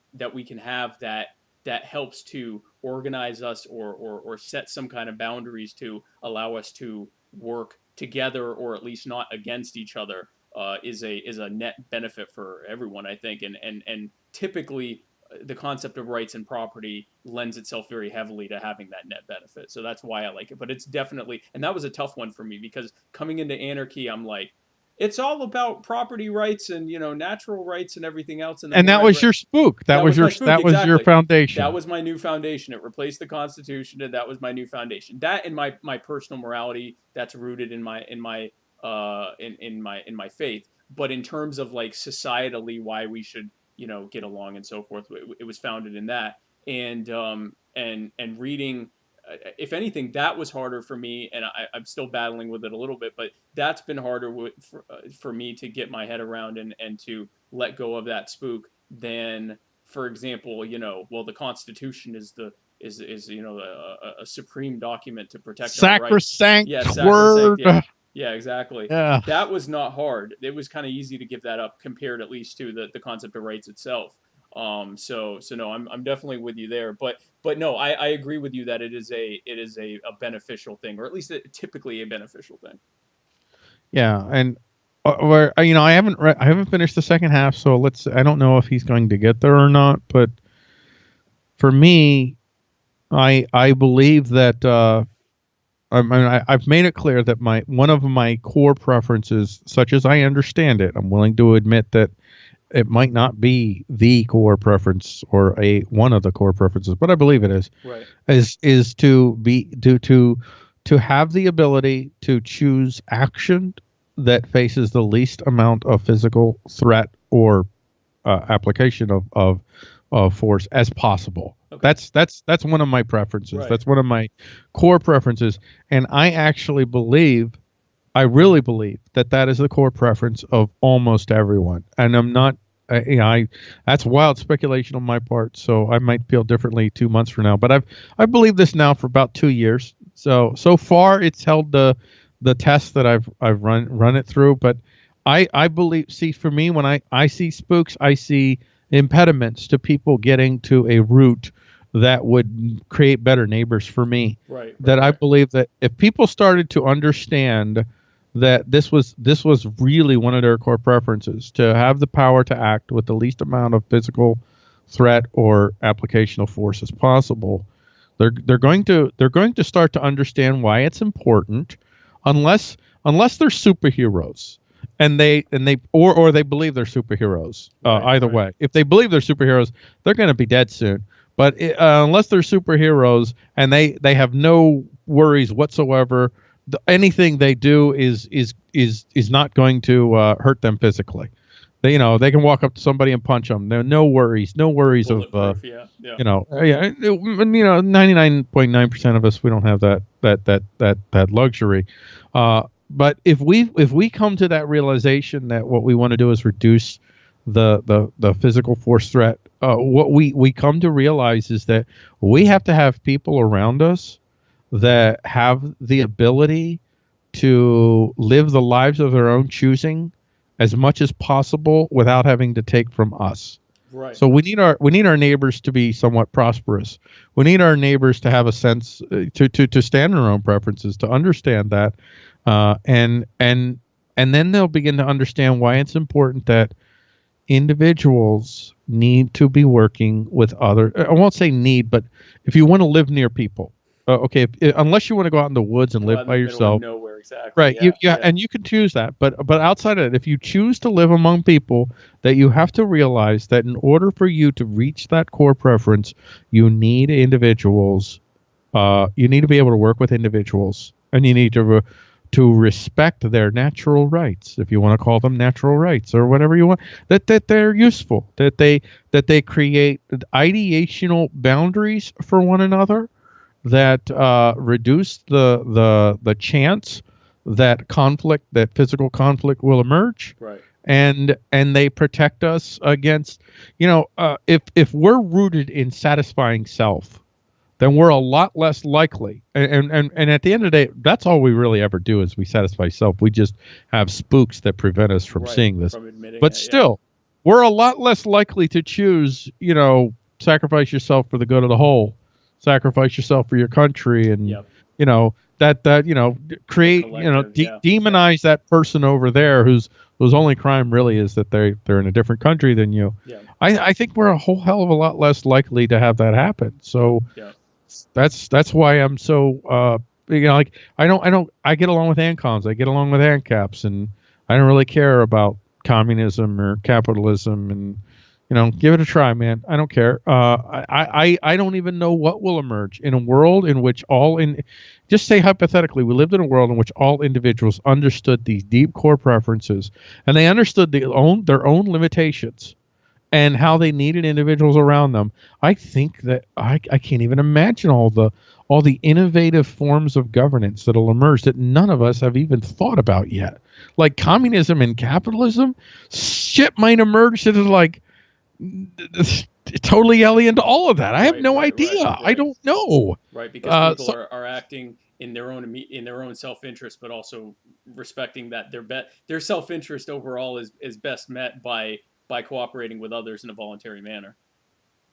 have that helps to organize us, or set some kind of boundaries to allow us to work together, or at least not against each other, is a net benefit for everyone, I think. And typically, the concept of rights and property lends itself very heavily to having that net benefit. So that's why I like it. But it's definitely, and that was a tough one for me, because coming into anarchy, I'm like, it's all about property rights and natural rights and everything else. And And that was your spook. That was your that was your foundation. That was my new foundation. It replaced the Constitution, and that was my new foundation. That and my personal morality, that's rooted in my faith. But in terms of like societally, why we should get along and so forth, it was founded in that. And reading, if anything, that was harder for me, and I'm still battling with it a little bit, but that's been harder for me to get my head around, and to let go of that spook than, for example, the Constitution is a supreme document to protect our rights. Sacrosanct Yeah, word. Yeah, exactly. Yeah. That was not hard. It was kind of easy to give that up, compared at least to the concept of rights itself. So no, I'm definitely with you there. But no, I agree with you that it is a beneficial thing, or at least typically a beneficial thing. Yeah, and where I haven't finished the second half, so I don't know if he's going to get there or not. But for me, I believe that I've made it clear that one of my core preferences, such as I understand it, I'm willing to admit that it might not be the core preference or one of the core preferences, but I believe it is. Right. Is to have the ability to choose action that faces the least amount of physical threat or application of force as possible. Okay. That's one of my preferences. Right. That's one of my core preferences, and I really believe that is the core preference of almost everyone. And I'm not, that's wild speculation on my part, so I might feel differently 2 months from now. But I've believed this now for about 2 years. So far it's held the test that I've run it through. But I believe, for me, when I see spooks, I see impediments to people getting to a route that would create better neighbors for me. Right. I believe that if people started to understand that this was really one of their core preferences, to have the power to act with the least amount of physical threat or application of force as possible, they're going to start to understand why it's important, unless they're superheroes. And they believe they're superheroes. Either way, if they believe they're superheroes, they're going to be dead soon. But unless they're superheroes and they have no worries whatsoever, anything they do is not going to hurt them physically. They can walk up to somebody and punch them. No worries of 99.9% of us, we don't have that luxury. But if we come to that realization that what we want to do is reduce the physical force threat, what we come to realize is that we have to have people around us that have the ability to live the lives of their own choosing as much as possible without having to take from us. Right. So we need our neighbors to be somewhat prosperous. We need our neighbors to have a sense to stand on their own preferences, to understand that, and then they'll begin to understand why it's important that individuals need to be working with other. I won't say need, but if you want to live near people, unless you want to go out in the woods and live by yourself, nowhere, exactly. Right? Yeah, and you can choose that. But outside of it, if you choose to live among people, that you have to realize that in order for you to reach that core preference, you need individuals. You need to be able to work with individuals, and you need to respect their natural rights, if you want to call them natural rights or whatever you want. That they're useful. That they create ideational boundaries for one another that reduce the chance that physical conflict will emerge. Right. and they protect us against, if we're rooted in satisfying self, then we're a lot less likely. And at the end of the day, that's all we really ever do is we satisfy self. We just have spooks that prevent us from seeing this. From admitting But it, still, we're a lot less likely to choose, sacrifice yourself for the good of the whole, sacrifice yourself for your country, and create, demonize that person over there whose only crime really is that they're in a different country than you. Yeah. I think we're a whole hell of a lot less likely to have that happen. So that's why I'm so I get along with ANCOMs, I get along with ANCAPs, and I don't really care about communism or capitalism, and give it a try, man. I don't care. I don't even know what will emerge in a world in which just say hypothetically, we lived in a world in which all individuals understood these deep core preferences, and they understood their own limitations and how they needed individuals around them. I think that I can't even imagine all the innovative forms of governance that'll emerge that none of us have even thought about yet. Like communism and capitalism, shit might emerge that is like totally alien to all of that. I have no idea. Right. I don't know. Right, because people are acting in their own self-interest, but also respecting that their self-interest overall is best met by cooperating with others in a voluntary manner.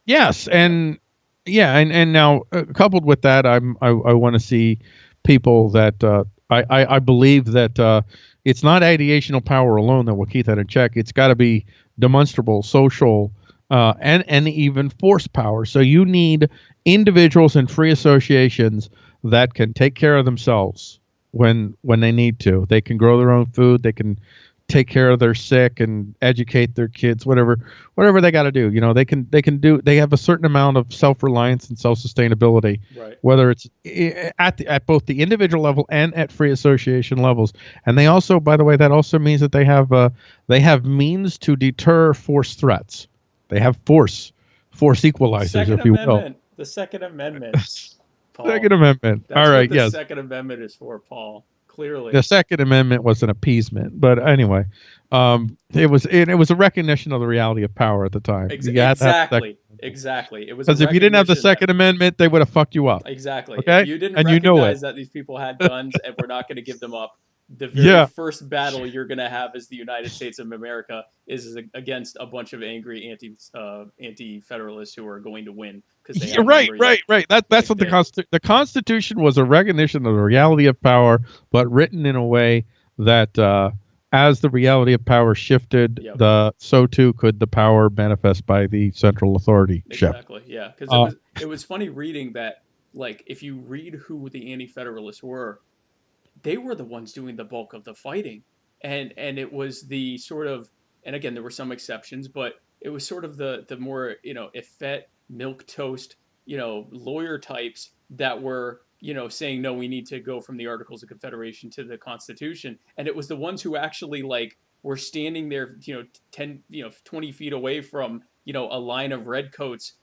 Yes, and now coupled with that, I want to see people that I believe that it's not ideational power alone that will keep that in check. It's got to be demonstrable, social, and even force power. So you need individuals and free associations that can take care of themselves when they need to. They can grow their own food. They can take care of their sick and educate their kids, whatever they got to do. They have a certain amount of self-reliance and self-sustainability, right, whether it's at both the individual level and at free association levels. And they also, by the way, that also means that they have means to deter force threats. They have force equalizers, if you will. The Second Amendment. Paul. Second Amendment. That's all right. What yes. The Second Amendment is for, Paul. Clearly, the Second Amendment was an appeasement, but anyway, it was a recognition of the reality of power at the time. Exactly. It was because if you didn't have the Second Amendment, they would have fucked you up. Exactly. Okay, if you didn't recognize that these people had guns and we're not going to give them up, the very first battle you're going to have as the United States of America is against a bunch of angry anti-federalists who are going to win because they have right. That's what the Constitution was, a recognition of the reality of power, but written in a way that as the reality of power shifted, so too could the power manifest by the central authority. Exactly. Yeah, because it was funny reading that. Like, if you read who the anti-federalists were, they were the ones doing the bulk of the fighting, and it was the sort of, and again there were some exceptions, but it was sort of the more effete, milquetoast lawyer types that were saying no, we need to go from the Articles of Confederation to the Constitution, and it was the ones who actually were standing there 10 20 feet away from a line of redcoats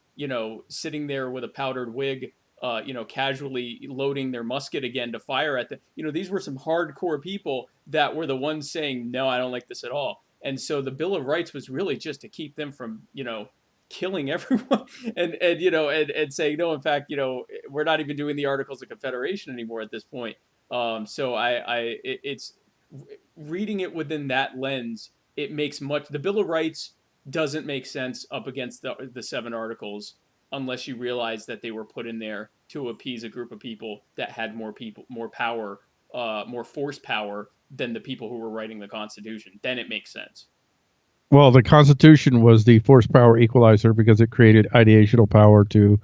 sitting there with a powdered wig, casually loading their musket again to fire at these were some hardcore people that were the ones saying, no, I don't like this at all. And so the Bill of Rights was really just to keep them from, killing everyone and saying, no, in fact, we're not even doing the Articles of Confederation anymore at this point. So it's reading it within that lens. It makes the Bill of Rights doesn't make sense up against the 7 articles, unless you realize that they were put in there to appease a group of people that had more power, more force power than the people who were writing the Constitution. Then it makes sense. Well, the Constitution was the force power equalizer because it created ideational power to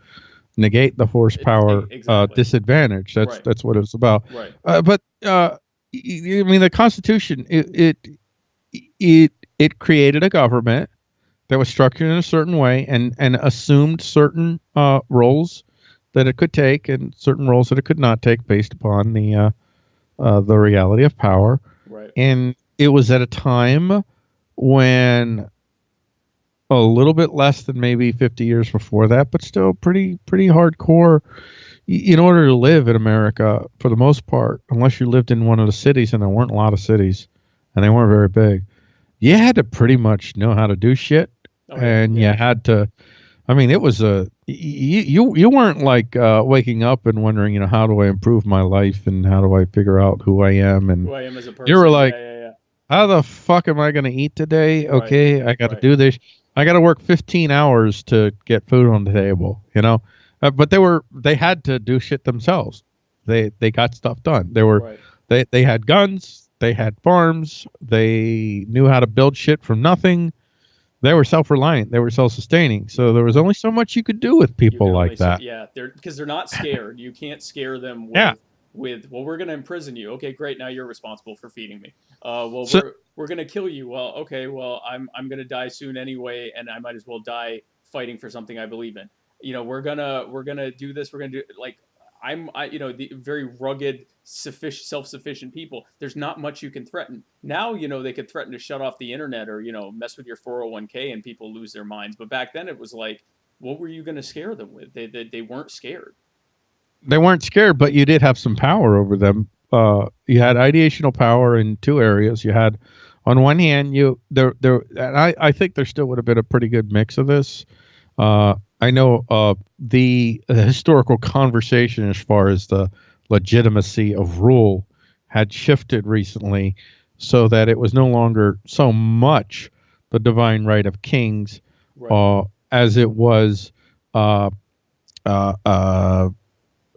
negate the force power disadvantage. That's what it's about. Right. But I mean, the Constitution it created a government that was structured in a certain way and assumed certain roles that it could take and certain roles that it could not take based upon the reality of power. Right. And it was at a time when a little bit less than maybe 50 years before that, but still pretty hardcore. In order to live in America, for the most part, unless you lived in one of the cities, and there weren't a lot of cities, and they weren't very big, you had to pretty much know how to do shit, Oh yeah, and yeah. you had to. I mean, it was you weren't like waking up and wondering, how do I improve my life and how do I figure out who I am, and Who I am as a you were person. like, Yeah, yeah, yeah. how the fuck am I going to eat today? Right, Okay, I got to right, do this. I got to work 15 hours to get food on the table, But they had to do shit themselves. They got stuff done. right. They had guns, they had farms, they knew how to build shit from nothing. They were self-reliant, they were self-sustaining. So there was only so much you could do with You people can only like say, that. yeah, they're because they're not scared. You can't scare them Yeah. with well, we're gonna imprison you. Okay, great. Now you're responsible for feeding me. Well, So we're gonna kill you. Well, okay. Well, I'm gonna die soon anyway, and I might as well die fighting for something I believe in. We're gonna do this. We're gonna do like the very rugged, self-sufficient people. There's not much you can threaten. Now, they could threaten to shut off the internet or mess with your 401k and people lose their minds. But back then, it was like, what were you going to scare them with? They weren't scared. they weren't scared, but you did have some power over them. You had ideational power in two areas. You had, on one hand, and I think there still would have been a pretty good mix of this. I know the historical conversation as far as the legitimacy of rule had shifted recently, so that it was no longer so much the divine right of kings, Right. as it was. Uh, uh,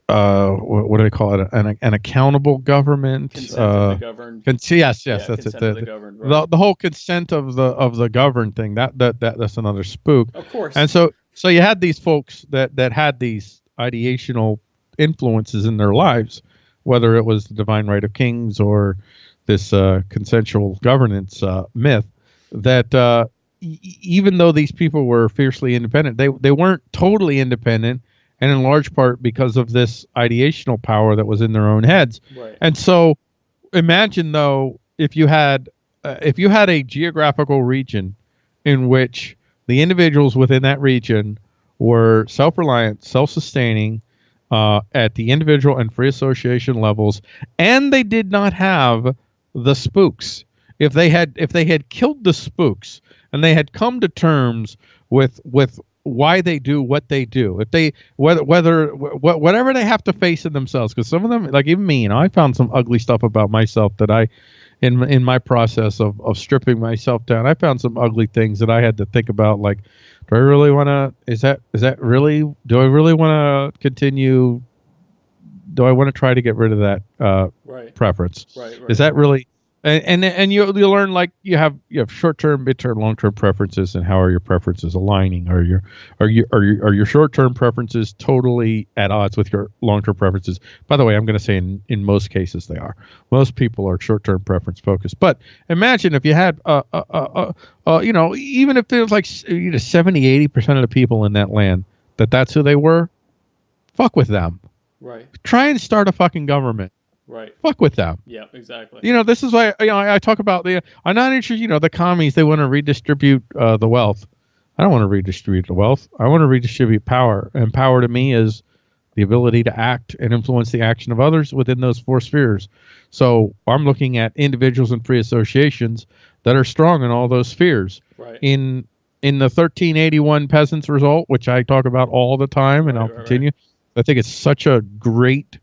uh, what do they call it? An accountable government. Consent of the governed. Yes, Yeah, that's it. consent of the governed. Right. The whole consent of the governed thing. That's another spook. Of course. And so you had these folks that had these ideational influences in their lives, whether it was the divine right of kings or this consensual governance myth. That even though these people were fiercely independent, they weren't totally independent, and in large part because of this ideational power that was in their own heads. Right. And so, imagine though, if you had a geographical region in which the individuals within that region were self-reliant, self-sustaining at the individual and free association levels, and they did not have the spooks. If they had killed the spooks and they had come to terms with why they do what they do, if they whatever they have to face in themselves, because some of them, like even me, I found some ugly stuff about myself that I, in my process of stripping myself down, I found some ugly things that I had to think about, like, do I really want to, is that really, do I really want to continue, do I want to try to get rid of that Right. preference? Right. Is that really, and you learn, like, you have short-term, mid-term, long-term preferences, and how are your preferences aligning? Are your short-term preferences totally at odds with your long-term preferences? By the way, I'm going to say in most cases they are. Most people are short-term preference focused. But imagine if you had even if it was like 70-80% of the people in that land that's who they were, fuck with them. Right. Try and start a fucking government. Right. Fuck with them. Yeah, exactly. This is why I talk about I'm not interested. The commies, they want to redistribute the wealth. I don't want to redistribute the wealth. I want to redistribute power, and power to me is the ability to act and influence the action of others within those four spheres. So I'm looking at individuals and free associations that are strong in all those spheres. Right. In the 1381 Peasants Result, which I talk about all the time, and I'll continue. I think it's such a great.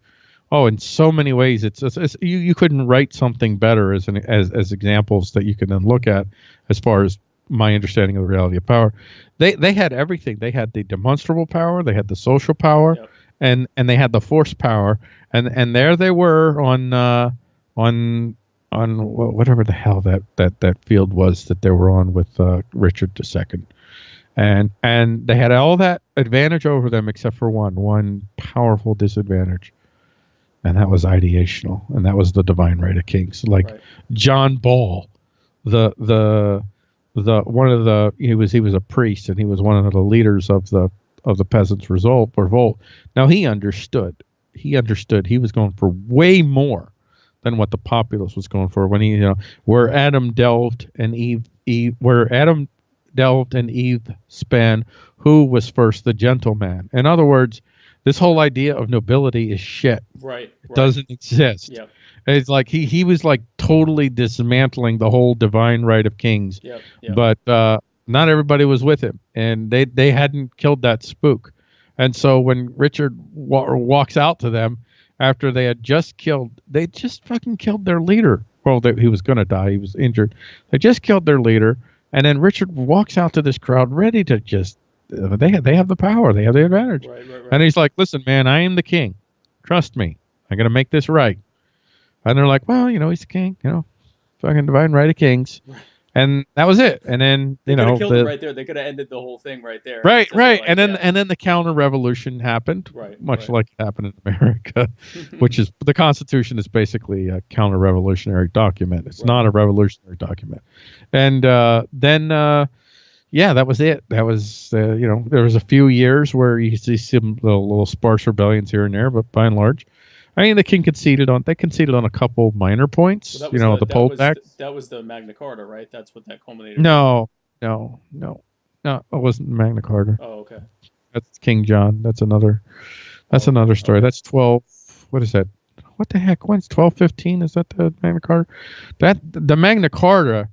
Oh, in so many ways, it's you couldn't write something better as examples that you can then look at as far as my understanding of the reality of power. They had everything. They had the demonstrable power, they had the social power, Yep. and they had the force power, and there they were on whatever the hell that field was that they were on with Richard II. And they had all that advantage over them except for one powerful disadvantage. And that was ideational, and that was the divine right of kings. Like Right. John Ball, the one of the he was a priest, and he was one of the leaders of the Peasants' Revolt. Now he understood. He was going for way more than what the populace was going for. When he where Adam delved and Eve span, who was first, the gentleman. In other words, This whole idea of nobility is shit. Right. It doesn't exist. Yep. It's like he was like totally dismantling the whole divine right of kings. Yep. But not everybody was with him, and they hadn't killed that spook. And so when Richard walks out to them after they just fucking killed their leader. Well, he was going to die. He was injured. They just killed their leader. And then Richard walks out to this crowd ready to just, they have the power. They have the advantage. Right. And he's like, listen, man, I am the king. Trust me. I'm going to make this right. And they're like, well, he's the king, fucking divine right of kings. Right. And that was it. And then, they could have killed him right there. They could have ended the whole thing right there. Right. Like, and then the counter revolution happened. Much like it happened in America, which is the Constitution is basically a counter revolutionary document. It's not a revolutionary document. And then that was it. That was there was a few years where you see some little sparse rebellions here and there, but by and large, I mean, they conceded on a couple minor points. Well, the poll tax. That was the Magna Carta, right? That's what that culminated. No, it wasn't Magna Carta. Oh, okay. That's King John. That's another story. Okay. That's 12. What is that? What the heck? When's 1215? Is that the Magna Carta? The Magna Carta,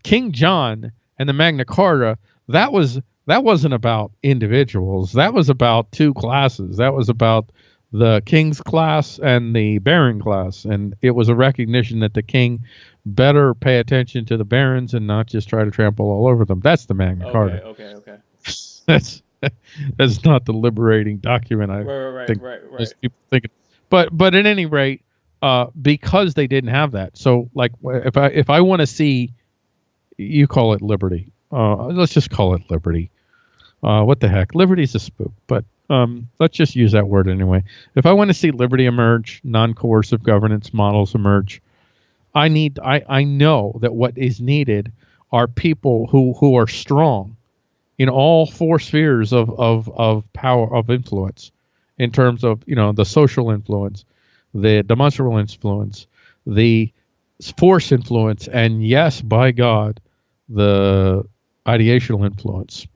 King John and the Magna Carta. That wasn't about individuals. That was about two classes. That was about the king's class and the baron class, and it was a recognition that the king better pay attention to the barons and not just try to trample all over them. That's the Magna Carta. Okay. That's not the liberating document. I think most people think. But at any rate, because they didn't have that, so like if I want to see, you call it liberty. Let's just call it liberty. What the heck? Liberty's a spook, but let's just use that word anyway. If I want to see liberty emerge, non-coercive governance models emerge, I know that what is needed are people who are strong in all four spheres of power, of influence, in terms of the social influence, the demonstrable influence, the force influence, and yes, by God, the ideational influence.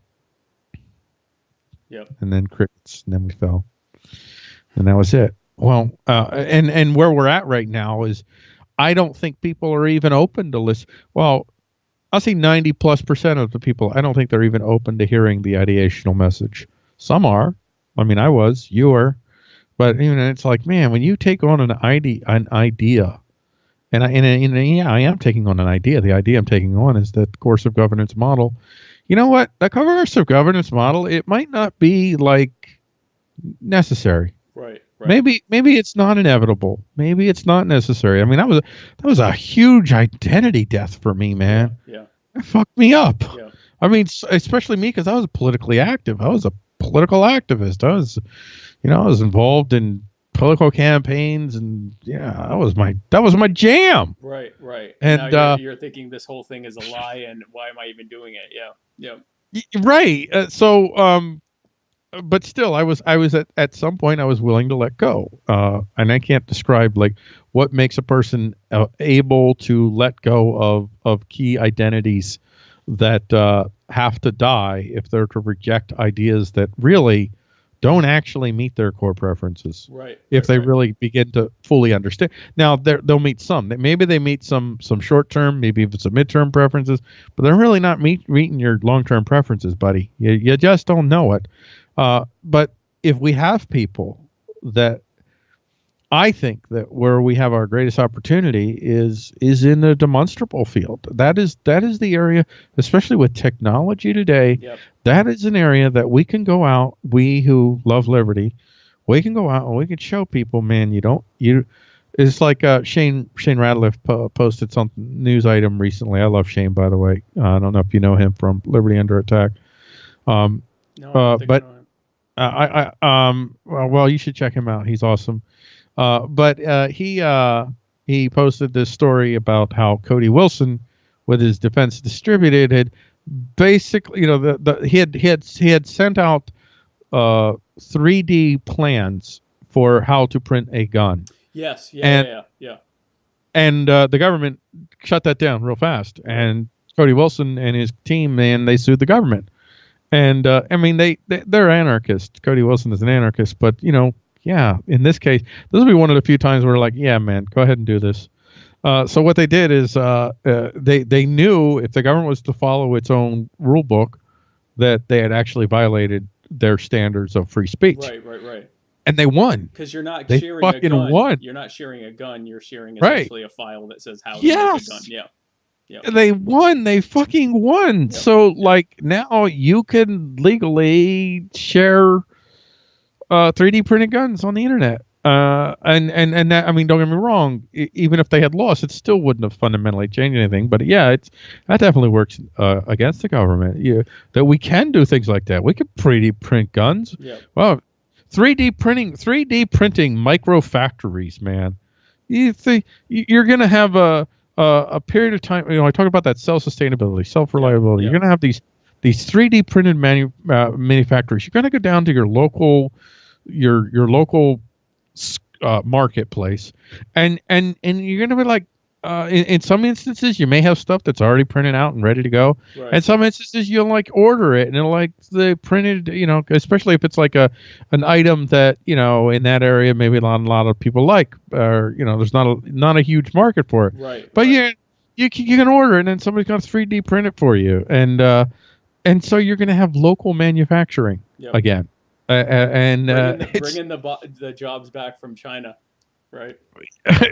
Yep. And then crickets, and then we fell, and that was it. Well, and where we're at right now is, I don't think people are even open to listen. Well, I'll say 90+% of the people, I don't think they're even open to hearing the ideational message. Some are. I mean, I was, you were, but it's like, man, when you take on an idea, and I am taking on an idea. The idea I'm taking on is that coercive governance model. You know what? The coercive governance model, it might not be like necessary. Right. Maybe it's not inevitable. Maybe it's not necessary. I mean, that was a huge identity death for me, man. Yeah. It fucked me up. Yeah. I mean, especially me, because I was politically active. I was a political activist. I was involved in political campaigns, and that was my jam. Right. And now you're thinking this whole thing is a lie, and why am I even doing it? Yeah. Right. But still, I was at some point I was willing to let go. And I can't describe like what makes a person able to let go of key identities that have to die if they're to reject ideas that really don't actually meet their core preferences. Right. If they really begin to fully understand. Now they'll meet some. Maybe they meet some short term. Maybe if it's a midterm preferences, but they're really not meeting your long term preferences, buddy. You just don't know it. But if we have people that, I think that where we have our greatest opportunity is in the demonstrable field. That is the area, especially with technology today. Yep. That is an area that we can go out. We who love liberty, we can go out and we can show people, man. It's like Shane Radcliffe posted some news item recently. I love Shane, by the way. I don't know if you know him from Liberty Under Attack. No, but well, you should check him out. He's awesome. But he posted this story about how Cody Wilson, with his Defense Distributed, had basically, he had sent out 3D plans for how to print a gun. Yes. Yeah. And the government shut that down real fast. And Cody Wilson and his team, man, they sued the government. And I mean, they're anarchists. Cody Wilson is an anarchist, but yeah, in this case, this will be one of the few times where like, yeah, man, go ahead and do this. So what they did is they knew if the government was to follow its own rule book that they had actually violated their standards of free speech. Right. And they won. Because you're not They sharing a fucking gun. won. You're not sharing a gun. You're sharing Right. essentially a file that says how to make a gun. Yeah. They won. They fucking won. Yep. So like now you can legally share 3D printed guns on the internet. And that, I mean, don't get me wrong. Even if they had lost, it still wouldn't have fundamentally changed anything. But yeah, that definitely works against the government. That we can do things like that. We could 3D print guns. Yeah. Well, 3D printing micro factories, man. You think you're going to have a period of time? I talk about that self-sustainability, self-reliability. Yeah. You're going to have these 3D printed manufacturers. You're going to go down to your local marketplace, and you're going to be like, in some instances, you may have stuff that's already printed out and ready to go. Right. And some instances, you'll like order it, and it'll like the printed, especially if it's like an item that in that area maybe not a lot of people like, or there's not a huge market for it. Right. But you can order it, and then somebody's going to 3D print it for you, and so you're going to have local manufacturing again. And bringing the jobs back from China, right?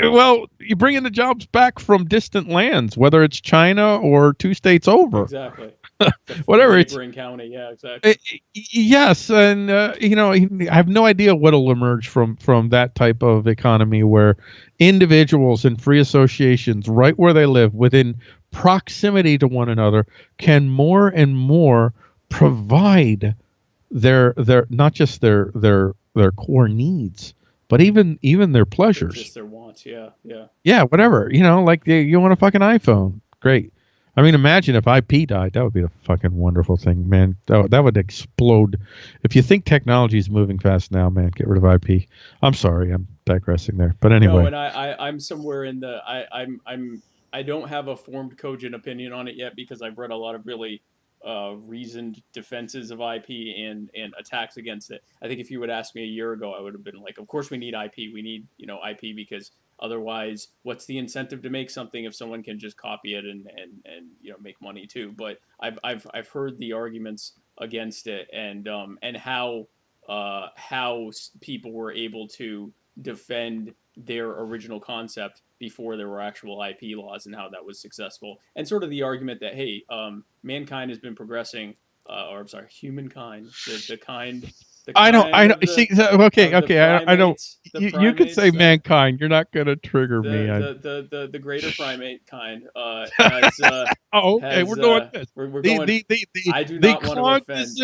Well, you bring in the jobs back from distant lands, whether it's China or 2 states over. Exactly. Whatever. Neighboring county, yeah, exactly. Yes, and I have no idea what'll emerge from that type of economy where individuals and free associations, right where they live, within proximity to one another, can more and more provide their not just their core needs, but even their pleasures, just their wants. Yeah, whatever. Like you want a fucking iPhone, great. I mean, imagine if IP died. That would be a fucking wonderful thing, man. That would explode. If you think technology is moving fast now, man, get rid of IP. I'm sorry, I'm digressing there, but anyway. No, and I'm somewhere in the I don't have a formed, cogent opinion on it yet because I've read a lot of really reasoned defenses of IP and attacks against it. I think if you would ask me a year ago, I would have been like, of course we need IP. We need IP because otherwise, what's the incentive to make something if someone can just copy it and make money too? But I've heard the arguments against it and how people were able to defend their original concept before there were actual IP laws and how that was successful. And sort of the argument that, hey, mankind has been progressing, or I'm sorry, humankind, the kind. I don't see. Okay. I don't. You could say mankind. You're not gonna trigger me. The greater primate kind. Okay, we're doing this. We're going. I do not want to offend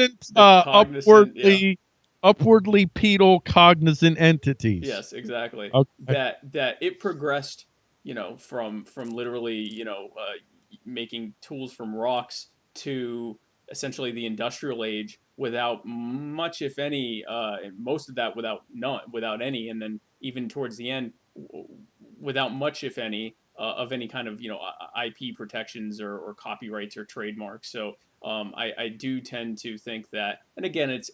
the upwardly pedal cognizant entities. Yes, exactly. Okay. That it progressed, from literally, making tools from rocks to essentially the industrial age without much, if any, most of that without any, and then even towards the end, without much, if any, of any kind of IP protections or copyrights or trademarks. So I do tend to think that, and again, it's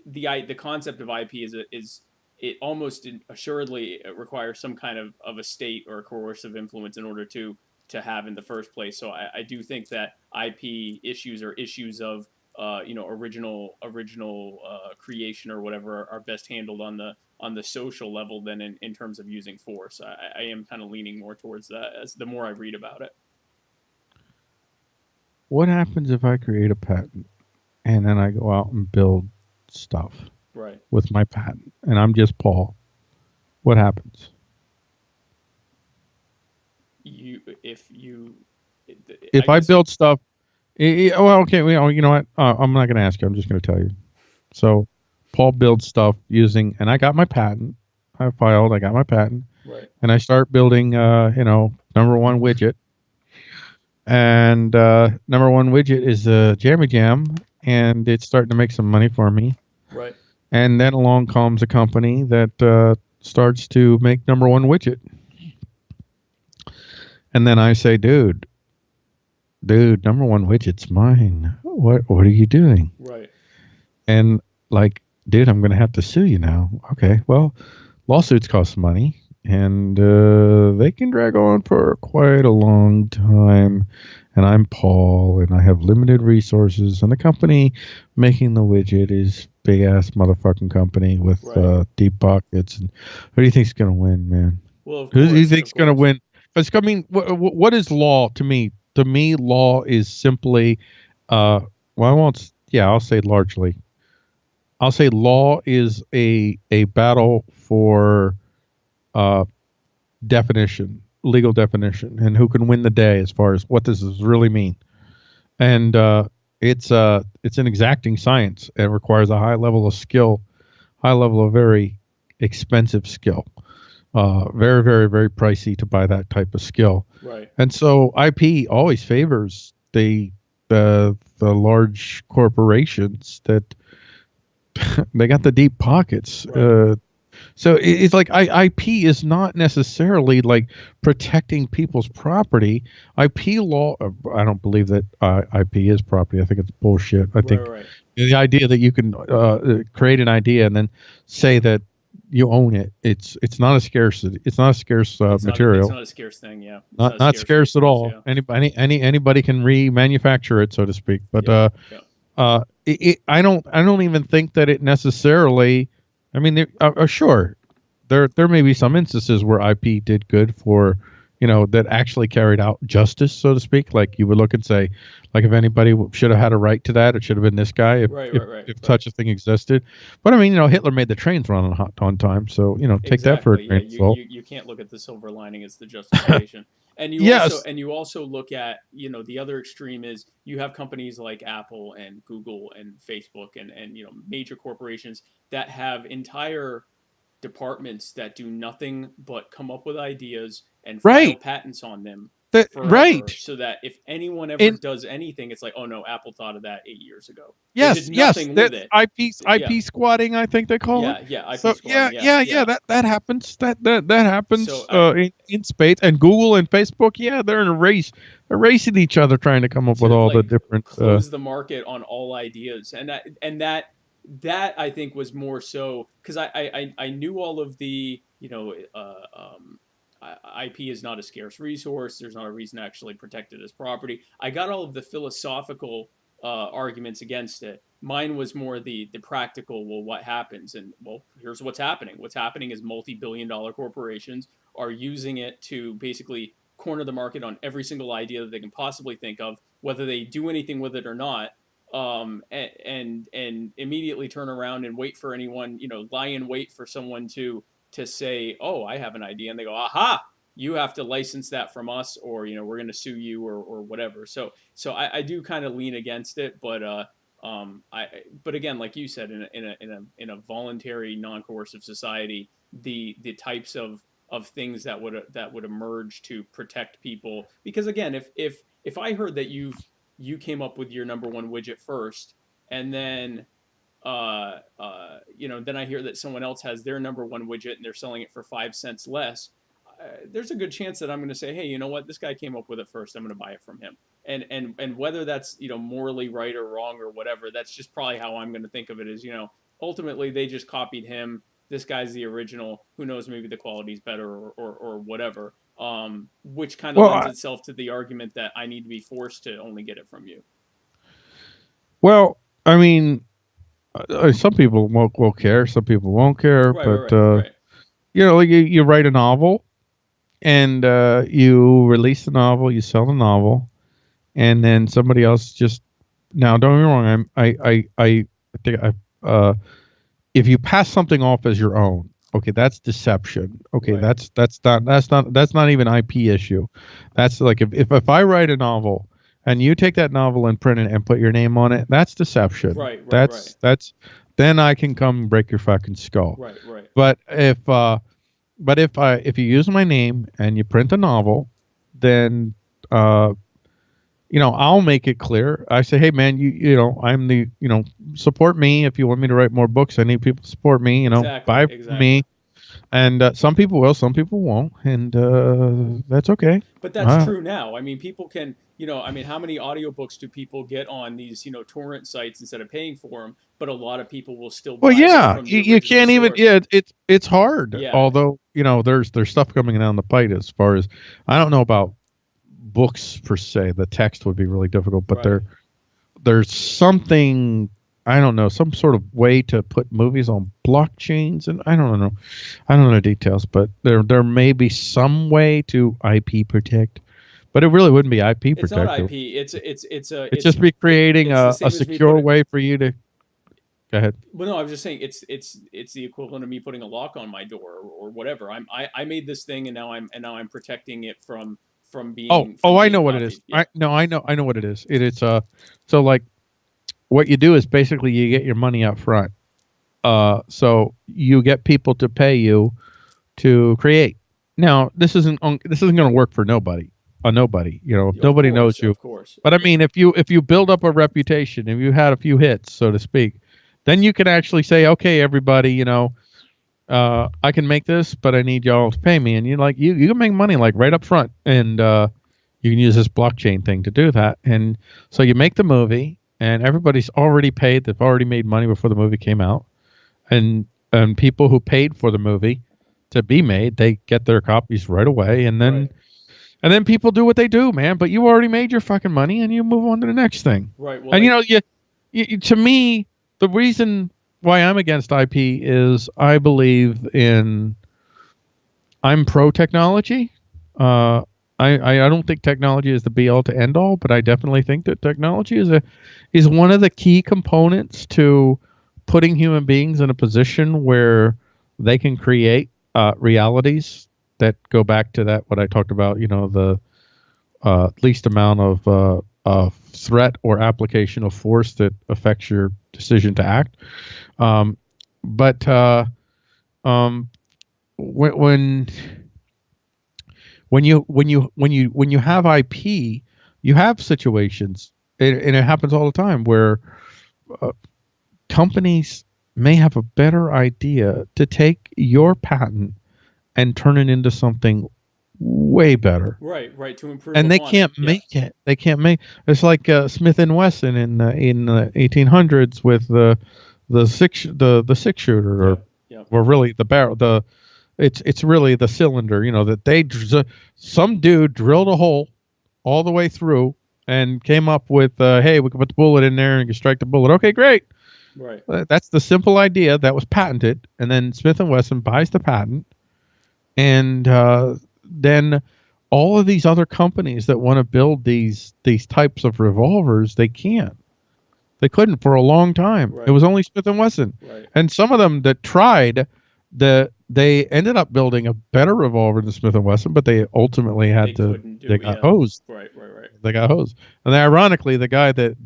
the concept of IP is it almost assuredly requires some kind of a state or a coercive influence in order to have in the first place. So I do think that IP issues or issues of original creation or whatever are best handled on the social level than in terms of using force. I am kind of leaning more towards that as the more I read about it. What happens if I create a patent and then I go out and build stuff with my patent and I'm just Paul? What happens? If I build stuff, well, okay, you know what? I'm not going to ask you. I'm just going to tell you. So, Paul builds stuff using, and I got my patent. I got my patent, and I start building, number one widget. And number one widget is a Jammy Jam, and it's starting to make some money for me. Right. And then along comes a company that starts to make number one widget. And then I say, dude, number one widget's mine. what are you doing? Right. And like, dude, I'm going to have to sue you now. Okay, well, lawsuits cost money, and they can drag on for quite a long time. And I'm Paul, and I have limited resources, and the company making the widget is big ass motherfucking company with Right. deep pockets. And who do you think's going to win, man? Well, of Who do you course, think's of going to course. win? Because I mean, what is law to me? To me, law is simply, well, I won't. Yeah, I'll say largely. I'll say law is a battle for uh, definition, legal definition, and who can win the day as far as what does this really mean. And it's an exacting science. It requires a high level of skill, high level of very expensive skill. Very, very, very pricey to buy that type of skill. Right. And so IP always favors the large corporations that they got the deep pockets. Right. So it's like IP is not necessarily like protecting people's property. IP law, I don't believe that IP is property. I think it's bullshit. I think Right. the idea that you can create an idea and then say that you own it, it's not a scarce. It's not a scarce It's material. not a scarce thing. Yeah. It's Not a scarce at resource. all. Yeah. Anybody can remanufacture it, so to speak. But Yeah. Yeah. I don't even think that it necessarily. I mean, sure, there may be some instances where IP did good for, that actually carried out justice, so to speak. Like you would look and say, like if anybody should have had a right to that, it should have been this guy if such a thing existed. But I mean, Hitler made the trains run on time, so take that for a Exactly. Yeah. grain of salt. You can't look at the silver lining as the justification. Yes, You also look at, the other extreme is you have companies like Apple and Google and Facebook and major corporations that have entire departments that do nothing but come up with ideas and file right. patents on them Right. forever, so that if anyone ever And does anything, it's like, oh no, Apple thought of that 8 years ago. They did yes, nothing that with it. Yeah. IP squatting, I think they call it. Yeah. IP So squatting. Yeah. that happens. That happens So in spades. And Google and Facebook, they're in a race. They're racing each other, trying to come up with to all the like different. close the market on all ideas, and that I think was more so because I knew all of the IP is not a scarce resource. There's not a reason to actually protect it as property. I got all of the philosophical arguments against it. Mine was more the practical. Well, what happens? And well, here's what's happening. What's happening is multi-billion-dollar corporations are using it to basically corner the market on every single idea that they can possibly think of, whether they do anything with it or not. And immediately turn around and wait for anyone, lie in wait for someone to say, oh, I have an idea, and they go, aha, you have to license that from us, or we're going to sue you, or whatever. So I do kind of lean against it, but again, like you said, in a voluntary, non-coercive society, the types of things that would emerge to protect people, because again, if I heard that you came up with your number one widget first, and then then I hear that someone else has their number one widget and they're selling it for 5 cents less. There's a good chance that I'm going to say, hey, you know what? This guy came up with it first. I'm going to buy it from him. And whether that's morally right or wrong or whatever, that's just probably how I'm going to think of it. Is ultimately they just copied him. This guy's the original. Who knows? Maybe the quality's better or whatever. Which kind of Well, lends itself to the argument that I need to be forced to only get it from you. I mean, some people will care, some people won't care. But Right. like you write a novel, and you release the novel, you sell the novel, and then somebody else just now. Don't get me wrong. I think if you pass something off as your own, okay, that's deception. Okay, Right. that's not even IP issue. That's like if I write a novel and you take that novel and print it and put your name on it, that's deception. Right. That's then I can come break your fucking skull. Right. But if you use my name and you print a novel, then I'll make it clear. I say, hey man, I'm the support me if you want me to write more books. I need people to support me. Buy from me. And some people will, some people won't, and that's okay. But that's true now. I mean, people can, I mean, how many audiobooks do people get on these, torrent sites instead of paying for them? But a lot of people will still Well, buy them yeah, from the you original can't even. source. Yeah, it's hard. Yeah. Although there's stuff coming down the pipe as far as I don't know about books per se. The text would be really difficult, but Right. there's something, I don't know, some sort of way to put movies on blockchains, and I don't know the details, but there may be some way to IP protect, but it really wouldn't be IP It's protect. not IP. It's just be creating it's the a same as me secure putting. way for you to go ahead. Well, no, I was just saying it's the equivalent of me putting a lock on my door or whatever. I made this thing and now I'm protecting it from being I being know what it copied. is. Yeah. I know what it is. It's so like what you do is basically you get your money up front. So you get people to pay you to create. Now this isn't going to work for nobody. Nobody, if Of nobody course, knows you. Of course. But I mean, if you build up a reputation, if you had a few hits, so to speak, then you can actually say, okay, everybody, I can make this, but I need y'all to pay me, and you can make money like right up front, and you can use this blockchain thing to do that. And so you make the movie, and everybody's already paid; they've already made money before the movie came out, and people who paid for the movie to be made, they get their copies right away, and then. Right. And then people do what they do, man. But you already made your fucking money, and you move on to the next thing. Right. Well, And to me, the reason why I'm against IP is I believe I'm pro technology. I don't think technology is the be all to end all, but I definitely think that technology is one of the key components to putting human beings in a position where they can create realities that go back to that what I talked about. The least amount of threat or application of force that affects your decision to act. But when you have IP, you have situations, and it happens all the time where companies may have a better idea to take your patent and turn it into something way better. Right, to improve. And they can't make it. They can't make. It's like Smith and Wesson in the 1800s with the six shooter, or really the barrel. It's really the cylinder. That some dude drilled a hole all the way through and came up with, hey, we can put the bullet in there and you can strike the bullet. Okay, great. Right. That's the simple idea that was patented, and then Smith and Wesson buys the patent. And then all of these other companies that want to build these types of revolvers, they can't. They couldn't for a long time. Right. It was only Smith and Wesson. Right. And some of them that tried, they ended up building a better revolver than Smith and Wesson, but they ultimately they got hosed. Right. They got hosed. And then, ironically, the guy that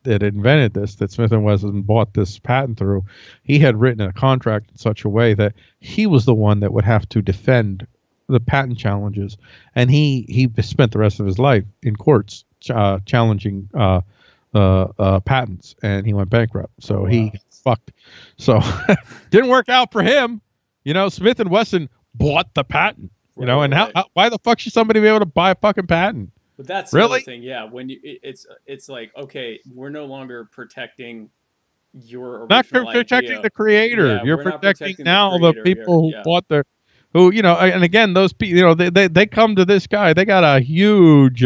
invented this, that Smith and Wesson bought this patent through, he had written a contract in such a way that he was the one that would have to defend the patent challenges, and he spent the rest of his life in courts challenging patents, and he went bankrupt. So he got fucked. So didn't work out for him. Smith and Wesson bought the patent. And why the fuck should somebody be able to buy a fucking patent? But that's the other thing, yeah. When it's like, okay, we're no longer protecting your original protecting idea. the creator. Yeah, You're we're not protecting now the the people who bought and again, those people, they come to this guy, they got a huge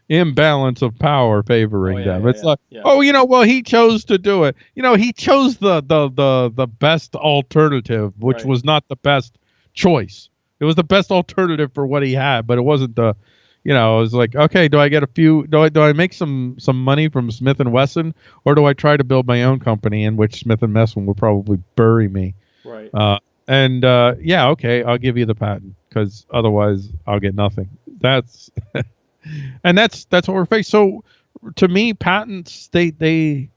imbalance of power favoring them. It's well, he chose to do it. He chose the best alternative, which was not the best choice. It was the best alternative for what he had, but it wasn't the. It was like, okay, do I get a few? Do I make some money from Smith and Wesson, or do I try to build my own company in which Smith and Wesson will probably bury me? Right. Okay, I'll give you the patent because otherwise I'll get nothing. That's what we're facing. So, to me, patents they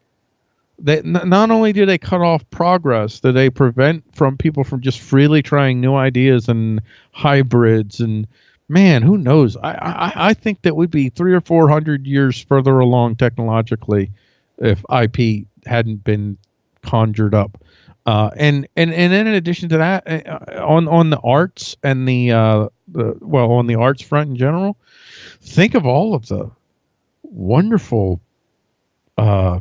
not only do they cut off progress, that they prevent from people from just freely trying new ideas and hybrids and. Man, who knows? I think that we'd be 300 or 400 years further along technologically if IP hadn't been conjured up. And then in addition to that, on the arts and on the arts front in general, think of all of the wonderful uh,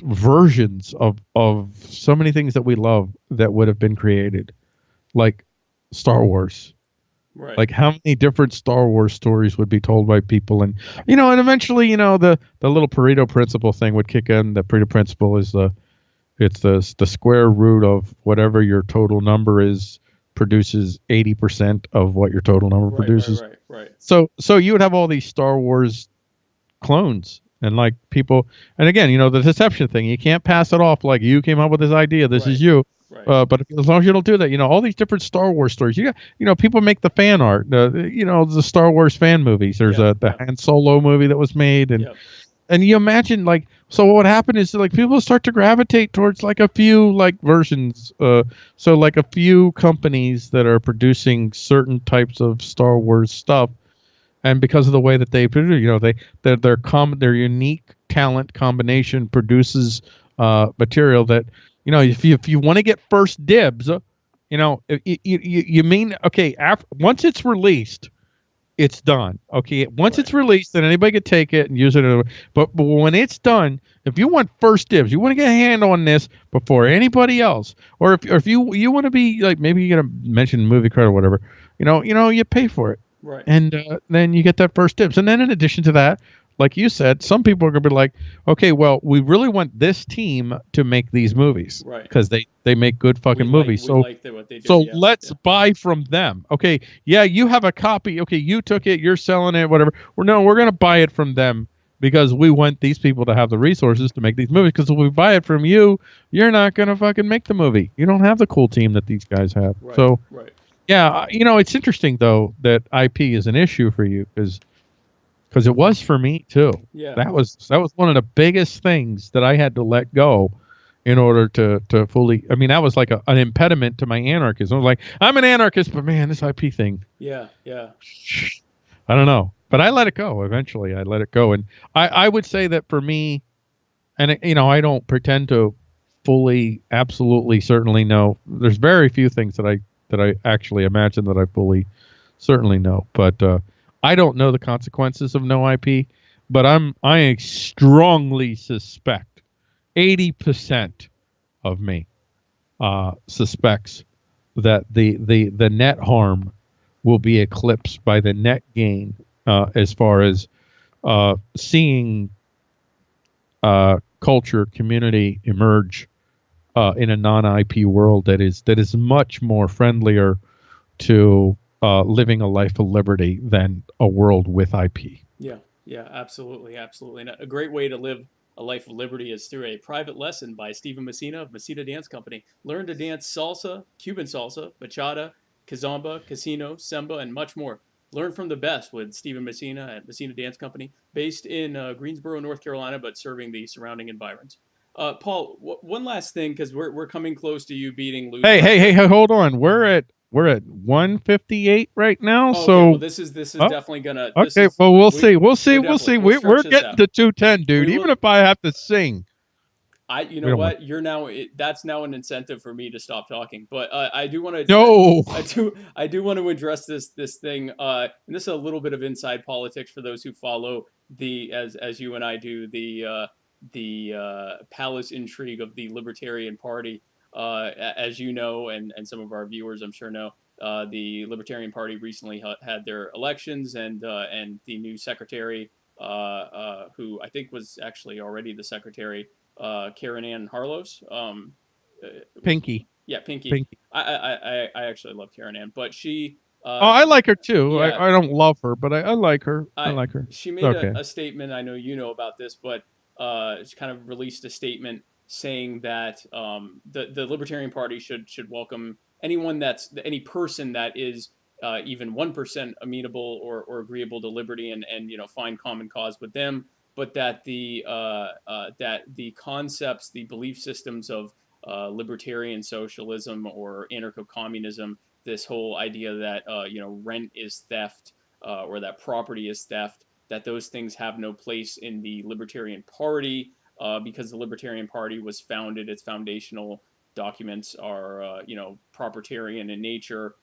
versions of so many things that we love that would have been created, like Star Wars. Right. Like how many different Star Wars stories would be told by people, and eventually, the little Pareto principle thing would kick in. The Pareto principle is the square root of whatever your total number is produces 80% of what your total number Right. produces. Right. So you would have all these Star Wars clones and like people, and again, the deception thing. You can't pass it off like you came up with this idea. This Right. is you. Right. But as long as you don't do that, all these different Star Wars stories. People make the fan art. The Star Wars fan movies. There's the Han Solo movie that was made, and you imagine like, so what would happen is like people start to gravitate towards like a few like versions. So like a few companies that are producing certain types of Star Wars stuff, and because of the way that they produce, their unique talent combination produces material that, if you want to get first dibs, you mean, okay, once it's released, it's done. Okay, once it's released, then anybody could take it and use it. But when it's done, if you want first dibs, you want to get a hand on this before anybody else, or if you want to be like, maybe you're gonna mention movie credit or whatever, you pay for it. Right. And then you get that first dibs. And then in addition to that, like you said, some people are going to be like, okay, well, we really want this team to make these movies. Right. Because they make good fucking movies. We like what they do. So let's buy from them. Okay, yeah, you have a copy. Okay, you took it, you're selling it, whatever. We're going to buy it from them because we want these people to have the resources to make these movies. Because if we buy it from you, you're not going to fucking make the movie. You don't have the cool team that these guys have. Right. So, right. Yeah, it's interesting though that IP is an issue for you because it was for me too. Yeah. That was one of the biggest things that I had to let go in order to fully. I mean, that was like an impediment to my anarchism. I was like, I'm an anarchist, but man, this IP thing. Yeah. I don't know, but I let it go. Eventually, I let it go, and I would say that for me, and I don't pretend to fully, absolutely, certainly know. There's very few things that I actually imagine that I fully, certainly know, but I don't know the consequences of no IP. But I strongly suspect 80% of me suspects that the net harm will be eclipsed by the net gain as far as seeing culture, community emerge in a non-IP world that is much more friendlier to living a life of liberty than a world with IP. Yeah, absolutely. And a great way to live a life of liberty is through a private lesson by Stephen Messina of Messina Dance Company. Learn to dance salsa, Cuban salsa, bachata, kizomba, casino, semba, and much more. Learn from the best with Stephen Messina at Messina Dance Company, based in Greensboro, North Carolina, but serving the surrounding environs. Paul, one last thing, because we're coming close to you beating Luke. Hey, hold on. We're at 158 right now. Oh, so okay, well, this is definitely gonna. Okay, well we'll see. We'll see. We're getting out. to 210, dude. Even if I have to sing. You know what? You're now. That's now an incentive for me to stop talking. But I do want to. No. I do want to address this thing. And this is a little bit of inside politics for those who follow as you and I do the palace intrigue of the Libertarian Party. As you know, and some of our viewers, I'm sure, know, the Libertarian Party recently had their elections, and the new secretary, who I think was actually already the secretary, Karen Ann Harlos. Pinky. Yeah, Pinky. I actually love Karen Ann, but she. I like her too. Yeah, I don't love her, but I like her. I like her. She made a statement. I know you know about this, but she kind of released a statement saying that the Libertarian Party should welcome any person that is even 1% amenable or agreeable to liberty, and find common cause with them, but that the concepts, the belief systems of libertarian socialism or anarcho-communism, this whole idea that rent is theft, or that property is theft, that those things have no place in the Libertarian Party. Because the Libertarian Party was founded, its foundational documents are proprietarian in nature.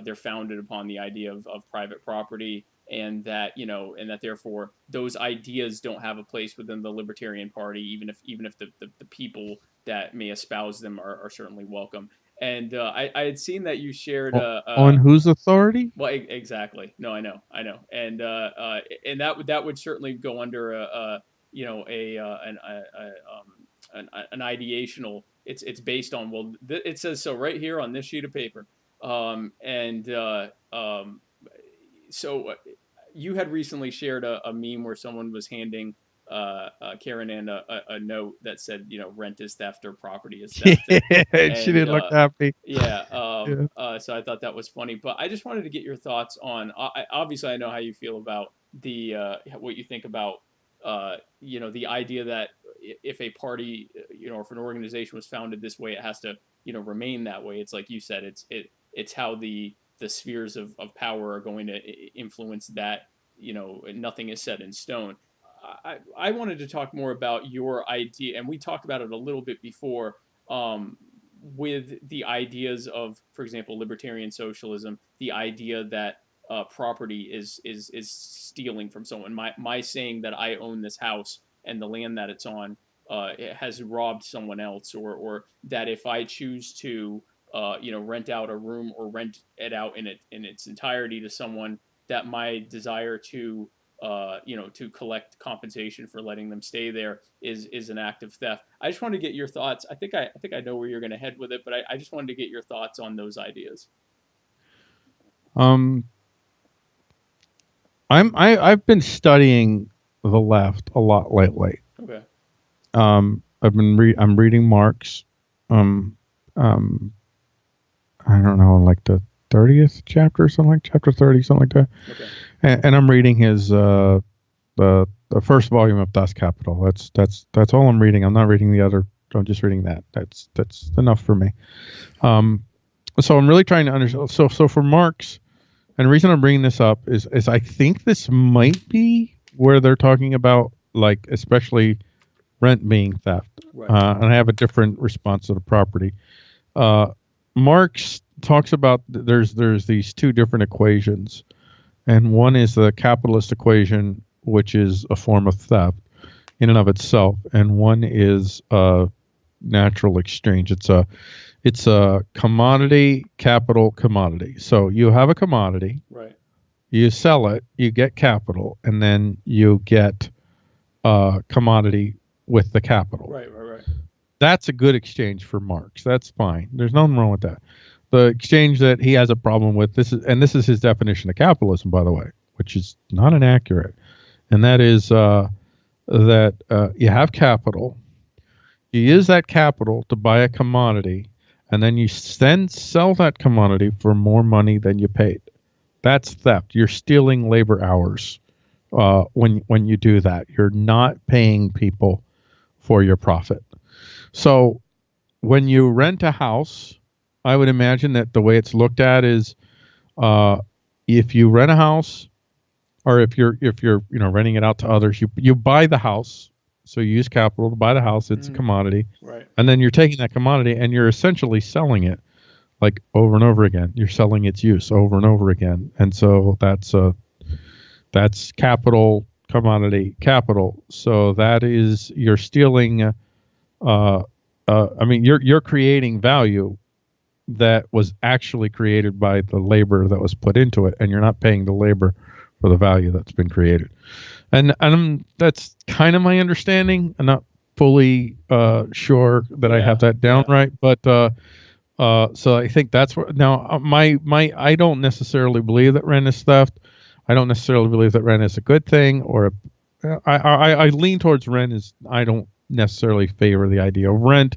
They're founded upon the idea of private property, and that therefore those ideas don't have a place within the Libertarian Party, even if the people that may espouse them are certainly welcome. And I had seen that you shared On whose authority? well, exactly. No, I know, and that would certainly go under a you know a an ideational. It's based on, well, it says so right here on this sheet of paper, and so you had recently shared a meme where someone was handing Karen Ann a note that said, rent is theft or property is theft, And she and didn't look happy. yeah, Yeah. so I thought that was funny, but I just wanted to get your thoughts on. Obviously, I know how you feel about the what you think about the idea that if a party, if an organization was founded this way, it has to remain that way. It's like you said, it's how the spheres of power are going to influence that. Nothing is set in stone. I wanted to talk more about your idea, and we talked about it a little bit before. With the ideas of, for example, libertarian socialism, the idea that property is stealing from someone. My saying that I own this house and the land that it's on, it has robbed someone else, or that if I choose to rent out a room or rent it out in its entirety to someone, that my desire to to collect compensation for letting them stay there is an act of theft. I just wanted to get your thoughts. I think I know where you're going to head with it, but I just wanted to get your thoughts on those ideas. I've been studying the left a lot lately. Okay. I'm reading Marx. I don't know, like the 30th chapter or something, like chapter 30, something like that. Okay. And I'm reading his the first volume of Das Kapital. That's all I'm reading. I'm not reading the other. I'm just reading that. That's enough for me. So I'm really trying to understand. So for Marx, and the reason I'm bringing this up is I think this might be where they're talking about, like, especially rent being theft. Right. And I have a different response to the property. Marx talks about there's these two different equations, and one is the capitalist equation, which is a form of theft in and of itself, and one is natural exchange. It's a commodity, capital, commodity. So you have a commodity, Right. you sell it, you get capital, and then you get commodity with the capital. Right. That's a good exchange for Marx. That's fine. There's nothing wrong with that. The exchange that he has a problem with, this is his definition of capitalism, by the way, which is not inaccurate, and that is that you have capital, you use that capital to buy a commodity, and then you then sell that commodity for more money than you paid. That's theft. You're stealing labor hours when you do that. You're not paying people for your profit. So when you rent a house, I would imagine that the way it's looked at is if you rent a house, or if you're renting it out to others, you buy the house. So you use capital to buy the house. It's a commodity. Right. And then you're taking that commodity and you're essentially selling it, like, over and over again. You're selling its use over and over again. And so that's capital, commodity, capital. So that is, you're stealing. You're creating value that was actually created by the labor that was put into it, and you're not paying the labor for the value that's been created. And that's kind of my understanding. I'm not fully sure that I have that down right, but so I think that's where now I don't necessarily believe that rent is theft. I don't necessarily believe that rent is a good thing, or I lean towards rent is, I don't necessarily favor the idea of rent,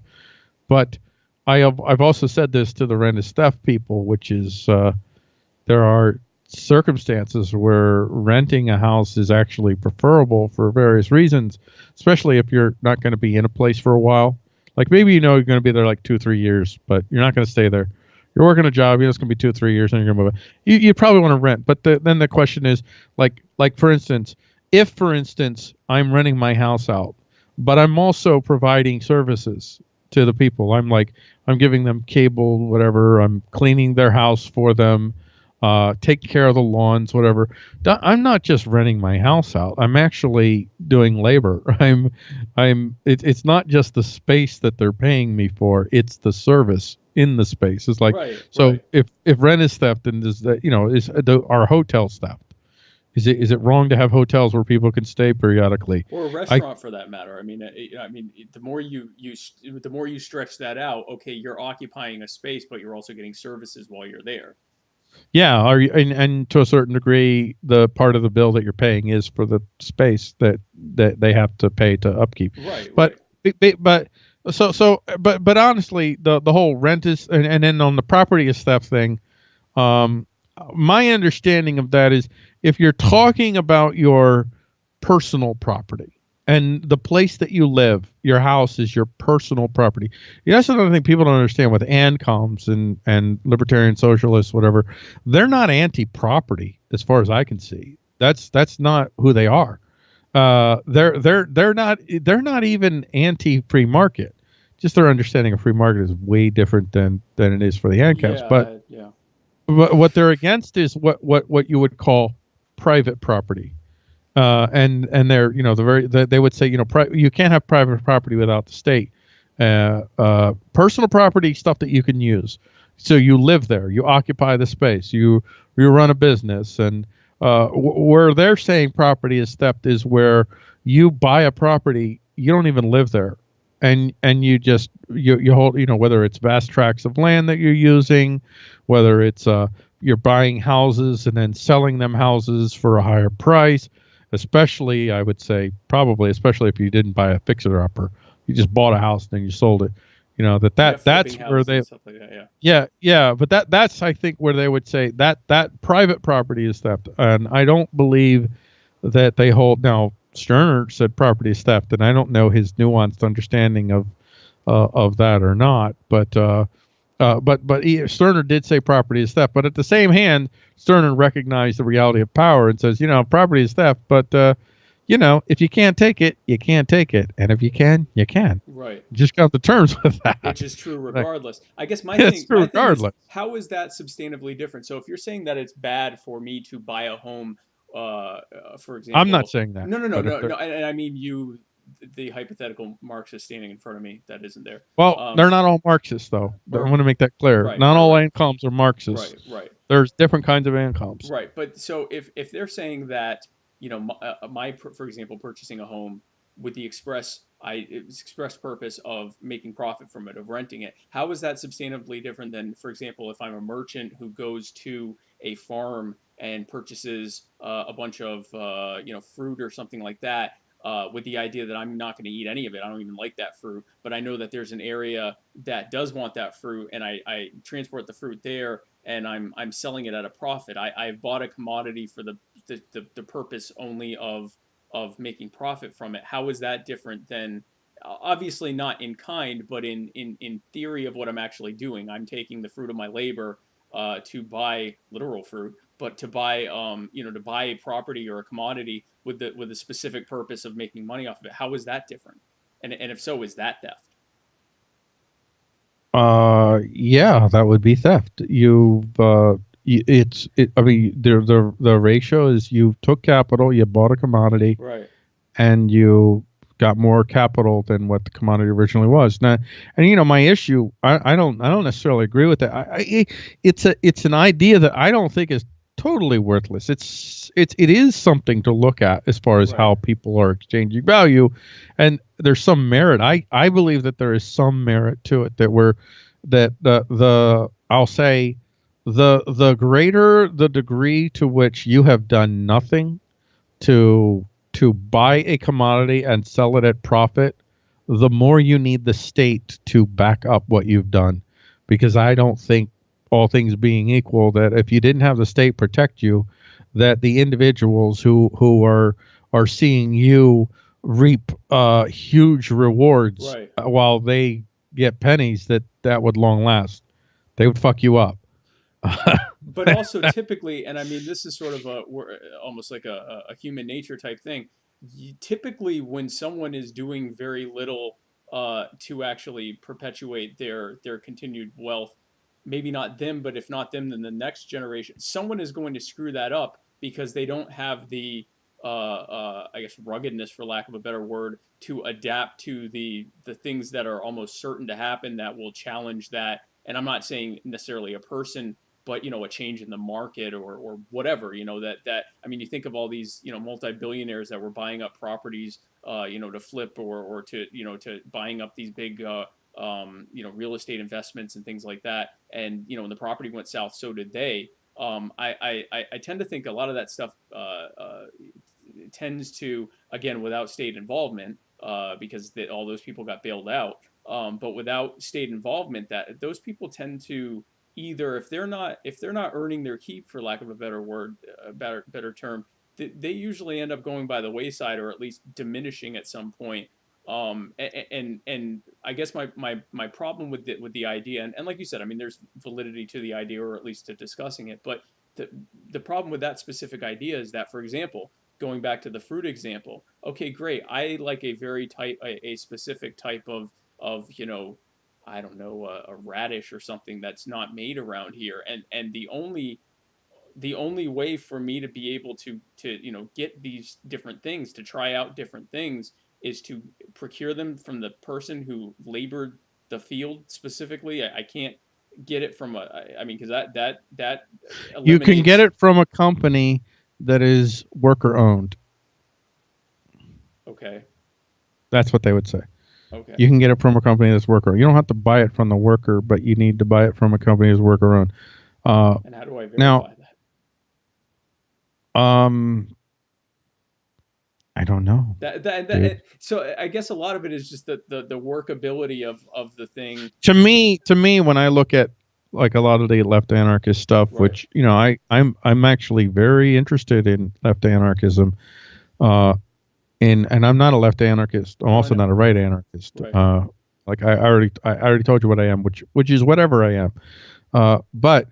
but I've also said this to the rent is theft people, which is there are circumstances where renting a house is actually preferable for various reasons, especially if you're not going to be in a place for a while. Like, maybe you're going to be there like 2-3 years, but you're not going to stay there. You're working a job, it's going to be 2-3 years, and you're going to move. You probably want to rent, but then the question is, like for instance, if I'm renting my house out, but I'm also providing services to the people. I'm giving them cable, whatever. I'm cleaning their house for them, taking care of the lawns, whatever. I'm not just renting my house out. I'm actually doing labor. It's not just the space that they're paying me for. It's the service in the space. It's like, Right, so right. if rent is theft, then is that, our hotels theft? Is it wrong to have hotels where people can stay periodically? Or a I restaurant for that matter. The more the more you stretch that out, okay, you're occupying a space, but you're also getting services while you're there. Yeah, are you, and to a certain degree, the part of the bill that you're paying is for the space that they have to pay to upkeep. Right, But right. but but honestly, the whole rent is, and then on the property is theft thing. Um, my understanding of that is if you're talking about your personal property and the place that you live, your house is your personal property. Yeah, that's another thing people don't understand with ANCOMs and libertarian socialists, whatever. They're not anti-property as far as I can see. That's not who they are. They're not even anti-free market. Just their understanding of free market is way different than it is for the ANCAPs. But Yeah. what they're against is what you would call private property. And they're they would say you can't have private property without the state. Personal property, stuff that you can use. So you live there, you occupy the space, you run a business, and where they're saying property is theft is where you buy a property, you don't even live there, and you hold, whether it's vast tracts of land that you're using, whether it's you're buying houses and then selling them houses for a higher price. Especially, I would say, probably, especially if you didn't buy a fixer-upper, you just bought a house and then you sold it. That's where they, Stuff like that, yeah. yeah. But that's, I think, where they would say that private property is theft, and I don't believe that they hold. Now, Sterner said property is theft, and I don't know his nuanced understanding of that or not, but Sterner did say property is theft. But at the same hand, Sterner recognized the reality of power and says, property is theft. But if you can't take it, you can't take it, and if you can, you can. Right. Just come to terms with that. Which is true regardless. I guess It's true my thing is, regardless. how is that substantively different? So if you're saying that it's bad for me to buy a home, for example, I'm not saying that. No, but if no, and I mean you, the hypothetical Marxist standing in front of me that isn't there. Well, they're not all Marxists, though. I want to make that clear. Right, not right, all right. ANCOMs are Marxists. Right. There's different kinds of ANCOMs. Right, but so if they're saying that for example, purchasing a home with the express purpose of making profit from it, of renting it, how is that substantively different than, for example, if I'm a merchant who goes to a farm and purchases a bunch of fruit or something like that, with the idea that I'm not going to eat any of it. I don't even like that fruit, but I know that there's an area that does want that fruit, and I transport the fruit there, and I'm selling it at a profit. I've bought a commodity for the purpose only of making profit from it. How is that different than, obviously not in kind, but in theory of what I'm actually doing? I'm taking the fruit of my labor to buy literal fruit, but to buy to buy a property or a commodity with the specific purpose of making money off of it. How is that different? And if so, is that theft? Yeah, that would be theft. I mean, the ratio is you took capital, you bought a commodity, Right. and you got more capital than what the commodity originally was. Now, and my issue, I don't necessarily agree with that. It's an idea that I don't think is totally worthless. It is something to look at as far as how people are exchanging value, and there's some merit. I believe that there is some merit to it, that I'll say the greater the degree to which you have done nothing to buy a commodity and sell it at profit, the more you need the state to back up what you've done. Because I don't think, all things being equal, that if you didn't have the state protect you, that the individuals who are seeing you reap huge rewards while they get pennies, that would long last. They would fuck you up. But also typically, and I mean, this is sort of almost like a human nature type thing. Typically, when someone is doing very little to actually perpetuate their continued wealth. Maybe not them, but if not them, then the next generation. Someone is going to screw that up because they don't have the I guess ruggedness, for lack of a better word, to adapt to the things that are almost certain to happen that will challenge that. And I'm not saying necessarily a person, but a change in the market or whatever. That I mean, you think of all these multi-billionaires that were buying up properties, to flip or to to buying up these big real estate investments and things like that. And when the property went south, so did they. I tend to think a lot of that stuff tends to, again, without state involvement, because all those people got bailed out. But without state involvement, that those people tend to either, if they're not earning their keep, for lack of a better word, better term, they usually end up going by the wayside, or at least diminishing at some point. And I guess my problem with the idea, and like you said, I mean, there's validity to the idea, or at least to discussing it. But the problem with that specific idea is that, for example, going back to the fruit example, okay, great, I like a very a specific type of I don't know, a radish or something that's not made around here, and the only way for me to be able to get these different things, to try out different things, is to procure them from the person who labored the field specifically. I can't get it from I mean, because that You can get eliminates. it from a company that is worker owned. Okay. That's what they would say. Okay. You can get it from a company that's worker owned. You don't have to buy it from the worker, but you need to buy it from a company that's worker owned. And how do I verify now, that? I don't know. So I guess a lot of it is just the workability of the thing. To me, when I look at like a lot of the left anarchist stuff, Right. which I'm actually very interested in left anarchism, and I'm not a left anarchist. I'm also not a right anarchist. Right. Like I already told you what I am, which is whatever I am. But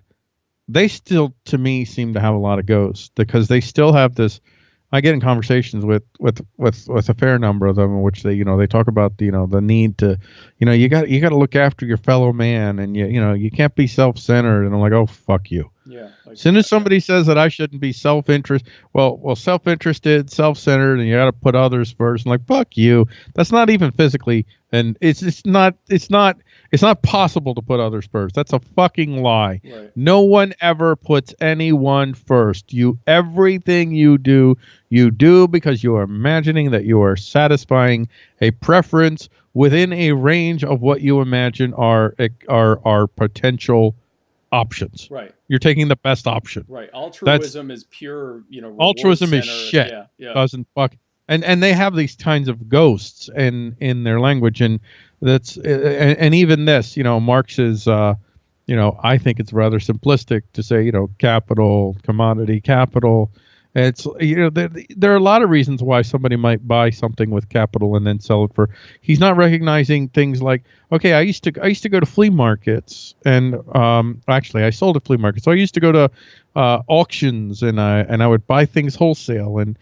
they still, to me, seem to have a lot of ghosts, because they still have this. I get in conversations with a fair number of them in which they talk about the need to you got to look after your fellow man, and you can't be self-centered, and I'm like, oh, fuck you. Yeah. As soon as somebody says that I shouldn't be self-interested, self-interested, self-centered, and you got to put others first, and like, fuck you. That's not even physically, and it's not possible to put others first. That's a fucking lie. Right. No one ever puts anyone first. Everything you do because you are imagining that you are satisfying a preference within a range of what you imagine are potential options. Right. You're taking the best option. Right. Altruism is pure, altruism is center. shit. Yeah. Doesn't fuck. And they have these kinds of ghosts in their language, and that's and even this, Marx is I think it's rather simplistic to say, capital, commodity, capital. It's there are a lot of reasons why somebody might buy something with capital and then sell it for. He's not recognizing things like, okay, I used to go to flea markets, and actually I sold at flea markets. So I used to go to auctions, and I would buy things wholesale, and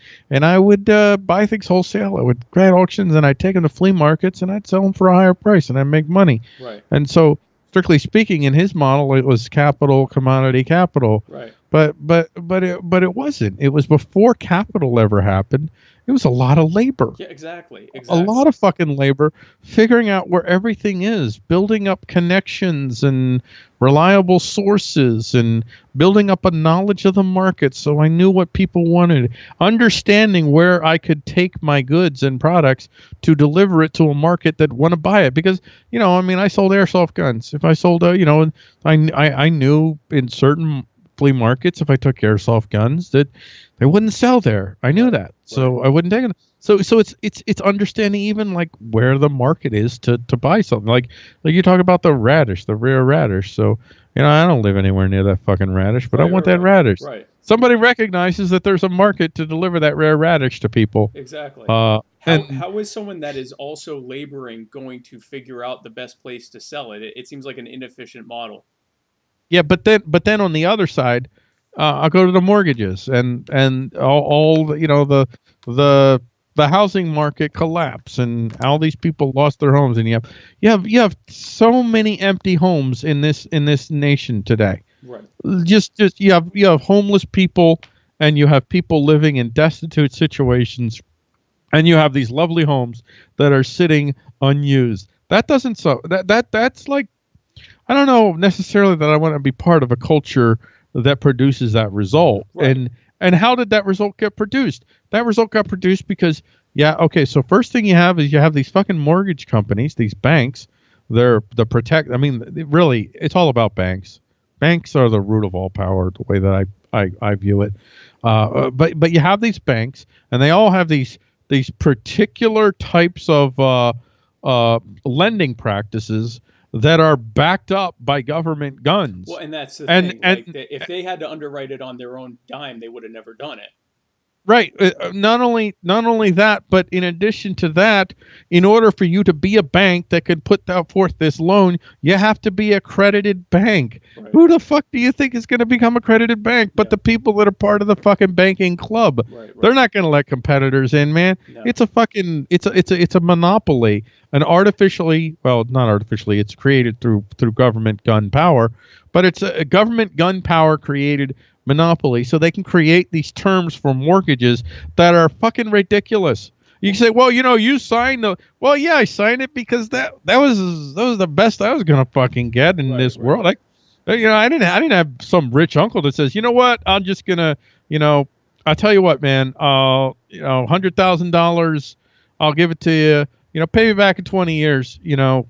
I would buy things wholesale. I would grab auctions, and I'd take them to flea markets, and I'd sell them for a higher price, and I'd make money. Right. And so, strictly speaking, in his model, it was capital, commodity, capital. Right. But it wasn't. It was before capital ever happened. It was a lot of labor. Yeah, exactly. A lot of fucking labor, figuring out where everything is, building up connections and reliable sources, and building up a knowledge of the market so I knew what people wanted, understanding where I could take my goods and products to deliver it to a market that want to buy it. Because, I sold airsoft guns. If I sold, I knew in certain flea markets, if I took airsoft guns, that they wouldn't sell there. I knew that, so I wouldn't take it. So it's understanding even like where the market is to buy something. Like you talk about the radish, the rare radish. So I don't live anywhere near that fucking radish, but I want that radish. Right. Somebody recognizes that there's a market to deliver that rare radish to people. Exactly. How is someone that is also laboring going to figure out the best place to sell it? It seems like an inefficient model. Yeah, but then on the other side, I'll go to the mortgages and all the the housing market collapse and all these people lost their homes, and you have so many empty homes in this nation today. Right. Just you have homeless people, and you have people living in destitute situations, and you have these lovely homes that are sitting unused. That doesn't that's like, I don't know necessarily that I want to be part of a culture that produces that result. Right. And how did that result get produced? That result got produced because, so first thing you have is you have these fucking mortgage companies, these banks. They're I mean, really, it's all about banks. Banks are the root of all power, the way that I view it. But you have these banks, and they all have these particular types of lending practices that are backed up by government guns. Well, and that's the thing. If they had to underwrite it on their own dime, they would have never done it. Right. Not only that, but in addition to that, in order for you to be a bank that could put forth this loan, you have to be a accredited bank. Right. Who the fuck do you think is going to become a accredited bank? But the people that are part of the fucking banking club. Right. They're not going to let competitors in, man. No. It's a monopoly. An artificially, well, not artificially, it's created through government gun power, but it's a government gun power created monopoly, so they can create these terms for mortgages that are fucking ridiculous. You can say, well, you signed well, yeah, I signed it because that was the best I was gonna fucking get in this world. Like, I didn't have some rich uncle that says, you know what, I'm just gonna, I'll tell you what, man, $100,000, I'll give it to you. Pay me back in 20 years,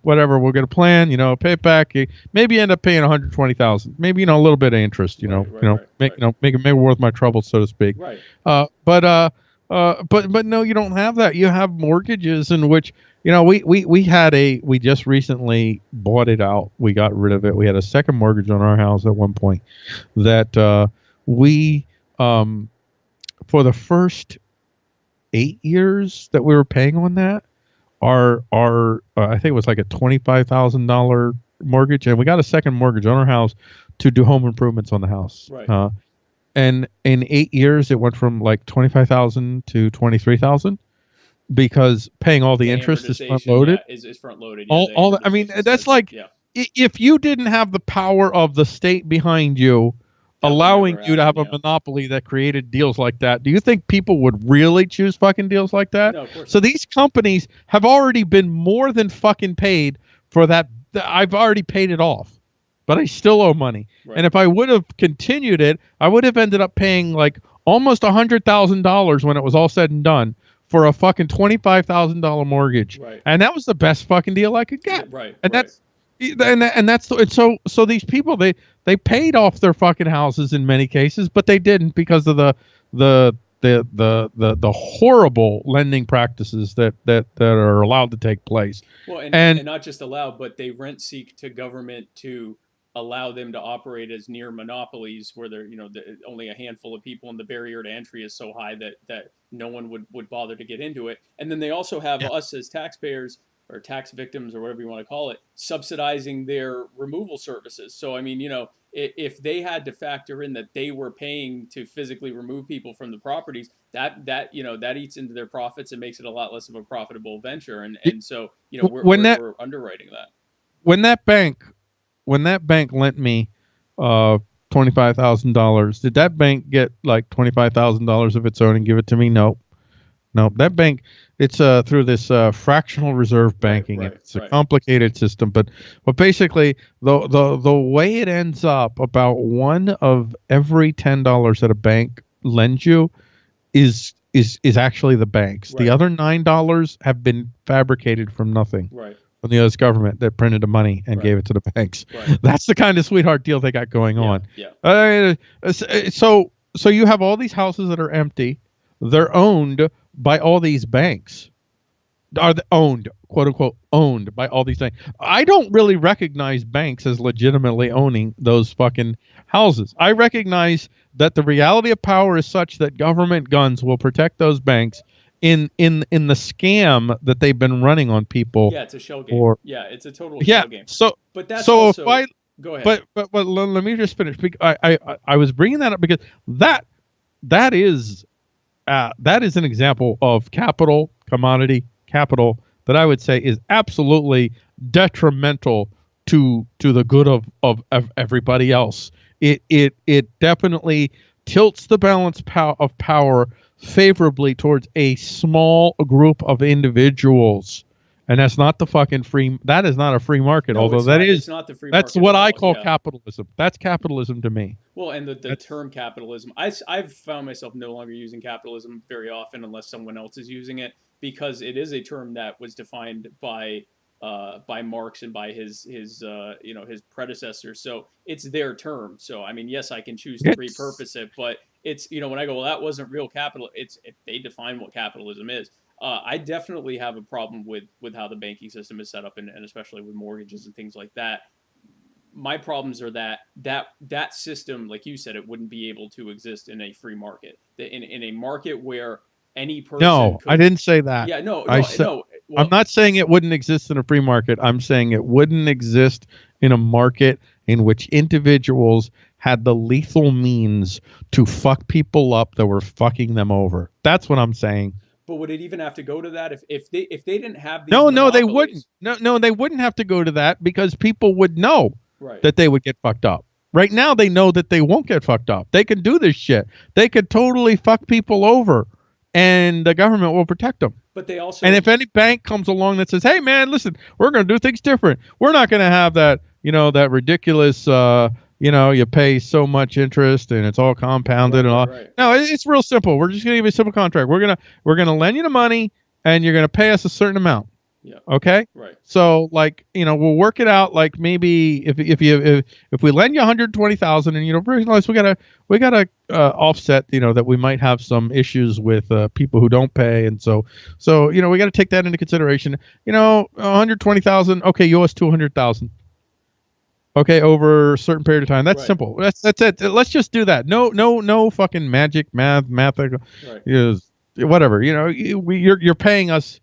whatever, we're going to plan, pay it back. Maybe end up paying 120,000, maybe, a little bit of interest, make it worth my trouble, so to speak. Right. But no, you don't have that. You have mortgages in which, we just recently bought it out. We got rid of it. We had a second mortgage on our house at one point that, for the first 8 years that we were paying on that, our I think it was like a $25,000 mortgage, and we got a second mortgage on our house to do home improvements on the house. Right. And in 8 years, it went from like $25,000 to $23,000 because paying all the interest is front loaded. Is front loaded. All that, I mean, that's like if you didn't have the power of the state behind you, allowing you to have a monopoly that created deals like that, do you think people would really choose fucking deals like that? No, of course not. These companies have already been more than fucking paid for that. I've already paid it off, but I still owe money. Right. And if I would have continued it, I would have ended up paying like almost $100,000 when it was all said and done for a fucking $25,000 mortgage. Right. And that was the best fucking deal I could get. Right. And that's so these people, they paid off their fucking houses in many cases, but they didn't because of the horrible lending practices that are allowed to take place. Well, and not just allowed, but they rent seek to government to allow them to operate as near monopolies where they're, only a handful of people and the barrier to entry is so high that no one would bother to get into it. And then they also have us as taxpayers or tax victims or whatever you want to call it, subsidizing their removal services. So, I mean, if they had to factor in that they were paying to physically remove people from the properties, that eats into their profits and makes it a lot less of a profitable venture. And so, we're underwriting that. When that bank lent me $25,000, did that bank get like $25,000 of its own and give it to me? No. That bank, it's through this fractional reserve banking. Right, it's a complicated system, but basically the way it ends up, about one of every $10 that a bank lends you is actually the bank's. Right. The other $9 have been fabricated from nothing. Right. From the U.S. government that printed the money and gave it to the banks. Right. That's the kind of sweetheart deal they got going on. Yeah. So you have all these houses that are empty. They're owned by all these banks. Are owned, quote unquote, owned by all these things. I don't really recognize banks as legitimately owning those fucking houses. I recognize that the reality of power is such that government guns will protect those banks in the scam that they've been running on people. Yeah, it's a shell game. It's a total shell game. But that's so also, if I go ahead. But let me just finish. I was bringing that up because that is that is an example of commodity capital that I would say is absolutely detrimental to the good of everybody else. It definitely tilts the balance of power favorably towards a small group of individuals. And that's not the fucking free. That is not a free market. No, although it's not the free market. That's what at I all, call yeah. capitalism. That's capitalism to me. Well, and the term capitalism, I've found myself no longer using capitalism very often unless someone else is using it, because it is a term that was defined by Marx and by his predecessors. So it's their term. So I mean, yes, I can choose to repurpose it, but it's, when I go, well, that wasn't real capital. They define what capitalism is. I definitely have a problem with how the banking system is set up, and especially with mortgages and things like that. My problems are that system, like you said, it wouldn't be able to exist in a free market. In a market where any person. No, I didn't say that. Yeah, no. Well, I'm not saying it wouldn't exist in a free market. I'm saying it wouldn't exist in a market in which individuals had the lethal means to fuck people up that were fucking them over. That's what I'm saying. But would it even have to go to that if they didn't have these? No, they wouldn't. No, they wouldn't have to go to that, because people would know that they would get fucked up. Right now, they know that they won't get fucked up. They can do this shit. They could totally fuck people over, and the government will protect them. But they also. And if any bank comes along that says, "Hey, man, listen, we're going to do things different. We're not going to have that, that ridiculous." You pay so much interest and it's all compounded and all. Right. No, it's real simple. We're just going to give you a simple contract. We're gonna lend you the money, and you're going to pay us a certain amount. Yeah. Okay. Right. So we'll work it out. Like maybe if we lend you 120,000, and realize we gotta offset that we might have some issues with people who don't pay, and so we got to take that into consideration. 120,000. Okay, you owe us 200,000. Okay, over a certain period of time. That's simple. That's it. Let's just do that. No fucking magic, math, whatever. You're paying us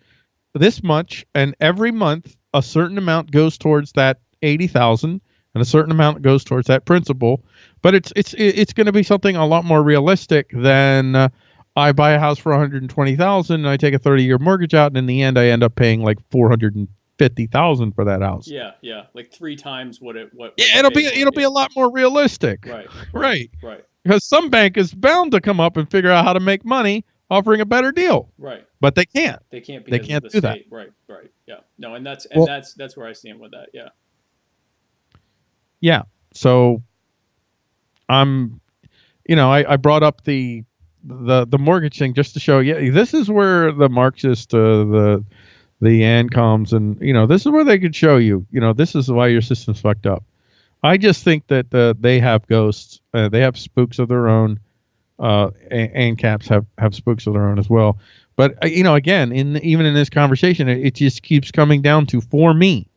this much, and every month a certain amount goes towards that 80,000, and a certain amount goes towards that principal. But it's going to be something a lot more realistic than I buy a house for 120,000, and I take a 30-year mortgage out, and in the end I end up paying like 450,000 for that house. Yeah, like 3 times what. Yeah, it'll be a lot more realistic. Right. Because some bank is bound to come up and figure out how to make money offering a better deal. Right. But they can't. They can't do that. Right. Yeah. No, and that's where I stand with that. Yeah. Yeah. So I brought up the mortgage thing just to show this is where the Marxist the ANCOMs and this is where they could show you this is why your system's fucked up. I just think that they have ghosts, they have spooks of their own. ANCAPs have spooks of their own as well. But again, even in this conversation, it just keeps coming down to, for me,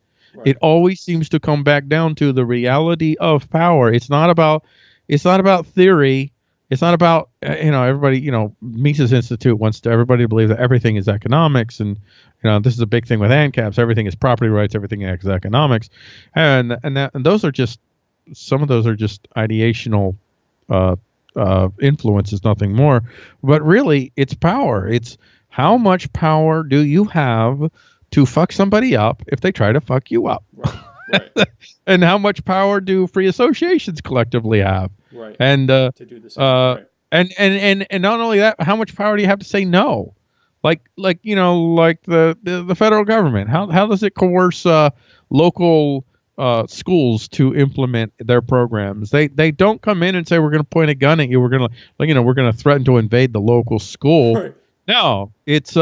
it always seems to come back down to the reality of power. It's not about theory. It's not about everybody. Mises Institute wants everybody to believe that everything is economics, and this is a big thing with ANCAPs. Everything is property rights. Everything is economics, and those are just some of those are just ideational influences, nothing more. But really, it's power. It's how much power do you have to fuck somebody up if they try to fuck you up? Right. And how much power do free associations collectively have? Right. And to do the same. Right. And not only that, how much power do you have to say no? Like the federal government. How does it coerce local schools to implement their programs? They don't come in and say, we're going to point a gun at you. We're going to threaten to invade the local school. Right. No, it's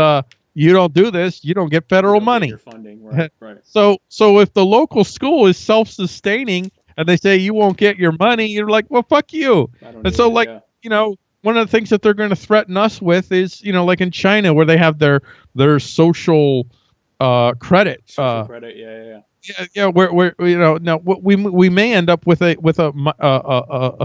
you don't do this, you don't get federal money. Your funding, right? So if the local school is self-sustaining and they say you won't get your money, you're like, well, fuck you. And so one of the things that they're going to threaten us with is, like in China where they have their social credit. Social credit, yeah. Yeah. Where now we may end up with a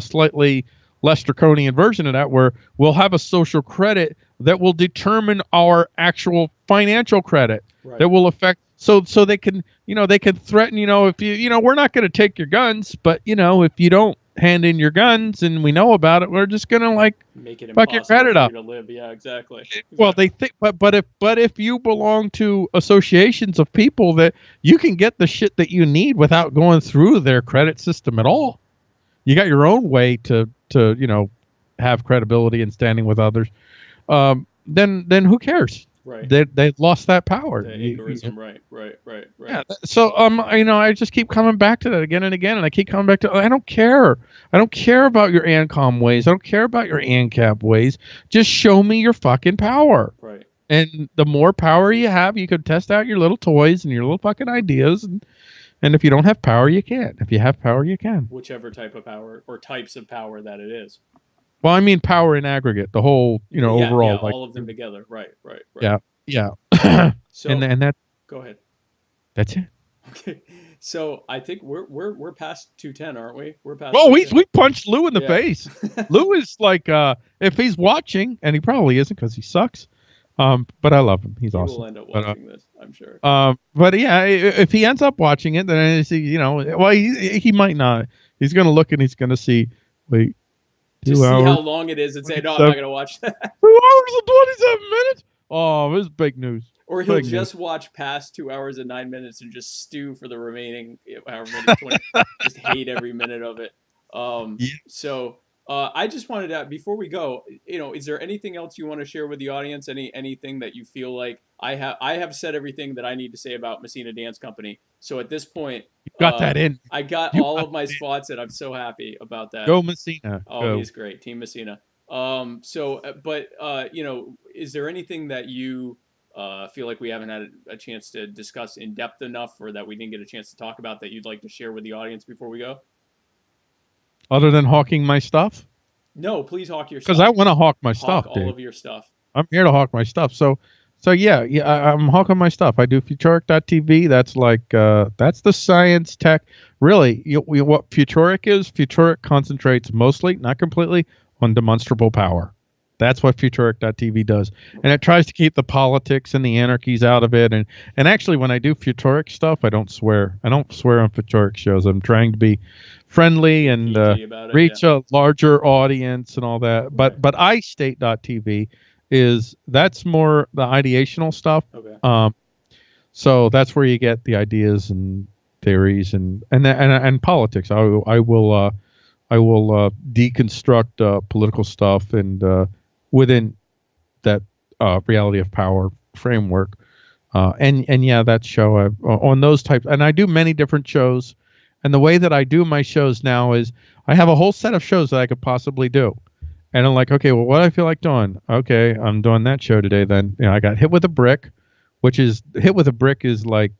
slightly less draconian version of that, where we'll have a social credit that will determine our actual financial credit that will affect. So they can threaten, if you we're not going to take your guns, but if you don't hand in your guns and we know about it, we're just gonna like Make it fuck your impossible credit for up. you to live. Yeah, exactly. Well, they think, but if you belong to associations of people that you can get the shit that you need without going through their credit system at all, you got your own way to have credibility and standing with others. Then who cares? Right. They lost that power. The egoism. Right. Yeah. So I just keep coming back to that again and again, and I keep coming back to I don't care. I don't care about your ANCOM ways. I don't care about your ANCAP ways. Just show me your fucking power. Right. And the more power you have, you can test out your little toys and your little fucking ideas. And if you don't have power, you can't. If you have power, you can. Whichever type of power or types of power that it is. Well, I mean power in aggregate, the whole, overall. Yeah, like, all of them together. Right. Yeah. So and that. Go ahead. That's it. Okay. So I think we're past 210, aren't we? We're past. Well, we punched Lou in the face. Lou is like, if he's watching, and he probably isn't because he sucks. But I love him. He's awesome. He will end up watching this, I'm sure. But yeah, if he ends up watching it, then he might not. He's gonna look and he's gonna see. Wait. Just see how long it is and say, no, I'm not going to watch that. 2 hours and 27 minutes? Oh, this is big news. Or he'll just watch past 2 hours and 9 minutes and just stew for the remaining however many 20. Just hate every minute of it. So I just wanted to, before we go, is there anything else you want to share with the audience? Anything that you feel like I have said everything that I need to say about Messina Dance Company. So at this point, you got that in. I got all of my spots, and I'm so happy about that. Go Messina. Oh, Go. He's great, Team Messina. Is there anything that you feel like we haven't had a chance to discuss in depth enough, or that we didn't get a chance to talk about that you'd like to share with the audience before we go? Other than hawking my stuff? No, please hawk your stuff. Because I want to hawk my stuff, all dude. of your stuff. I'm here to hawk my stuff. So yeah, I'm hawking my stuff. I do Futuric.tv. That's like that's the science tech. Really, what Futuric is? Futuric concentrates mostly, not completely, on demonstrable power. That's what Futuric.tv does, and it tries to keep the politics and the anarchies out of it. And actually, when I do Futuric stuff, I don't swear. I don't swear on Futuric shows. I'm trying to be friendly and reach a larger audience and all that. But iState.tv that's more the ideational stuff. Okay. So that's where you get the ideas and theories and politics. I will deconstruct political stuff and within that reality of power framework. And yeah, that show on those types, and I do many different shows. And the way that I do my shows now is I have a whole set of shows that I could possibly do. And I'm like, okay, well, what do I feel like doing? Okay, I'm doing that show today. Then I got Hit with a Brick, Hit with a Brick is like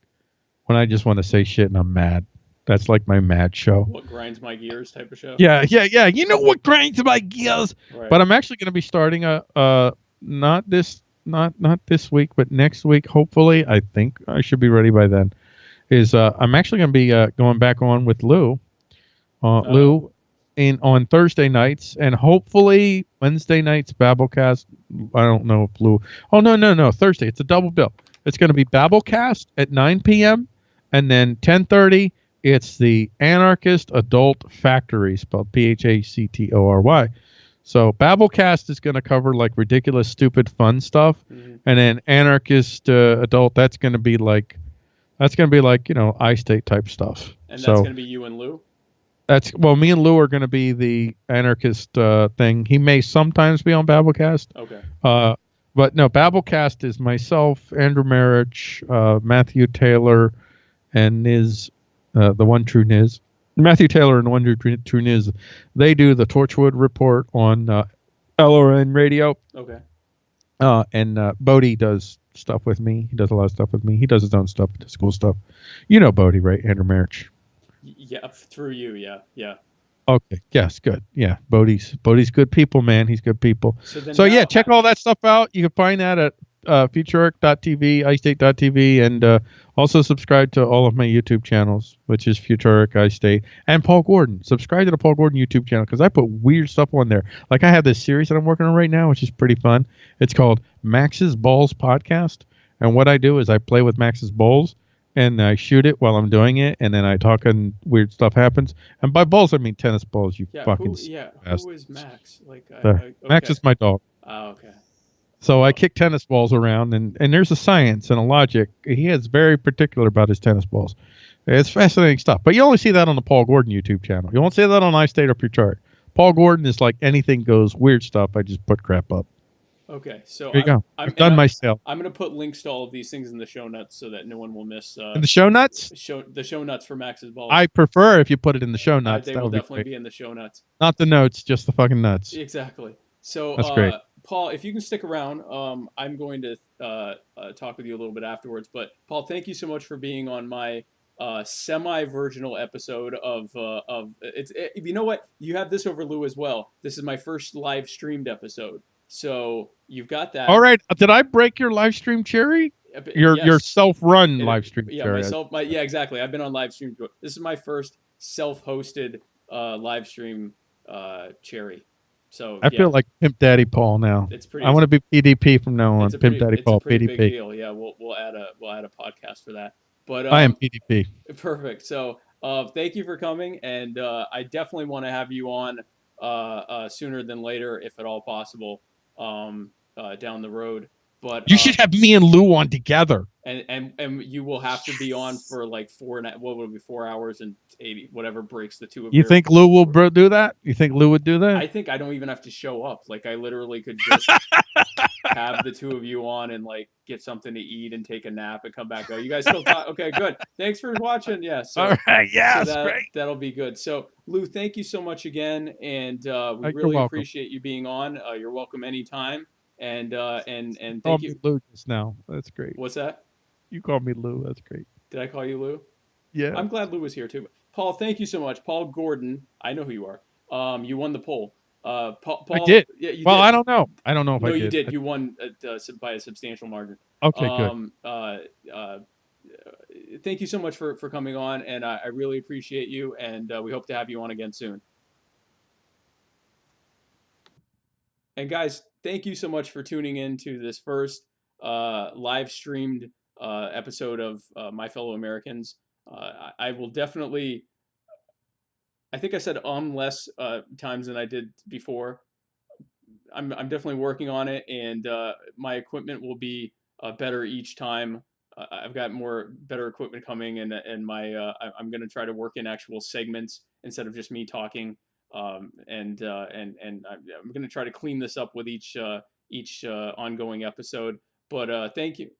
when I just want to say shit and I'm mad. That's like my mad show. What grinds my gears type of show? Yeah. You know what grinds my gears? Right. But I'm actually going to be starting not this week, but next week. Hopefully, I think I should be ready by then. I'm actually going to be going back on with Lou. Lou on Thursday nights, and hopefully Wednesday nights Babblecast. I don't know if Lou. Oh no, Thursday. It's a double bill. It's going to be Babblecast at 9 p.m. and then 10:30. It's the Anarchist Adult Factory, spelled Phactory. So Babblecast is going to cover like ridiculous, stupid, fun stuff, and then Anarchist Adult. That's going to be like iState type stuff. And that's going to be you and Lou? Me and Lou are going to be the Anarchist thing. He may sometimes be on Babblecast. Okay. But no, Babblecast is myself, Andrew Marich, Matthew Taylor, and Niz, the one true Niz. Matthew Taylor and the one true Niz. They do the Torchwood Report on LRN Radio. Okay. And Bodie does stuff with me. He does a lot of stuff with me. He does his own stuff, does cool stuff. You know Bodie, right? Andrew Marich. Yeah, through you, yeah. Okay, yes, good. Yeah, Bodie's good people, man. He's good people. So yeah, check all that stuff out. You can find that at Futuric.tv, iState.tv, and also subscribe to all of my YouTube channels, which is Futuric, iState, and Paul Gordon. Subscribe to the Paul Gordon YouTube channel because I put weird stuff on there. Like I have this series that I'm working on right now, which is pretty fun. It's called Max's Balls Podcast, and what I do is I play with Max's balls, and I shoot it while I'm doing it, and then I talk and weird stuff happens. And by balls, I mean tennis balls. You fucking who is Max? Like, Max is my dog. Oh, okay. So I kick tennis balls around, and there's a science and a logic. He is very particular about his tennis balls. It's fascinating stuff. But you only see that on the Paul Gordon YouTube channel. You won't see that on I Stayed Up Your Chart. Paul Gordon is like anything goes, weird stuff. I just put crap up. Okay, so there you go. I've done myself. I'm going to put links to all of these things in the show notes so that no one will miss. In the show notes? The show notes for Max's balls. I prefer if you put it in the show notes. They will definitely be in the show notes. Not the notes, just the fucking nuts. Exactly. So that's great. Paul, if you can stick around, I'm going to talk with you a little bit afterwards. But Paul, thank you so much for being on my semi-virginal episode of it's. You know what? You have this over Lou as well. This is my first live streamed episode, so you've got that. All right. Did I break your live stream cherry? Your self-run live stream cherry. Yeah, exactly. I've been on live stream. This is my first self-hosted live stream cherry. So I feel like Pimp Daddy Paul now. It's pretty. I want to be PDP from now on. Pimp Daddy Paul, PDP. PDP. Big deal. Yeah, we'll add a podcast for that. But I am PDP. Perfect. So thank you for coming, and I definitely want to have you on sooner than later, if at all possible, down the road. But you should have me and Lou on together. And you will have to be on for like 4 hours and 80 whatever breaks the two of you. You think Lou will do that? You think Lou would do that? I think I don't even have to show up. Like I literally could just have the two of you on and like get something to eat and take a nap and come back. Go, you guys still talk? Okay, good. Thanks for watching. Yeah. So, all right. Yeah, so great. That'll be good. So Lou, thank you so much again, and we really appreciate you being on. You're welcome anytime. And thank you. Me Lou just now. That's great. What's that? You called me Lou. That's great. Did I call you Lou? Yeah. I'm glad Lou was here too. Paul, thank you so much. Paul Gordon, I know who you are. You won the poll. Paul, I did. Yeah, you well, did. I don't know. I don't know if I did. No, you did. You won by a substantial margin. Okay, good. Thank you so much for coming on, and I really appreciate you, and we hope to have you on again soon. And guys, thank you so much for tuning in to this first live streamed episode of My Fellow Americans. I will definitely, I think I said less times than I did before. I'm definitely working on it, and my equipment will be better each time. I've got better equipment coming, and I'm going to try to work in actual segments instead of just me talking. And I'm going to try to clean this up with each ongoing episode. But thank you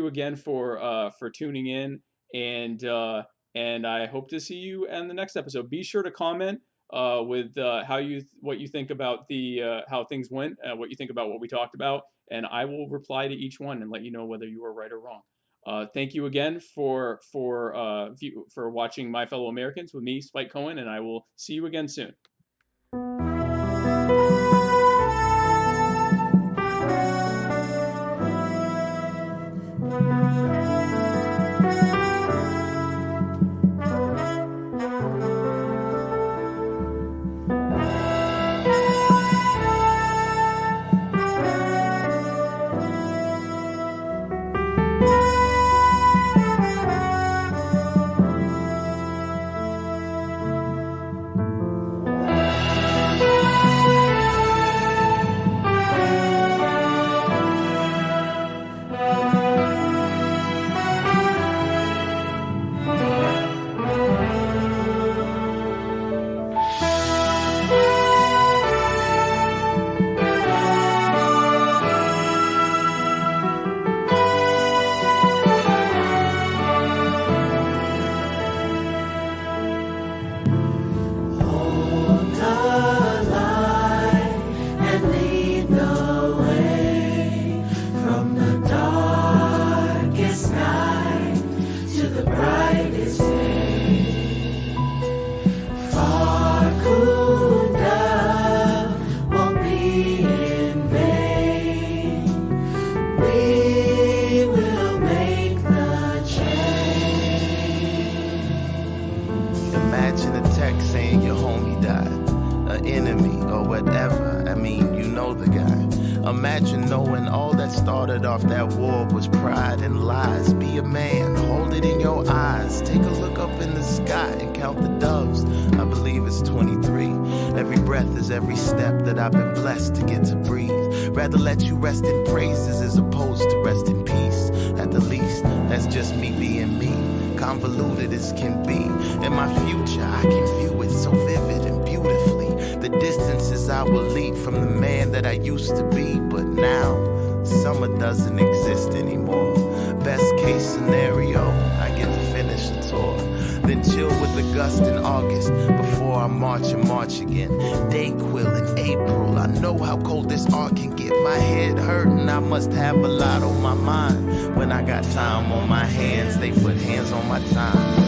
again for tuning in, and I hope to see you in the next episode. Be sure to comment with what you think about how things went, what you think about what we talked about, and I will reply to each one and let you know whether you are right or wrong. Thank you again for watching My Fellow Americans with me, Spike Cohen, and I will see you again soon. saying your homie died, an enemy or whatever. I mean, you know the guy. Imagine knowing all that started off that war was pride and lies. Be a man, hold it in your eyes. Take a look up in the sky and count the doves. I believe it's 23. Every breath is every step that I've been blessed to get to breathe. Rather let you rest in praises as opposed to rest in peace. At the least, that's just me being me. Convoluted as can be. In my future, I can view it so vivid and beautifully. The distances I will leap from the man that I used to be. But now, summer doesn't exist anymore. Best case scenario, I get to finish the tour. Then chill with the gust in August before I march and march again. Dayquil in April, I know how cold this art can get. My head hurting, I must have a lot on my mind. When I got time on my hands, they put hands on my time.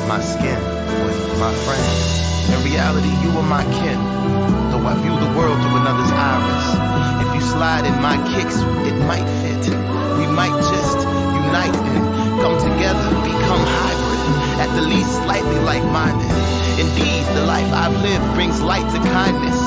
My skin with my friends. In reality, you are my kin, though I view the world through another's iris. If you slide in my kicks, it might fit. We might just unite and come together, become hybrid, at the least slightly like-minded. Indeed, the life I've lived brings light to kindness.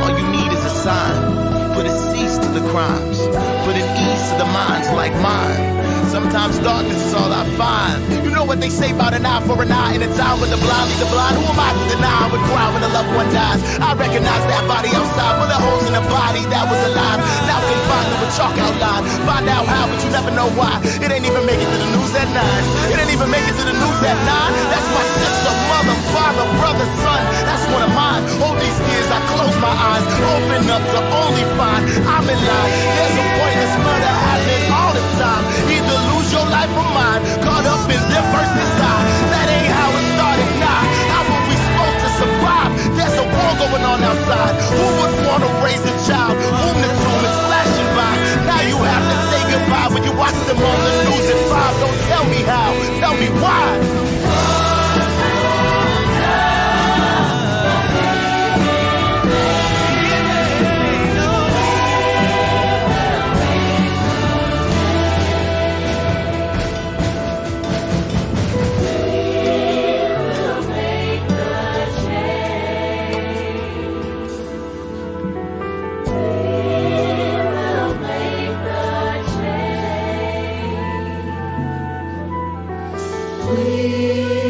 All you need is a sign. Put a cease to the crimes. Put an ease to the minds like mine. Sometimes darkness is all I find. You know what they say about an eye for an eye, in a time when the blind lead the blind. Who am I to deny? I would cry when a loved one dies. I recognize that body outside, bullet holes in the body that was alive. Now confined to a chalk outline. Find out how, but you never know why. It ain't even make it to the news at 9. It ain't even make it to the news at 9. That's my sister, mother, father, brother, son. That's one of mine. Hold these tears, I close my eyes. Open up to only find I'm in line. There's a pointless murder happening all the time. Either lose your life or mine. Caught up in them versus I. That ain't how it started, nah. How were we supposed to survive? There's a war going on outside. Who would want to raise a child? Whom the tomb is flashing by. Now you have to say goodbye when you watch them on the news at 5. Don't tell me how, tell me why. We